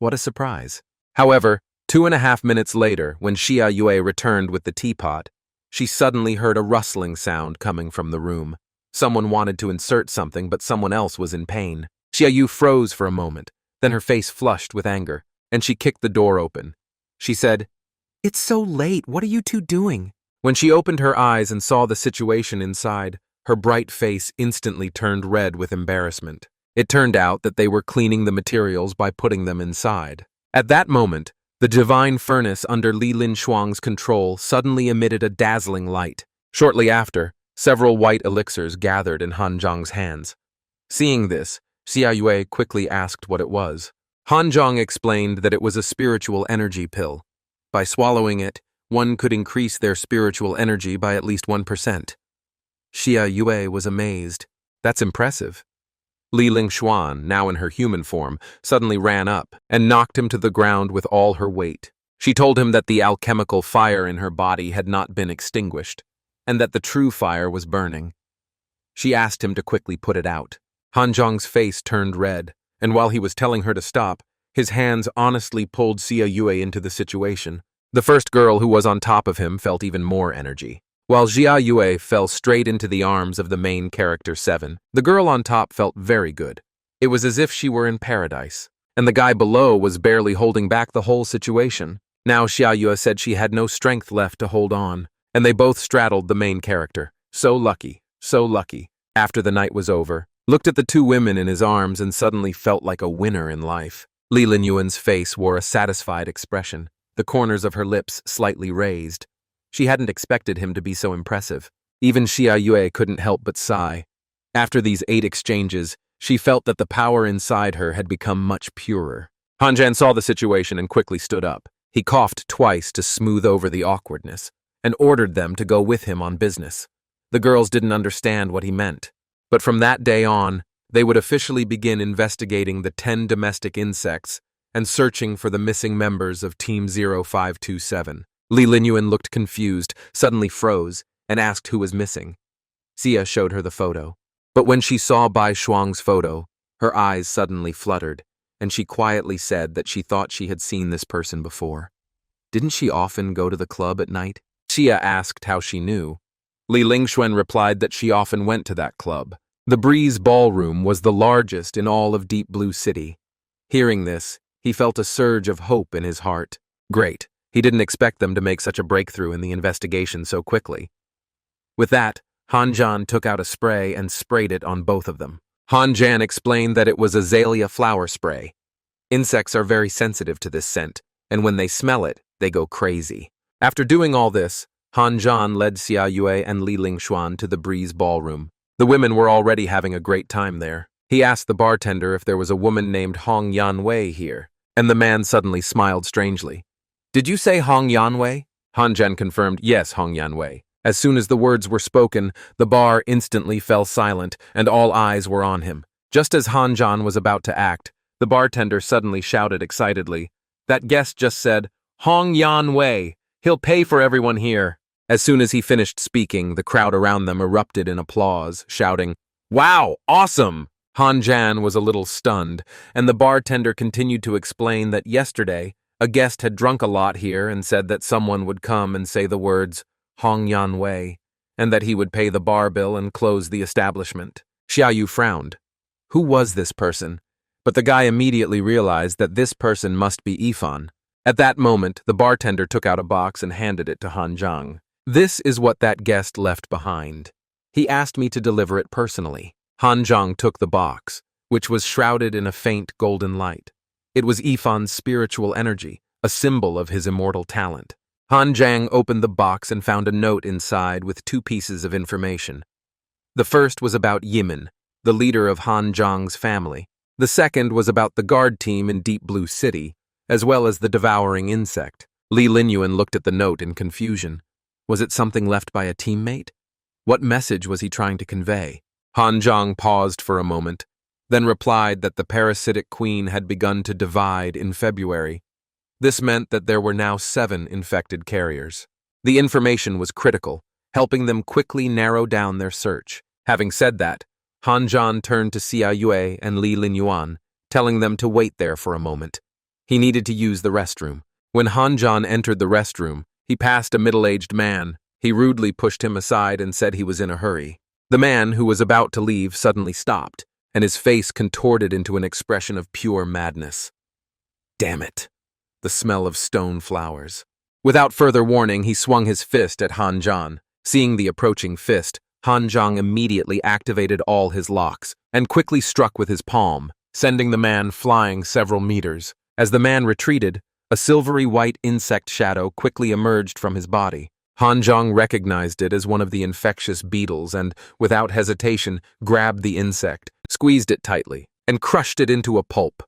What a surprise. However, 2.5 minutes later, when Xia Yue returned with the teapot, she suddenly heard a rustling sound coming from the room. Someone wanted to insert something, but someone else was in pain. Xia Yu froze for a moment, then her face flushed with anger, and she kicked the door open. She said, "It's so late, what are you two doing?" When she opened her eyes and saw the situation inside, her bright face instantly turned red with embarrassment. It turned out that they were cleaning the materials by putting them inside. At that moment, the divine furnace under Li Linshuang's control suddenly emitted a dazzling light. Shortly after, several white elixirs gathered in Hanzhang's hands. Seeing this, Xia Yue quickly asked what it was. Hanzhang explained that it was a spiritual energy pill. By swallowing it, one could increase their spiritual energy by at least 1%. Xia Yue was amazed. That's impressive. Li Lingshuan, now in her human form, suddenly ran up and knocked him to the ground with all her weight. She told him that the alchemical fire in her body had not been extinguished, and that the true fire was burning. She asked him to quickly put it out. Hanzhang's face turned red, and while he was telling her to stop, his hands honestly pulled Xia Yue into the situation. The first girl who was on top of him felt even more energy. While Jia Yue fell straight into the arms of the main character 7, the girl on top felt very good. It was as if she were in paradise, and the guy below was barely holding back the whole situation. Now Xia Yue said she had no strength left to hold on, and they both straddled the main character. So lucky, so lucky. After the night was over, looked at the two women in his arms and suddenly felt like a winner in life. Li Linyuan's face wore a satisfied expression, the corners of her lips slightly raised. She hadn't expected him to be so impressive. Even Xia Yue couldn't help but sigh. After these 8 exchanges, she felt that the power inside her had become much purer. Han Jan saw the situation and quickly stood up. He coughed twice to smooth over the awkwardness, and ordered them to go with him on business. The girls didn't understand what he meant, but from that day on, they would officially begin investigating the 10 domestic insects and searching for the missing members of Team 0527. Li Linyuan looked confused, suddenly froze, and asked who was missing. Xia showed her the photo. But when she saw Bai Shuang's photo, her eyes suddenly fluttered, and she quietly said that she thought she had seen this person before. Didn't she often go to the club at night? Xia asked how she knew. Li Lingxuan replied that she often went to that club. The Breeze Ballroom was the largest in all of Deep Blue City. Hearing this, he felt a surge of hope in his heart. Great. He didn't expect them to make such a breakthrough in the investigation so quickly. With that, Han Jan took out a spray and sprayed it on both of them. Han Jan explained that it was azalea flower spray. Insects are very sensitive to this scent, and when they smell it, they go crazy. After doing all this, Han Jan led Xia Yue and Li Lingshuan to the Breeze Ballroom. The women were already having a great time there. He asked the bartender if there was a woman named Hong Yanwei here, and the man suddenly smiled strangely. Did you say Hong Yanwei? Han Jan confirmed, yes, Hong Yanwei. As soon as the words were spoken, the bar instantly fell silent, and all eyes were on him. Just as Han Jan was about to act, the bartender suddenly shouted excitedly, "That guest just said, Hong Yanwei! He'll pay for everyone here." As soon as he finished speaking, the crowd around them erupted in applause, shouting, "Wow, awesome!" Han Jan was a little stunned, and the bartender continued to explain that yesterday, a guest had drunk a lot here and said that someone would come and say the words, Hong Yanwei, and that he would pay the bar bill and close the establishment. Xiaoyu frowned. Who was this person? But the guy immediately realized that this person must be Yifan. At that moment, the bartender took out a box and handed it to Han Zhang. This is what that guest left behind. He asked me to deliver it personally. Han Zhang took the box, which was shrouded in a faint golden light. It was Yifan's spiritual energy, a symbol of his immortal talent. Han Zhang opened the box and found a note inside with 2 pieces of information. The first was about Yimin, the leader of Han Zhang's family. The second was about the guard team in Deep Blue City, as well as the devouring insect. Li Linyuan looked at the note in confusion. Was it something left by a teammate? What message was he trying to convey? Han Zhang paused for a moment, then replied that the parasitic queen had begun to divide in February. This meant that there were now 7 infected carriers. The information was critical, helping them quickly narrow down their search. Having said that, Han Zhan turned to Xia Yue and Li Linyuan, telling them to wait there for a moment. He needed to use the restroom. When Han Zhan entered the restroom, he passed a middle-aged man. He rudely pushed him aside and said he was in a hurry. The man, who was about to leave, suddenly stopped, and his face contorted into an expression of pure madness. Damn it! The smell of stone flowers. Without further warning, he swung his fist at Han Zhan. Seeing the approaching fist, Han Zhang immediately activated all his locks and quickly struck with his palm, sending the man flying several meters. As the man retreated, a silvery white insect shadow quickly emerged from his body. Han Zhang recognized it as one of the infectious beetles and, without hesitation, grabbed the insect, squeezed it tightly, and crushed it into a pulp.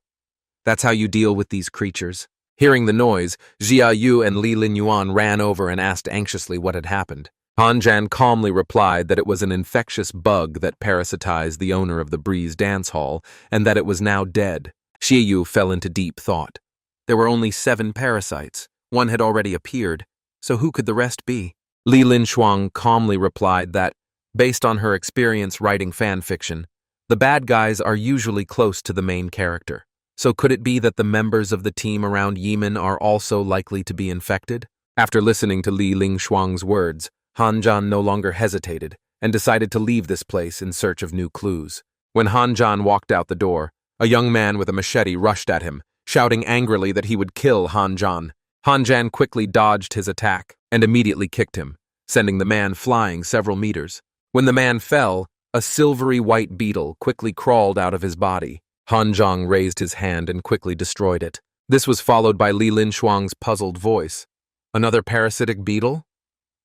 That's how you deal with these creatures. Hearing the noise, Jia Yu and Li Linyuan ran over and asked anxiously what had happened. Han Jan calmly replied that it was an infectious bug that parasitized the owner of the Breeze dance hall, and that it was now dead. Xie Yu fell into deep thought. There were only 7 parasites. One had already appeared, so who could the rest be? Li Linshuang calmly replied that, based on her experience writing fan fiction, the bad guys are usually close to the main character. So could it be that the members of the team around Yimin are also likely to be infected? After listening to Li Lingshuang's words, Han Zhan no longer hesitated and decided to leave this place in search of new clues. When Han Zhan walked out the door, a young man with a machete rushed at him, shouting angrily that he would kill Han Zhan. Han Zhan quickly dodged his attack and immediately kicked him, sending the man flying several meters. When the man fell, a silvery white beetle quickly crawled out of his body. Han Zhang raised his hand and quickly destroyed it. This was followed by Li Linshuang's puzzled voice. Another parasitic beetle?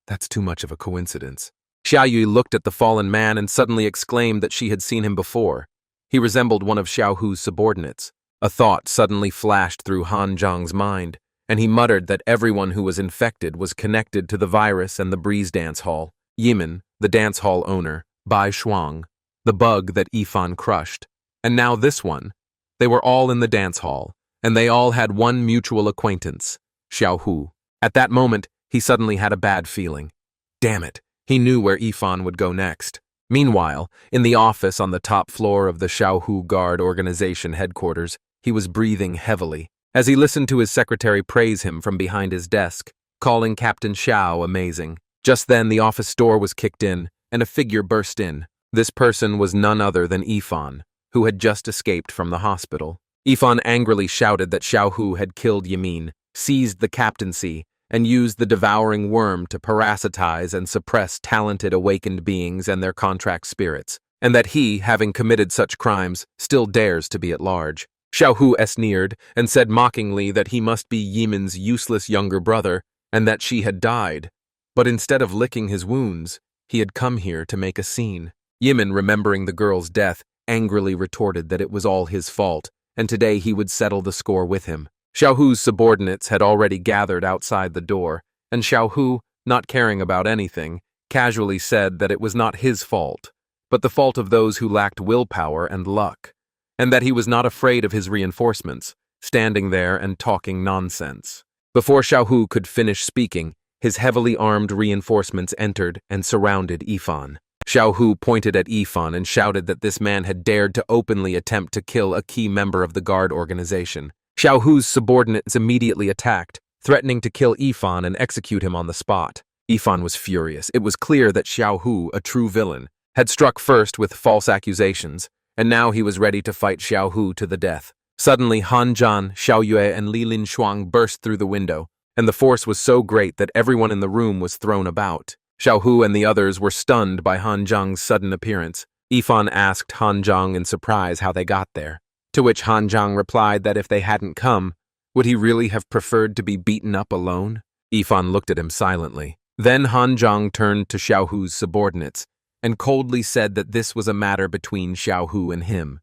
That's too much of a coincidence. Xiaoyu looked at the fallen man and suddenly exclaimed that she had seen him before. He resembled one of Xiao Hu's subordinates. A thought suddenly flashed through Han Zhang's mind, and he muttered that everyone who was infected was connected to the virus and the breeze dance hall. Yimin, the dance hall owner, Bai Shuang, the bug that Yifan crushed, and now this one. They were all in the dance hall, and they all had one mutual acquaintance, Xiao Hu. At that moment, he suddenly had a bad feeling. Damn it, he knew where Yifan would go next. Meanwhile, in the office on the top floor of the Xiao Hu Guard Organization headquarters, he was breathing heavily as he listened to his secretary praise him from behind his desk, calling Captain Xiao amazing. Just then, the office door was kicked in, and a figure burst in. This person was none other than Yifan, who had just escaped from the hospital. Yifan angrily shouted that Xiao Hu had killed Yamin, seized the captaincy, and used the devouring worm to parasitize and suppress talented awakened beings and their contract spirits, and that he, having committed such crimes, still dares to be at large. Xiao Hu sneered and said mockingly that he must be Yimin's useless younger brother, and that she had died. But instead of licking his wounds, he had come here to make a scene. Yimin, remembering the girl's death, angrily retorted that it was all his fault, and today he would settle the score with him. Xiao Hu's subordinates had already gathered outside the door, and Xiao Hu, not caring about anything, casually said that it was not his fault, but the fault of those who lacked willpower and luck, and that he was not afraid of his reinforcements, standing there and talking nonsense. Before Xiao Hu could finish speaking, his heavily armed reinforcements entered and surrounded Yifan. Xiao Hu pointed at Yifan and shouted that this man had dared to openly attempt to kill a key member of the guard organization. Xiao Hu's subordinates immediately attacked, threatening to kill Yifan and execute him on the spot. Yifan was furious. It was clear that Xiao Hu, a true villain, had struck first with false accusations, and now he was ready to fight Xiao Hu to the death. Suddenly, Han Zhan, Xiao Yue, and Li Linshuang burst through the window, and the force was so great that everyone in the room was thrown about. Xiao Hu and the others were stunned by Han Zhang's sudden appearance. Yifan asked Han Zhang in surprise how they got there, to which Han Zhang replied that if they hadn't come, would he really have preferred to be beaten up alone? Yifan looked at him silently. Then Han Zhang turned to Xiao Hu's subordinates and coldly said that this was a matter between Xiao Hu and him,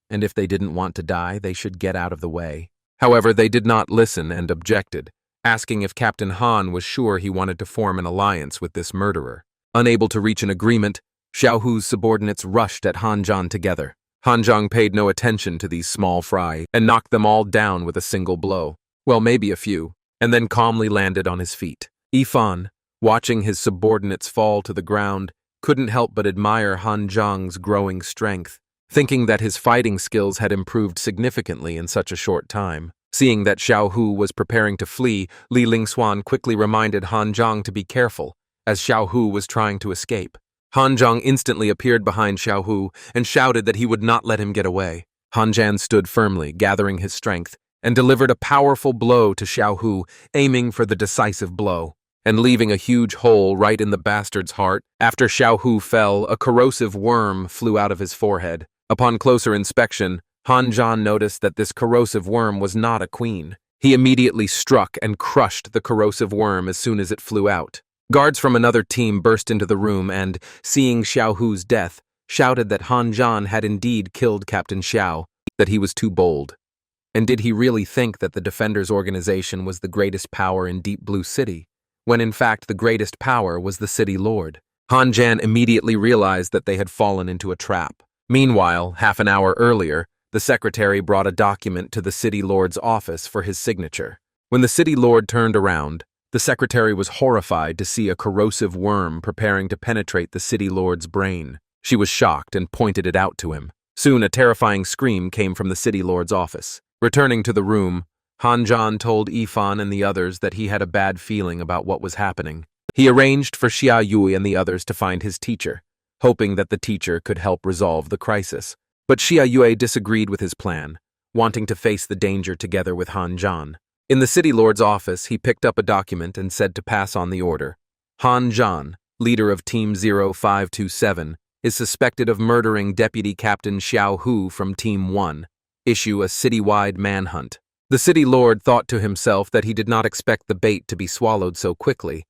and if they didn't want to die, they should get out of the way. However, they did not listen and objected, asking if Captain Han was sure he wanted to form an alliance with this murderer. Unable to reach an agreement, Xiao Hu's subordinates rushed at Han Zhan together. Han Zhang paid no attention to these small fry and knocked them all down with a single blow. Well, maybe a few, and then calmly landed on his feet. Yifan, watching his subordinates fall to the ground, couldn't help but admire Han Zhang's growing strength, thinking that his fighting skills had improved significantly in such a short time. Seeing that Xiao Hu was preparing to flee, Li Lingshuan quickly reminded Han Zhang to be careful, as Xiao Hu was trying to escape. Han Zhang instantly appeared behind Xiao Hu and shouted that he would not let him get away. Han Zhan stood firmly, gathering his strength, and delivered a powerful blow to Xiao Hu, aiming for the decisive blow, and leaving a huge hole right in the bastard's heart. After Xiao Hu fell, a corrosive worm flew out of his forehead. Upon closer inspection, Han Zhan noticed that this corrosive worm was not a queen. He immediately struck and crushed the corrosive worm as soon as it flew out. Guards from another team burst into the room and, seeing Xiao Hu's death, shouted that Han Zhan had indeed killed Captain Xiao, that he was too bold. And did he really think that the Defenders organization was the greatest power in Deep Blue City, when in fact the greatest power was the city lord? Han Zhan immediately realized that they had fallen into a trap. Meanwhile, half an hour earlier, the secretary brought a document to the city lord's office for his signature. When the city lord turned around, the secretary was horrified to see a corrosive worm preparing to penetrate the city lord's brain. She was shocked and pointed it out to him. Soon a terrifying scream came from the city lord's office. Returning to the room, Han Zhan told Yifan and the others that he had a bad feeling about what was happening. He arranged for Xia Yui and the others to find his teacher, hoping that the teacher could help resolve the crisis. But Xia Yui disagreed with his plan, wanting to face the danger together with Han Zhan. In the city lord's office, he picked up a document and said to pass on the order. Han Zhan, leader of Team 0527, is suspected of murdering Deputy Captain Xiao Hu from Team 1. Issue a citywide manhunt. The city lord thought to himself that he did not expect the bait to be swallowed so quickly.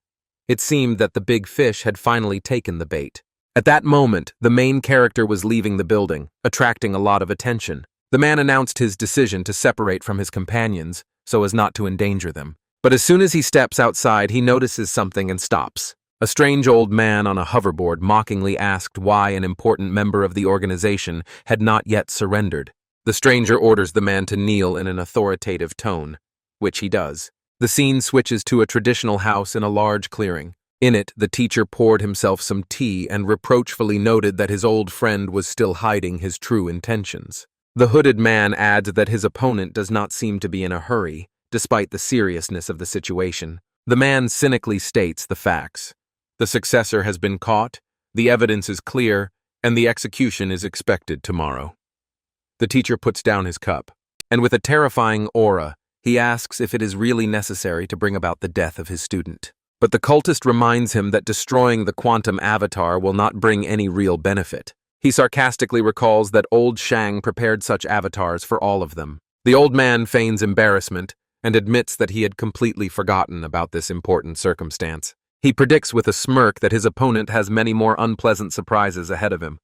It seemed that the big fish had finally taken the bait. At that moment, the main character was leaving the building, attracting a lot of attention. The man announced his decision to separate from his companions so as not to endanger them. But as soon as he steps outside, he notices something and stops. A strange old man on a hoverboard mockingly asked why an important member of the organization had not yet surrendered. The stranger orders the man to kneel in an authoritative tone, which he does. The scene switches to a traditional house in a large clearing. In it, the teacher poured himself some tea and reproachfully noted that his old friend was still hiding his true intentions. The hooded man adds that his opponent does not seem to be in a hurry, despite the seriousness of the situation. The man cynically states the facts. The successor has been caught, the evidence is clear, and the execution is expected tomorrow. The teacher puts down his cup, and with a terrifying aura, he asks if it is really necessary to bring about the death of his student. But the cultist reminds him that destroying the quantum avatar will not bring any real benefit. He sarcastically recalls that old Shang prepared such avatars for all of them. The old man feigns embarrassment and admits that he had completely forgotten about this important circumstance. He predicts with a smirk that his opponent has many more unpleasant surprises ahead of him.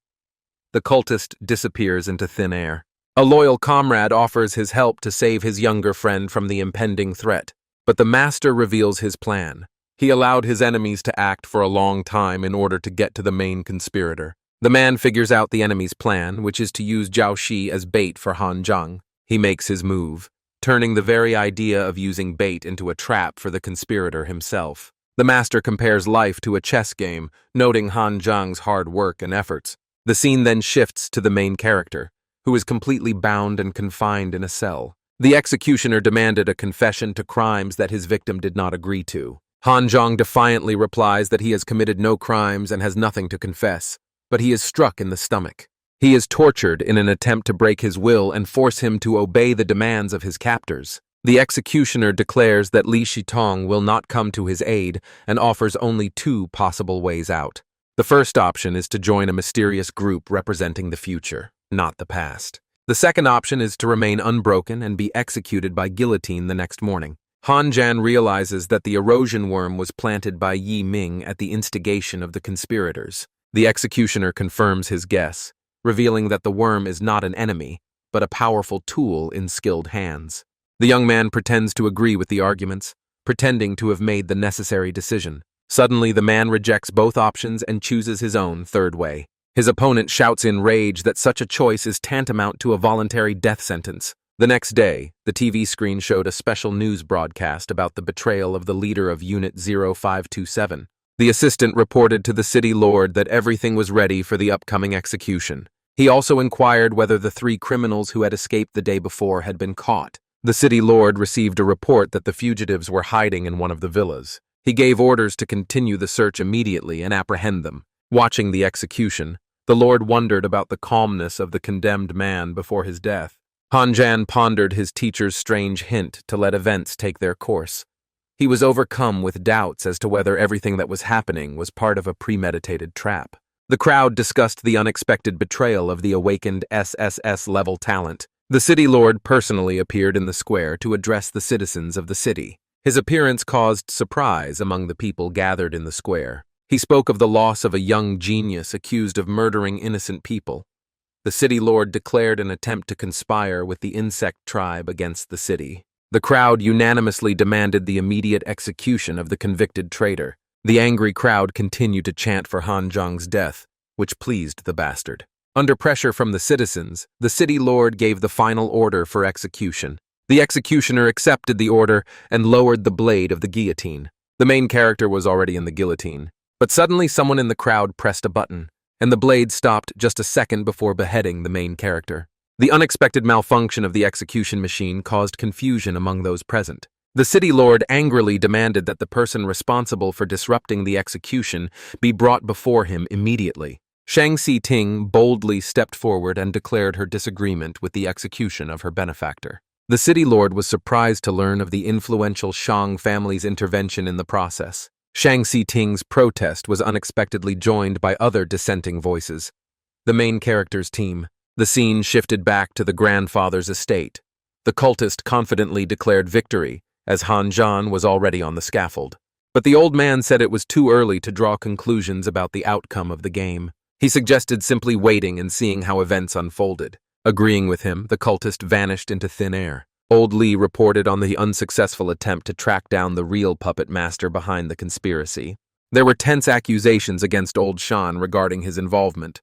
The cultist disappears into thin air. A loyal comrade offers his help to save his younger friend from the impending threat, but the master reveals his plan. He allowed his enemies to act for a long time in order to get to the main conspirator. The man figures out the enemy's plan, which is to use Zhao Shi as bait for Han Zhang. He makes his move, turning the very idea of using bait into a trap for the conspirator himself. The master compares life to a chess game, noting Han Zhang's hard work and efforts. The scene then shifts to the main character, who is completely bound and confined in a cell. The executioner demanded a confession to crimes that his victim did not agree to. Han Zhang defiantly replies that he has committed no crimes and has nothing to confess, but he is struck in the stomach. He is tortured in an attempt to break his will and force him to obey the demands of his captors. The executioner declares that Li Shitong will not come to his aid and offers only two possible ways out. The first option is to join a mysterious group representing the future, not the past. The second option is to remain unbroken and be executed by guillotine the next morning. Han Zhan realizes that the erosion worm was planted by Yi Ming at the instigation of the conspirators. The executioner confirms his guess, revealing that the worm is not an enemy, but a powerful tool in skilled hands. The young man pretends to agree with the arguments, pretending to have made the necessary decision. Suddenly, the man rejects both options and chooses his own third way. His opponent shouts in rage that such a choice is tantamount to a voluntary death sentence. The next day, the TV screen showed a special news broadcast about the betrayal of the leader of Unit 0527. The assistant reported to the city lord that everything was ready for the upcoming execution. He also inquired whether the three criminals who had escaped the day before had been caught. The city lord received a report that the fugitives were hiding in one of the villas. He gave orders to continue the search immediately and apprehend them. Watching the execution, the lord wondered about the calmness of the condemned man before his death. Han Zhan pondered his teacher's strange hint to let events take their course. He was overcome with doubts as to whether everything that was happening was part of a premeditated trap. The crowd discussed the unexpected betrayal of the awakened SSS-level talent. The city lord personally appeared in the square to address the citizens of the city. His appearance caused surprise among the people gathered in the square. He spoke of the loss of a young genius accused of murdering innocent people. The city lord declared an attempt to conspire with the insect tribe against the city. The crowd unanimously demanded the immediate execution of the convicted traitor. The angry crowd continued to chant for Han Zhang's death, which pleased the bastard. Under pressure from the citizens, the city lord gave the final order for execution. The executioner accepted the order and lowered the blade of the guillotine. The main character was already in the guillotine, but suddenly someone in the crowd pressed a button, and the blade stopped just a second before beheading the main character. The unexpected malfunction of the execution machine caused confusion among those present. The city lord angrily demanded that the person responsible for disrupting the execution be brought before him immediately. Shang Si-ting boldly stepped forward and declared her disagreement with the execution of her benefactor. The city lord was surprised to learn of the influential Shang family's intervention in the process. Shang Si-ting's protest was unexpectedly joined by other dissenting voices. The main character's team. The scene shifted back to the grandfather's estate. The cultist confidently declared victory, as Han Zhan was already on the scaffold. But the old man said it was too early to draw conclusions about the outcome of the game. He suggested simply waiting and seeing how events unfolded. Agreeing with him, the cultist vanished into thin air. Old Li reported on the unsuccessful attempt to track down the real puppet master behind the conspiracy. There were tense accusations against Old Shan regarding his involvement.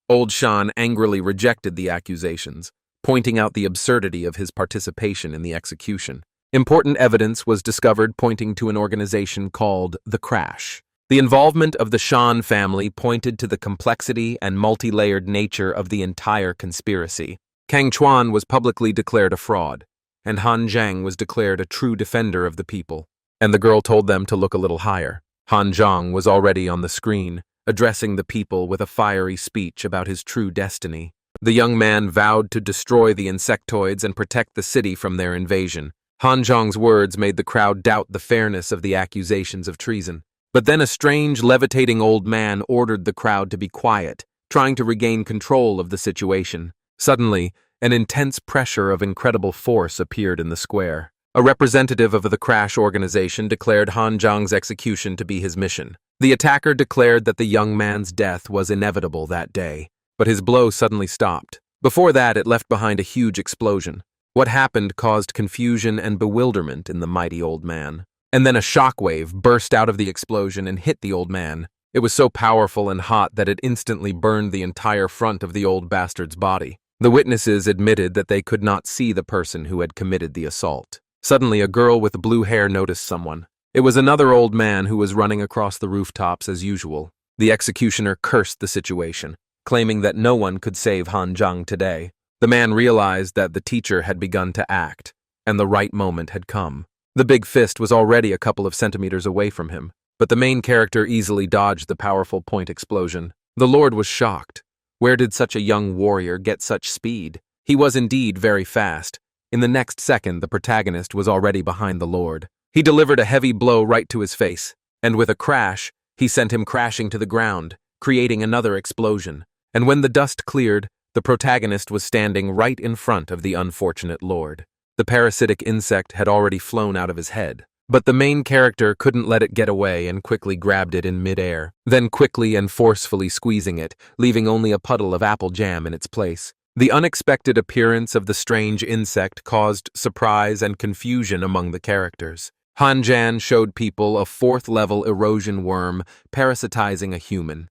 Old Shan angrily rejected the accusations, pointing out the absurdity of his participation in the execution. Important evidence was discovered pointing to an organization called The Crash. The involvement of the Shan family pointed to the complexity and multi-layered nature of the entire conspiracy. Kang Chuan was publicly declared a fraud, and Han Zhang was declared a true defender of the people. And the girl told them to look a little higher. Han Zhang was already on the screen, addressing the people with a fiery speech about his true destiny. The young man vowed to destroy the insectoids and protect the city from their invasion. Han Zhang's words made the crowd doubt the fairness of the accusations of treason. But then a strange, levitating old man ordered the crowd to be quiet, trying to regain control of the situation. Suddenly, an intense pressure of incredible force appeared in the square. A representative of the Crash organization declared Han Zhang's execution to be his mission. The attacker declared that the young man's death was inevitable that day, but his blow suddenly stopped. Before that, it left behind a huge explosion. What happened caused confusion and bewilderment in the mighty old man. And then a shockwave burst out of the explosion and hit the old man. It was so powerful and hot that it instantly burned the entire front of the old bastard's body. The witnesses admitted that they could not see the person who had committed the assault. Suddenly, a girl with blue hair noticed someone. It was another old man who was running across the rooftops as usual. The executioner cursed the situation, claiming that no one could save Han Zhang today. The man realized that the teacher had begun to act, and the right moment had come. The big fist was already a couple of centimeters away from him, but the main character easily dodged the powerful point explosion. The Lord was shocked. Where did such a young warrior get such speed? He was indeed very fast. In the next second, the protagonist was already behind the Lord. He delivered a heavy blow right to his face, and with a crash, he sent him crashing to the ground, creating another explosion. And when the dust cleared, the protagonist was standing right in front of the unfortunate Lord. The parasitic insect had already flown out of his head. But the main character couldn't let it get away and quickly grabbed it in midair, then quickly and forcefully squeezing it, leaving only a puddle of apple jam in its place. The unexpected appearance of the strange insect caused surprise and confusion among the characters. Han Zhan showed people a fourth-level erosion worm parasitizing a human.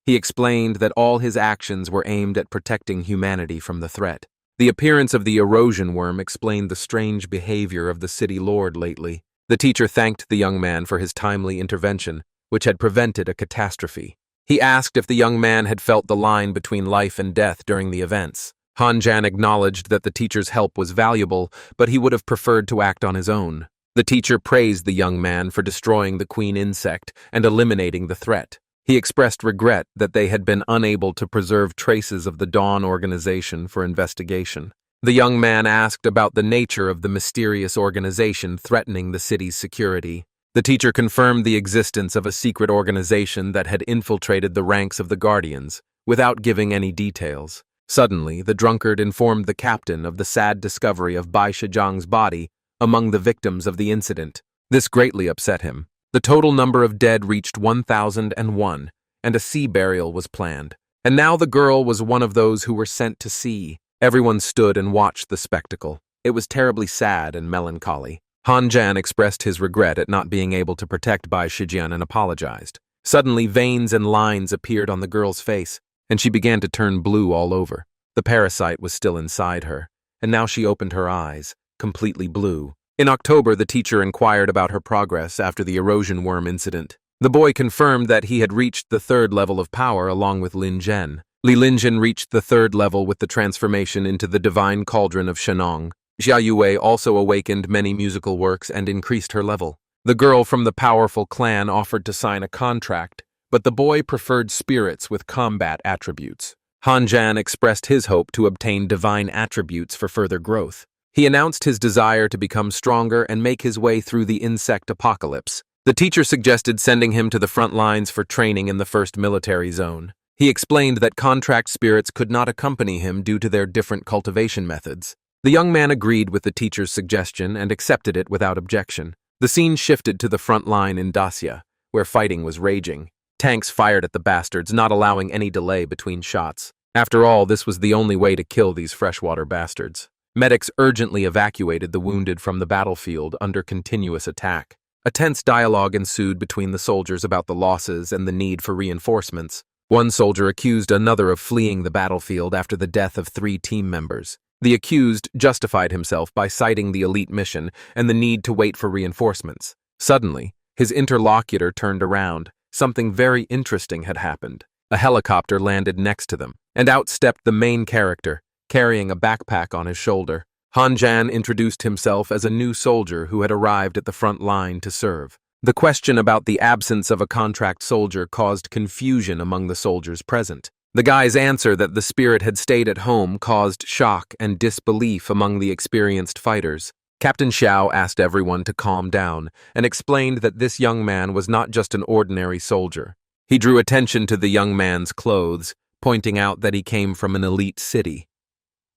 He explained that all his actions were aimed at protecting humanity from the threat. The appearance of the erosion worm explained the strange behavior of the city lord lately. The teacher thanked the young man for his timely intervention, which had prevented a catastrophe. He asked if the young man had felt the line between life and death during the events. Han Zhan acknowledged that the teacher's help was valuable, but he would have preferred to act on his own. The teacher praised the young man for destroying the queen insect and eliminating the threat. He expressed regret that they had been unable to preserve traces of the Dawn organization for investigation. The young man asked about the nature of the mysterious organization threatening the city's security. The teacher confirmed the existence of a secret organization that had infiltrated the ranks of the Guardians, without giving any details. Suddenly, the drunkard informed the captain of the sad discovery of Bai Shijiang's body among the victims of the incident. This greatly upset him. The total number of dead reached 1,001, and a sea burial was planned. And now the girl was one of those who were sent to sea. Everyone stood and watched the spectacle. It was terribly sad and melancholy. Han Zhan expressed his regret at not being able to protect Bai Shijian and apologized. Suddenly, veins and lines appeared on the girl's face, and she began to turn blue all over. The parasite was still inside her, and now she opened her eyes, completely blue. In October, the teacher inquired about her progress after the erosion worm incident. The boy confirmed that he had reached the third level of power along with Lin Zhen. Li Linjin reached the third level with the transformation into the divine cauldron of Shenong. Xia Yue also awakened many musical works and increased her level. The girl from the powerful clan offered to sign a contract, but the boy preferred spirits with combat attributes. Han Jan expressed his hope to obtain divine attributes for further growth. He announced his desire to become stronger and make his way through the insect apocalypse. The teacher suggested sending him to the front lines for training in the first military zone. He explained that contract spirits could not accompany him due to their different cultivation methods. The young man agreed with the teacher's suggestion and accepted it without objection. The scene shifted to the front line in Dacia, where fighting was raging. Tanks fired at the bastards, not allowing any delay between shots. After all, this was the only way to kill these freshwater bastards. Medics urgently evacuated the wounded from the battlefield under continuous attack. A tense dialogue ensued between the soldiers about the losses and the need for reinforcements. One soldier accused another of fleeing the battlefield after the death of 3 team members. The accused justified himself by citing the elite mission and the need to wait for reinforcements. Suddenly, his interlocutor turned around. Something very interesting had happened. A helicopter landed next to them, and out stepped the main character, carrying a backpack on his shoulder. Han Jan introduced himself as a new soldier who had arrived at the front line to serve. The question about the absence of a contract soldier caused confusion among the soldiers present. The guy's answer that the spirit had stayed at home caused shock and disbelief among the experienced fighters. Captain Xiao asked everyone to calm down and explained that this young man was not just an ordinary soldier. He drew attention to the young man's clothes, pointing out that he came from an elite city.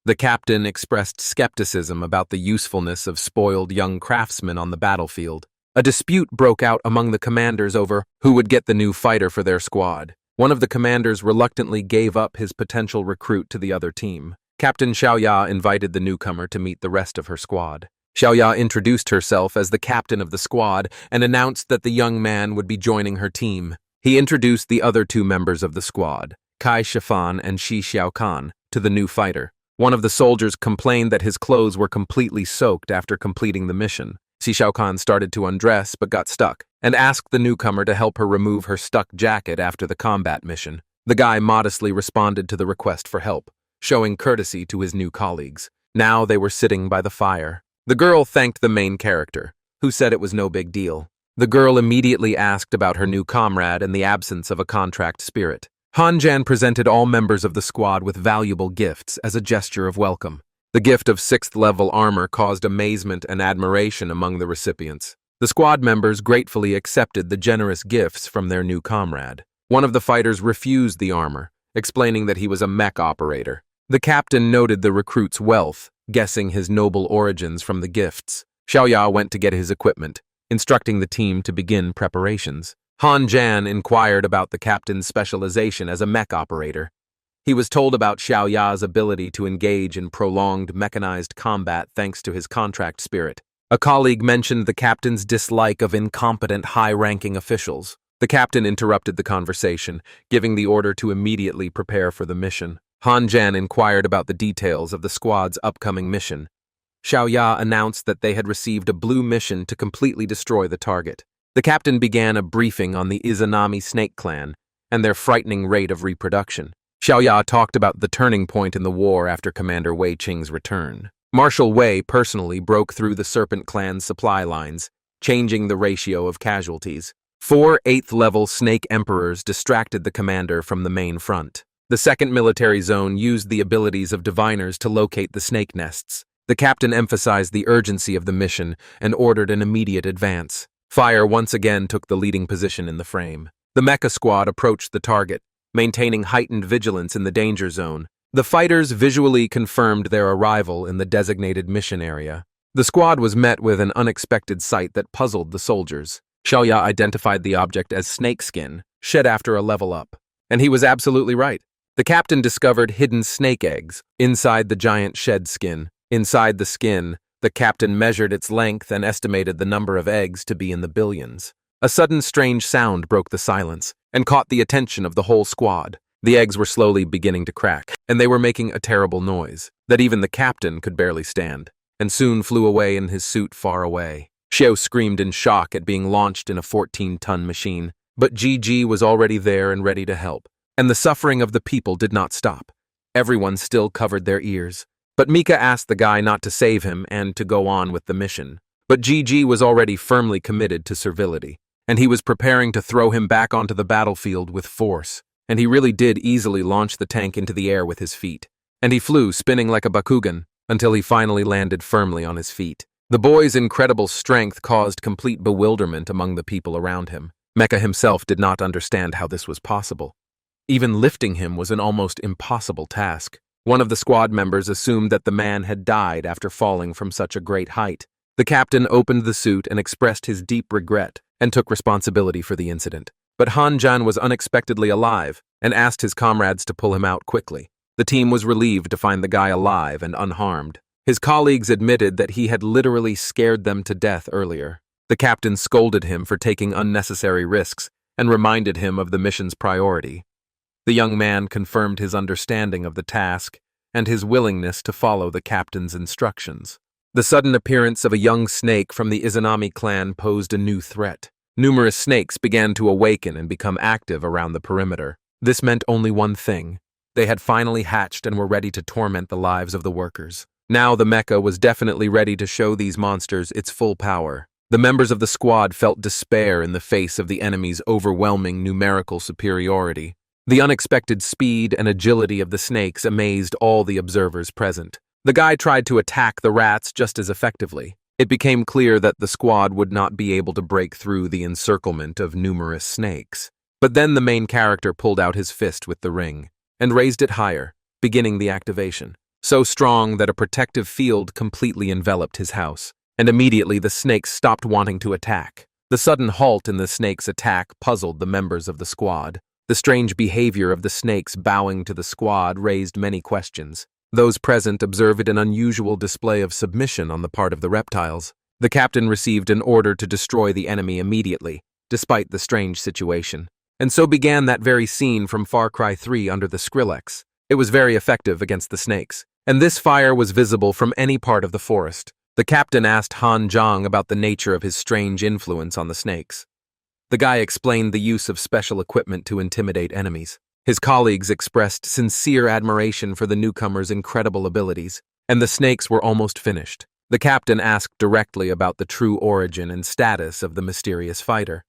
The captain expressed skepticism about the usefulness of spoiled young craftsmen on the battlefield. A dispute broke out among the commanders over who would get the new fighter for their squad. One of the commanders reluctantly gave up his potential recruit to the other team. Captain Xiaoya invited the newcomer to meet the rest of her squad. Xiaoya introduced herself as the captain of the squad and announced that the young man would be joining her team. He introduced the other 2 members of the squad, Kai Shifan and Shi Xiaokan, to the new fighter. One of the soldiers complained that his clothes were completely soaked after completing the mission. Shi Xiaokan started to undress but got stuck, and asked the newcomer to help her remove her stuck jacket after the combat mission. The guy modestly responded to the request for help, showing courtesy to his new colleagues. Now they were sitting by the fire. The girl thanked the main character, who said it was no big deal. The girl immediately asked about her new comrade and the absence of a contract spirit. Han Jan presented all members of the squad with valuable gifts as a gesture of welcome. The gift of 6th-level armor caused amazement and admiration among the recipients. The squad members gratefully accepted the generous gifts from their new comrade. One of the fighters refused the armor, explaining that he was a mech operator. The captain noted the recruit's wealth, guessing his noble origins from the gifts. Xiaoya went to get his equipment, instructing the team to begin preparations. Han Jan inquired about the captain's specialization as a mech operator. He was told about Xiaoya's ability to engage in prolonged mechanized combat thanks to his contract spirit. A colleague mentioned the captain's dislike of incompetent high-ranking officials. The captain interrupted the conversation, giving the order to immediately prepare for the mission. Han Jan inquired about the details of the squad's upcoming mission. Xiaoya announced that they had received a blue mission to completely destroy the target. The captain began a briefing on the Izanami snake clan and their frightening rate of reproduction. Xiaoya talked about the turning point in the war after Commander Wei Qing's return. Marshal Wei personally broke through the Serpent clan's supply lines, changing the ratio of casualties. 4 8th-level snake emperors distracted the commander from the main front. The second military zone used the abilities of diviners to locate the snake nests. The captain emphasized the urgency of the mission and ordered an immediate advance. Fire once again took the leading position in the frame. The mecha squad approached the target, maintaining heightened vigilance in the danger zone. The fighters visually confirmed their arrival in the designated mission area. The squad was met with an unexpected sight that puzzled the soldiers. Xiaoya identified the object as snakeskin, shed after a level up. And he was absolutely right. The captain discovered hidden snake eggs inside the giant shed skin. Inside the skin, the captain measured its length and estimated the number of eggs to be in the billions. A sudden strange sound broke the silence and caught the attention of the whole squad. The eggs were slowly beginning to crack, and they were making a terrible noise that even the captain could barely stand, and soon flew away in his suit far away. Xiao screamed in shock at being launched in a 14-ton machine, but GG was already there and ready to help. And the suffering of the people did not stop. Everyone still covered their ears. But Mika asked the guy not to save him and to go on with the mission. But GG was already firmly committed to servility, and he was preparing to throw him back onto the battlefield with force. And he really did easily launch the tank into the air with his feet. And he flew, spinning like a Bakugan, until he finally landed firmly on his feet. The boy's incredible strength caused complete bewilderment among the people around him. Mecha himself did not understand how this was possible. Even lifting him was an almost impossible task. One of the squad members assumed that the man had died after falling from such a great height. The captain opened the suit and expressed his deep regret and took responsibility for the incident. But Han-jan was unexpectedly alive and asked his comrades to pull him out quickly. The team was relieved to find the guy alive and unharmed. His colleagues admitted that he had literally scared them to death earlier. The captain scolded him for taking unnecessary risks and reminded him of the mission's priority. The young man confirmed his understanding of the task and his willingness to follow the captain's instructions. The sudden appearance of a young snake from the Izanami clan posed a new threat. Numerous snakes began to awaken and become active around the perimeter. This meant only one thing. They had finally hatched and were ready to torment the lives of the workers. Now the mecha was definitely ready to show these monsters its full power. The members of the squad felt despair in the face of the enemy's overwhelming numerical superiority. The unexpected speed and agility of the snakes amazed all the observers present. The guy tried to attack the rats just as effectively. It became clear that the squad would not be able to break through the encirclement of numerous snakes. But then the main character pulled out his fist with the ring and raised it higher, beginning the activation. So strong that a protective field completely enveloped his house, and immediately the snakes stopped wanting to attack. The sudden halt in the snakes' attack puzzled the members of the squad. The strange behavior of the snakes bowing to the squad raised many questions. Those present observed an unusual display of submission on the part of the reptiles. The captain received an order to destroy the enemy immediately, despite the strange situation. And so began that very scene from Far Cry 3 under the Skrillex. It was very effective against the snakes, and this fire was visible from any part of the forest. The captain asked Han-jang about the nature of his strange influence on the snakes. The guy explained the use of special equipment to intimidate enemies. His colleagues expressed sincere admiration for the newcomer's incredible abilities, and the snakes were almost finished. The captain asked directly about the true origin and status of the mysterious fighter.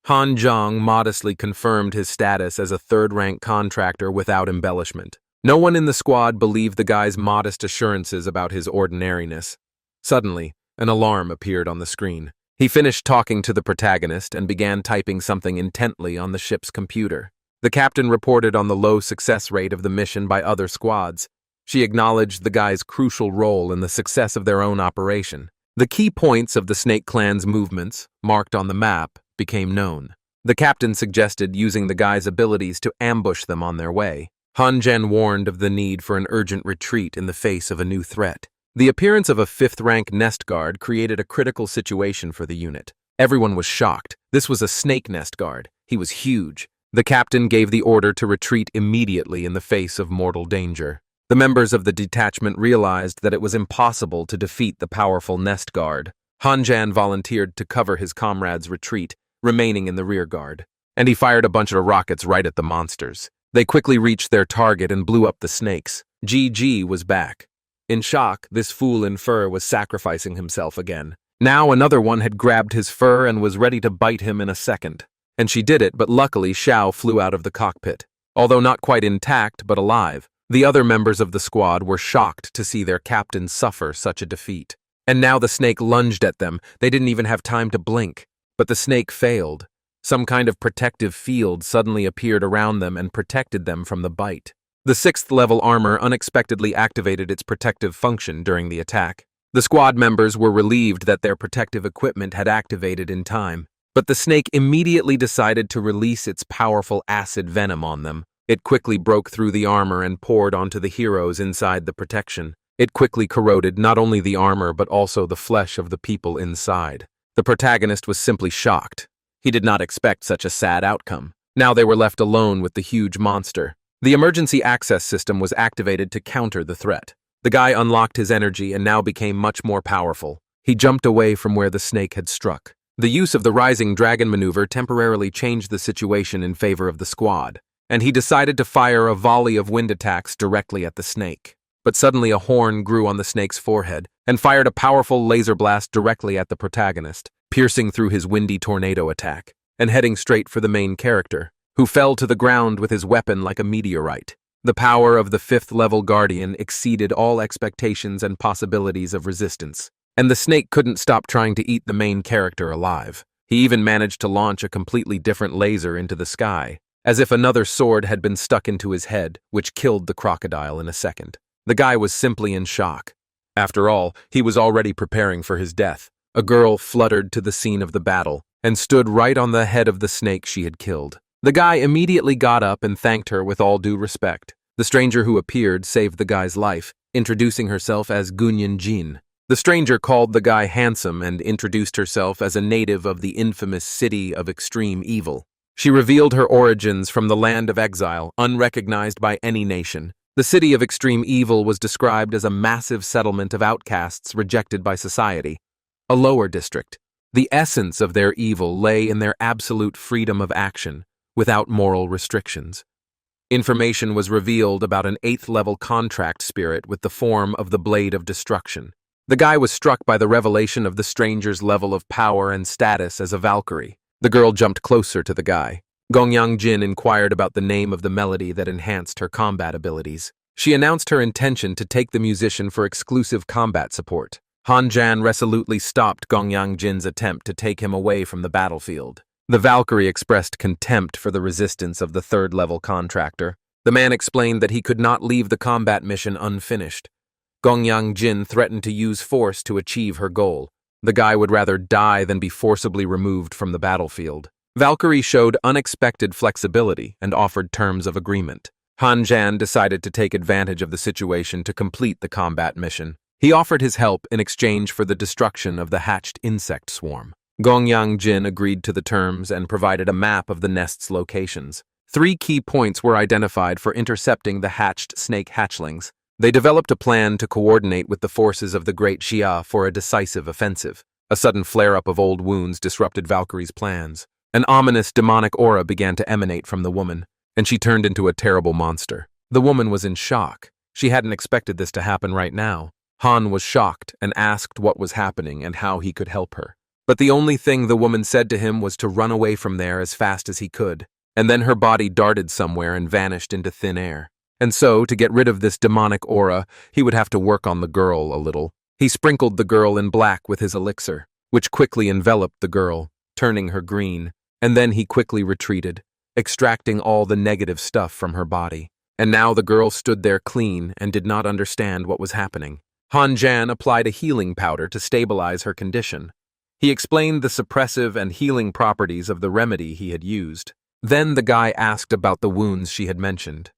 Han-jang modestly confirmed his status as a third-rank contractor without embellishment. No one in the squad believed the guy's modest assurances about his ordinariness. Suddenly, an alarm appeared on the screen. He finished talking to the protagonist and began typing something intently on the ship's computer. The captain reported on the low success rate of the mission by other squads. She acknowledged the guy's crucial role in the success of their own operation. The key points of the Snake Clan's movements, marked on the map, became known. The captain suggested using the guy's abilities to ambush them on their way. Han-jan warned of the need for an urgent retreat in the face of a new threat. The appearance of a fifth-rank nest guard created a critical situation for the unit. Everyone was shocked. This was a snake nest guard. He was huge. The captain gave the order to retreat immediately in the face of mortal danger. The members of the detachment realized that it was impossible to defeat the powerful nest guard. Han-jan volunteered to cover his comrades' retreat, remaining in the rear guard. And he fired a bunch of rockets right at the monsters. They quickly reached their target and blew up the snakes. GG was back. In shock, this fool in fur was sacrificing himself again. Now another one had grabbed his fur and was ready to bite him in a second. And she did it, but luckily Xiao flew out of the cockpit. Although not quite intact, but alive. The other members of the squad were shocked to see their captain suffer such a defeat. And now the snake lunged at them. They didn't even have time to blink. But the snake failed. Some kind of protective field suddenly appeared around them and protected them from the bite. The 6th-level armor unexpectedly activated its protective function during the attack. The squad members were relieved that their protective equipment had activated in time. But the snake immediately decided to release its powerful acid venom on them. It quickly broke through the armor and poured onto the heroes inside the protection. It quickly corroded not only the armor but also the flesh of the people inside. The protagonist was simply shocked. He did not expect such a sad outcome. Now they were left alone with the huge monster. The emergency access system was activated to counter the threat. The guy unlocked his energy and now became much more powerful. He jumped away from where the snake had struck. The use of the Rising Dragon maneuver temporarily changed the situation in favor of the squad. and he decided to fire a volley of wind attacks directly at the snake. But suddenly a horn grew on the snake's forehead and fired a powerful laser blast directly at the protagonist, piercing through his windy tornado attack and heading straight for the main character, who fell to the ground with his weapon like a meteorite. The power of the fifth-level guardian exceeded all expectations and possibilities of resistance, and the snake couldn't stop trying to eat the main character alive. He even managed to launch a completely different laser into the sky, as if another sword had been stuck into his head, which killed the crocodile in a second. The guy was simply in shock. After all, he was already preparing for his death. A girl fluttered to the scene of the battle and stood right on the head of the snake she had killed. The guy immediately got up and thanked her with all due respect. The stranger who appeared saved the guy's life, introducing herself as Gunyan Jin. The stranger called the guy handsome and introduced herself as a native of the infamous city of extreme evil. She revealed her origins from the land of exile, unrecognized by any nation. The city of extreme evil was described as a massive settlement of outcasts rejected by society, a lower district. The essence of their evil lay in their absolute freedom of action, without moral restrictions. Information was revealed about an 8th-level contract spirit with the form of the Blade of Destruction. The guy was struck by the revelation of the stranger's level of power and status as a Valkyrie. The girl jumped closer to the guy. Gongyang Jin inquired about the name of the melody that enhanced her combat abilities. She announced her intention to take the musician for exclusive combat support. Han Jan resolutely stopped Gongyang Jin's attempt to take him away from the battlefield. The Valkyrie expressed contempt for the resistance of the 3rd-level contractor. The man explained that he could not leave the combat mission unfinished. Gongyang Jin threatened to use force to achieve her goal. The guy would rather die than be forcibly removed from the battlefield. Valkyrie showed unexpected flexibility and offered terms of agreement. Han Jan decided to take advantage of the situation to complete the combat mission. He offered his help in exchange for the destruction of the hatched insect swarm. Gongyang Jin agreed to the terms and provided a map of the nest's locations. 3 key points were identified for intercepting the hatched snake hatchlings. They developed a plan to coordinate with the forces of the Great Xia for a decisive offensive. A sudden flare-up of old wounds disrupted Valkyrie's plans. An ominous demonic aura began to emanate from the woman, and she turned into a terrible monster. The woman was in shock. She hadn't expected this to happen right now. Han was shocked and asked what was happening and how he could help her. But the only thing the woman said to him was to run away from there as fast as he could, and then her body darted somewhere and vanished into thin air. And so, to get rid of this demonic aura, he would have to work on the girl a little. He sprinkled the girl in black with his elixir, which quickly enveloped the girl, turning her green, and then he quickly retreated, extracting all the negative stuff from her body. And now the girl stood there clean and did not understand what was happening. Han Jan applied a healing powder to stabilize her condition. He explained the suppressive and healing properties of the remedy he had used. Then the guy asked about the wounds she had mentioned.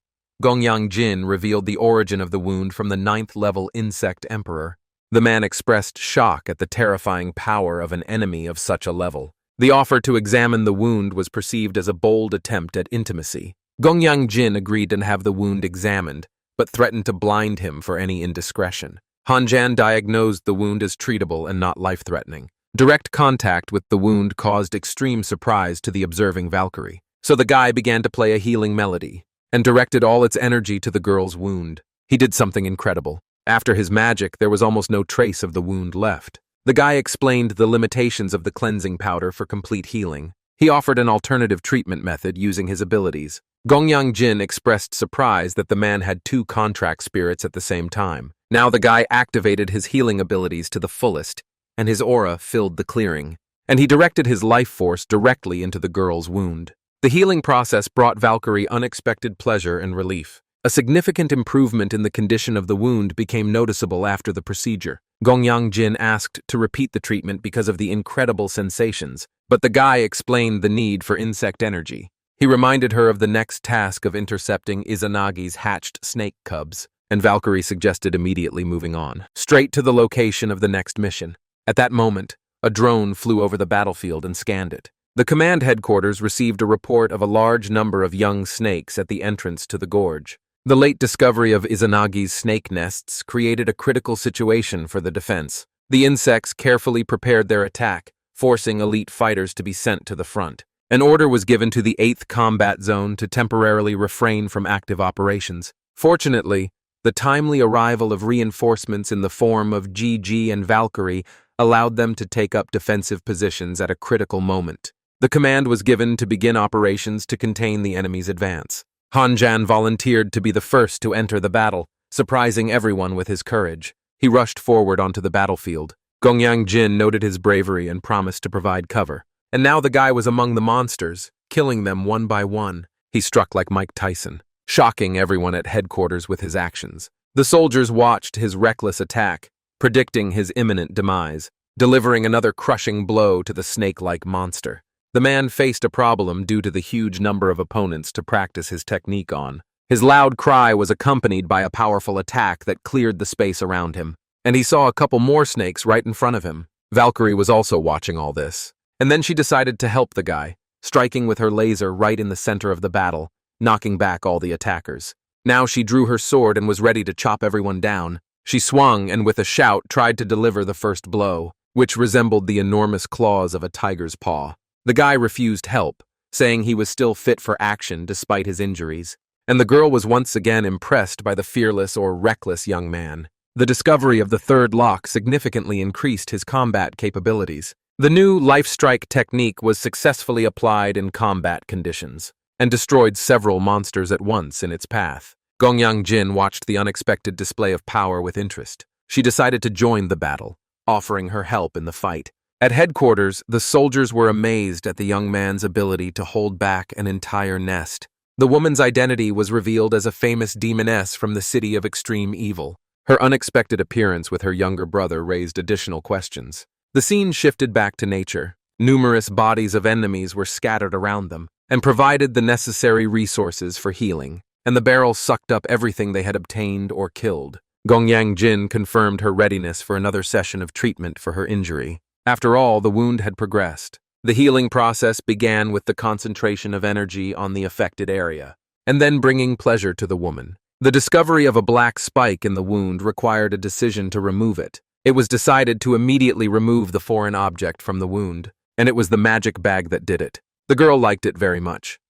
Gongyang Jin revealed the origin of the wound from the 9th-level insect emperor. The man expressed shock at the terrifying power of an enemy of such a level. The offer to examine the wound was perceived as a bold attempt at intimacy. Gongyang Jin agreed to have the wound examined, but threatened to blind him for any indiscretion. Han Jan diagnosed the wound as treatable and not life-threatening. Direct contact with the wound caused extreme surprise to the observing Valkyrie. So the guy began to play a healing melody and directed all its energy to the girl's wound. He did something incredible. After his magic, there was almost no trace of the wound left. The guy explained the limitations of the cleansing powder for complete healing. He offered an alternative treatment method using his abilities. Gongyang Jin expressed surprise that the man had 2 contract spirits at the same time. Now the guy activated his healing abilities to the fullest, and his aura filled the clearing, and he directed his life force directly into the girl's wound. The healing process brought Valkyrie unexpected pleasure and relief. A significant improvement in the condition of the wound became noticeable after the procedure. Gongyang Jin asked to repeat the treatment because of the incredible sensations, but the guy explained the need for insect energy. He reminded her of the next task of intercepting Izanagi's hatched snake cubs, and Valkyrie suggested immediately moving on, straight to the location of the next mission. At that moment, a drone flew over the battlefield and scanned it. The command headquarters received a report of a large number of young snakes at the entrance to the gorge. The late discovery of Izanagi's snake nests created a critical situation for the defense. The insects carefully prepared their attack, forcing elite fighters to be sent to the front. An order was given to the 8th Combat Zone to temporarily refrain from active operations. Fortunately, the timely arrival of reinforcements in the form of GG and Valkyrie allowed them to take up defensive positions at a critical moment. The command was given to begin operations to contain the enemy's advance. Hanjan volunteered to be the first to enter the battle, surprising everyone with his courage. He rushed forward onto the battlefield. Gongyang Jin noted his bravery and promised to provide cover. And now the guy was among the monsters, killing them one by one. He struck like Mike Tyson, shocking everyone at headquarters with his actions. The soldiers watched his reckless attack, predicting his imminent demise, delivering another crushing blow to the snake-like monster. The man faced a problem due to the huge number of opponents to practice his technique on. His loud cry was accompanied by a powerful attack that cleared the space around him, and he saw a couple more snakes right in front of him. Valkyrie was also watching all this, and then she decided to help the guy, striking with her laser right in the center of the battle, knocking back all the attackers. Now she drew her sword and was ready to chop everyone down. She swung and with a shout tried to deliver the first blow, which resembled the enormous claws of a tiger's paw. The guy refused help, saying he was still fit for action despite his injuries, and the girl was once again impressed by the fearless or reckless young man. The discovery of the third lock significantly increased his combat capabilities. The new life strike technique was successfully applied in combat conditions, and destroyed several monsters at once in its path. Gongyang Jin watched the unexpected display of power with interest. She decided to join the battle, offering her help in the fight. At headquarters, the soldiers were amazed at the young man's ability to hold back an entire nest. The woman's identity was revealed as a famous demoness from the city of extreme evil. Her unexpected appearance with her younger brother raised additional questions. The scene shifted back to nature. Numerous bodies of enemies were scattered around them, and provided the necessary resources for healing, and the barrel sucked up everything they had obtained or killed. Gongyang Jin confirmed her readiness for another session of treatment for her injury. After all, the wound had progressed. The healing process began with the concentration of energy on the affected area, and then bringing pleasure to the woman. The discovery of a black spike in the wound required a decision to remove it. It was decided to immediately remove the foreign object from the wound, and it was the magic bag that did it. The girl liked it very much.